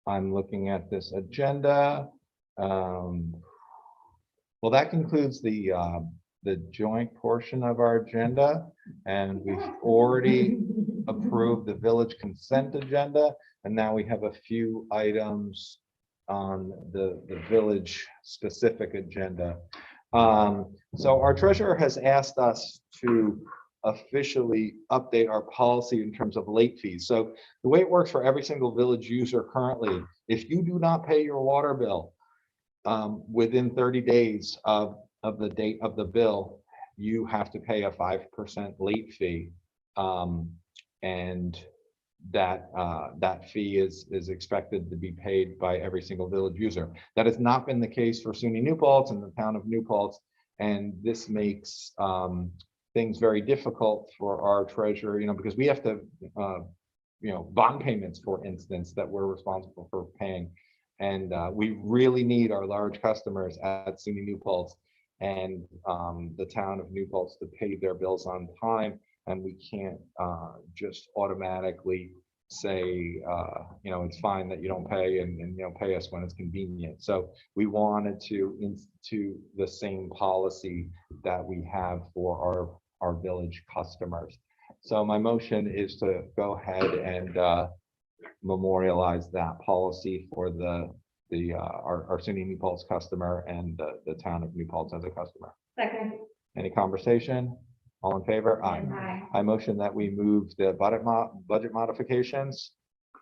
I'm looking at this agenda. Well, that concludes the joint portion of our agenda, and we've already approved the village consent agenda, and now we have a few items on the village specific agenda. So our treasurer has asked us to officially update our policy in terms of late fees. So the way it works for every single village user currently, if you do not pay your water bill within 30 days of the date of the bill, you have to pay a 5% late fee. And that fee is expected to be paid by every single village user. That has not been the case for SUNY New Paltz and the town of New Paltz, and this makes things very difficult for our treasurer, you know, because we have to, you know, bond payments, for instance, that we're responsible for paying. And we really need our large customers at SUNY New Paltz and the town of New Paltz to pay their bills on time. And we can't just automatically say, you know, it's fine that you don't pay and you know, pay us when it's convenient. So we wanted to institute the same policy that we have for our village customers. So my motion is to go ahead and memorialize that policy for our SUNY New Paltz customer and the town of New Paltz as a customer. Second. Any conversation? All in favor? Aye. Aye. I motion that we move the budget modifications.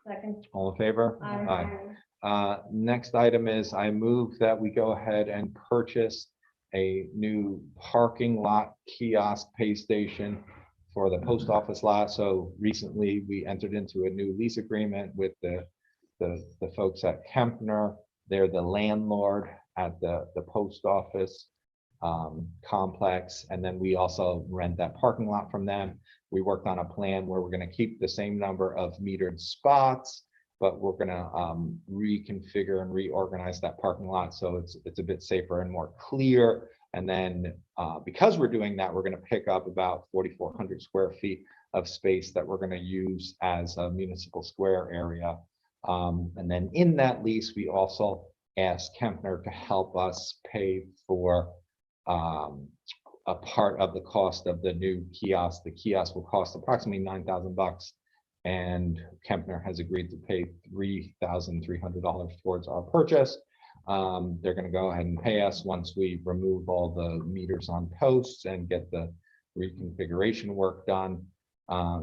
Second. All in favor? Aye. Next item is I move that we go ahead and purchase a new parking lot kiosk pay station for the post office lot. So recently we entered into a new lease agreement with the folks at Kempner. They're the landlord at the post office complex, and then we also rent that parking lot from them. We worked on a plan where we're going to keep the same number of metered spots, but we're going to reconfigure and reorganize that parking lot so it's a bit safer and more clear. And then because we're doing that, we're going to pick up about 4,400 square feet of space that we're going to use as a municipal square area. And then in that lease, we also asked Kempner to help us pay for a part of the cost of the new kiosk. The kiosk will cost approximately $9,000, and Kempner has agreed to pay $3,300 towards our purchase. They're going to go ahead and pay us once we remove all the meters on posts and get the reconfiguration work done.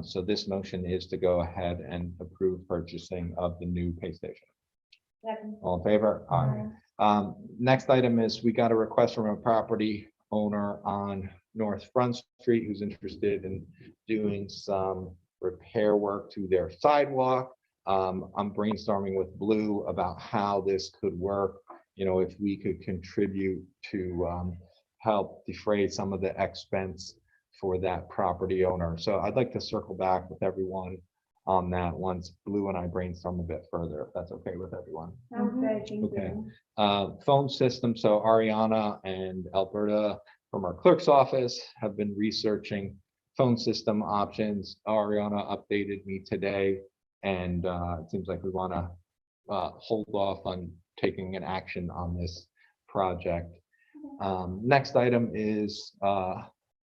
So this motion is to go ahead and approve purchasing of the new pay station. All in favor? Aye. Next item is we got a request from a property owner on North Front Street who's interested in doing some repair work to their sidewalk. I'm brainstorming with Blue about how this could work. You know, if we could contribute to help defray some of the expense for that property owner. So I'd like to circle back with everyone on that once Blue and I brainstorm a bit further, if that's okay with everyone. Sounds good, thank Okay. you. Phone system. So Ariana and Alberta from our clerk's office have been researching phone system options. Ariana updated me today, and it seems like we want to hold off on taking an action on this project. Next item is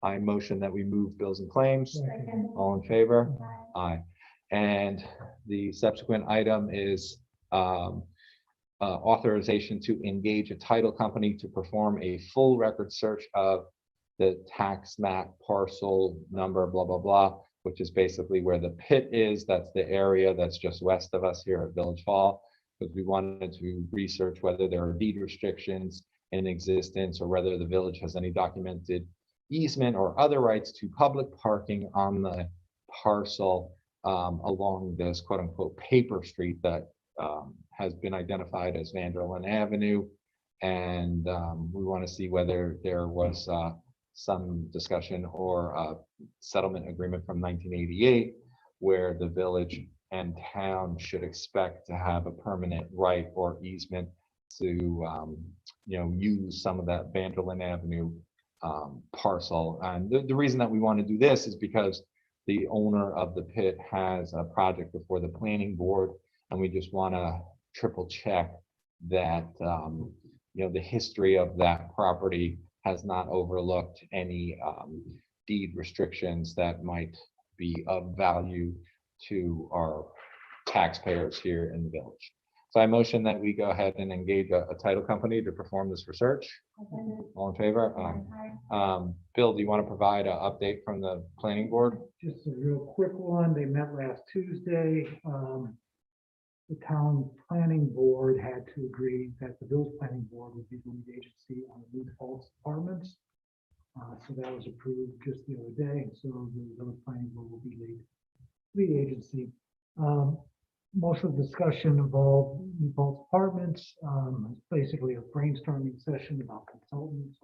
I motion that we move bills and claims. All in favor? Aye. And the subsequent item is authorization to engage a title company to perform a full record search of the tax map parcel number, blah, blah, blah, which is basically where the pit is. That's the area that's just west of us here at Village Hall, because we wanted to research whether there are deed restrictions in existence or whether the village has any documented easement or other rights to public parking on the parcel along this quote unquote paper street that has been identified as Vanderlyn Avenue. And we want to see whether there was some discussion or a settlement agreement from 1988 where the village and town should expect to have a permanent right or easement to use some of that Vanderlyn Avenue parcel. And the reason that we want to do this is because the owner of the pit has a project before the planning board, and we just want to triple check that the history of that property has not overlooked any deed restrictions that might be of value to our taxpayers here in the village. So I motion that we go ahead and engage a title company to perform this research. All in favor? Bill, do you want to provide an update from the planning board? Just a real quick one. They met last Tuesday. The town planning board had to agree that the village planning board would be the lead agency on the new Paltz apartments. So that was approved just the other day. And so the village planning board will be lead agency. Most of the discussion involved new Paltz apartments. It's basically a brainstorming session about consultants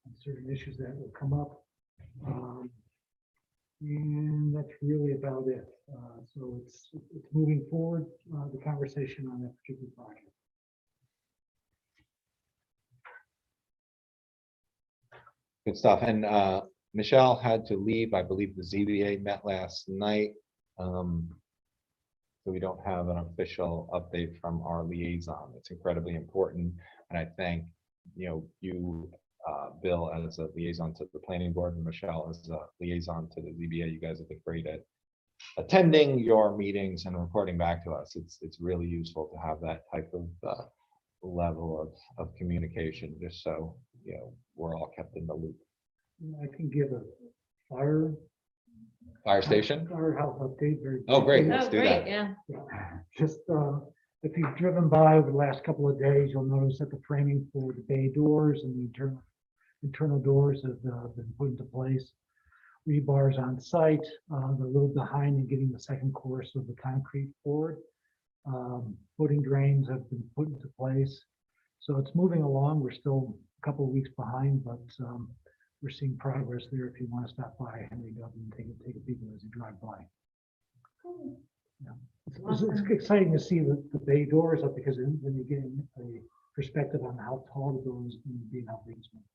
and certain issues that will come up. And that's really about it. So it's moving forward, the conversation on that particular project. Good stuff. And Michelle had to leave. I believe the ZBA met last night. So we don't have an official update from our liaison. It's incredibly important. And I thank you, Bill, as a liaison to the planning board, and Michelle as a liaison to the ZBA. You guys have been great at attending your meetings and reporting back to us. It's really useful to have that type of level of communication, just so we're all kept in the loop. I can give a fire station health update. Oh, great. Let's Oh, do great, that. yeah. Just if you've driven by over the last couple of days, you'll notice that the framing for the bay doors and the internal doors have been put into place. Rebars on site. They're a little behind in getting the second course of the concrete poured. Footing drains have been put into place. So it's moving along. We're still a couple of weeks behind, but we're seeing progress there. If you want to stop by Henry Dublin, take a peek as you drive by. Yeah. It's exciting to see the bay doors up, because then you get a perspective on how tall the building is going to be and how big it's going to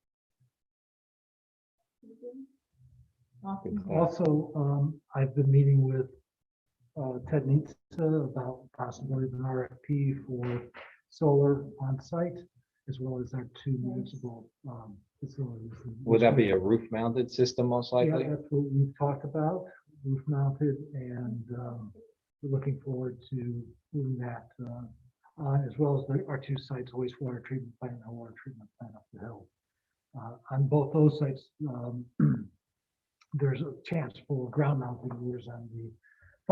be. Also, I've been meeting with Ted Nitsa about possibility of an RFP for solar on site, as well as our two municipal facilities. Would that be a roof mounted system most likely? Yeah, that's what we've talked about, roof mounted, and we're looking forward to moving that on, as well as our two sites, wastewater treatment plant and water treatment plant up the hill. On both those sites, there's a chance for ground mounting doors on the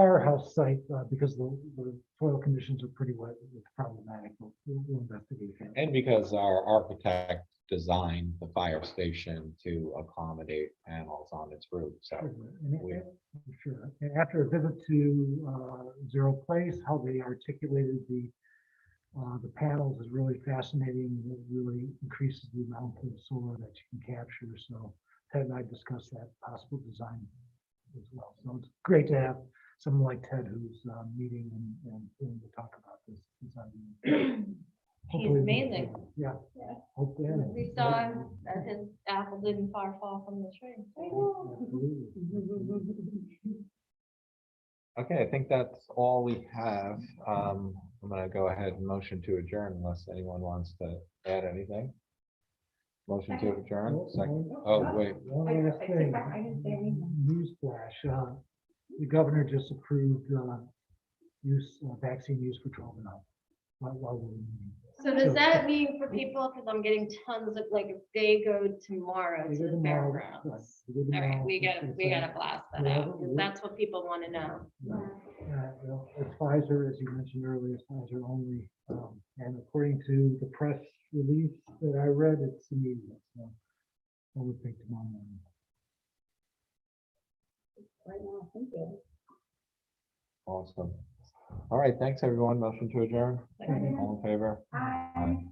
firehouse site, because the soil conditions are pretty wet, it's problematic. We'll investigate that. And because our architect designed the fire station to accommodate panels on its roof, so. we- Sure. And after a visit to Zero Place, how they articulated the panels is really fascinating. It really increases the amount of solar that you can capture. So Ted and I discussed that possible design as well. So it's great to have someone like Ted who's meeting and willing to talk about this design. He's amazing. Yeah. Yeah. Hope they have- We saw him at his apple didn't far fall from the tree. Okay, I think that's all we have. I'm gonna go ahead and motion to adjourn unless anyone wants to add anything. Motion to adjourn, second. Oh, wait. One last thing, newsflash, the governor just approved vaccine use for 12 and up. While we're meeting. So does that mean for people, because I'm getting tons of, like, if they go tomorrow They to go the tomorrow, fairgrounds? right, they go All right, tomorrow, we gotta blast that Yeah, out, because that's what people want to know. Well, it's Pfizer, as you mentioned earlier, it's Pfizer only. And according to the press release that I read, it's immediate. So I would think tomorrow morning. Right now, thank you. Awesome. All right, thanks, everyone. Motion to adjourn. Second. All in favor? Hi. Aye.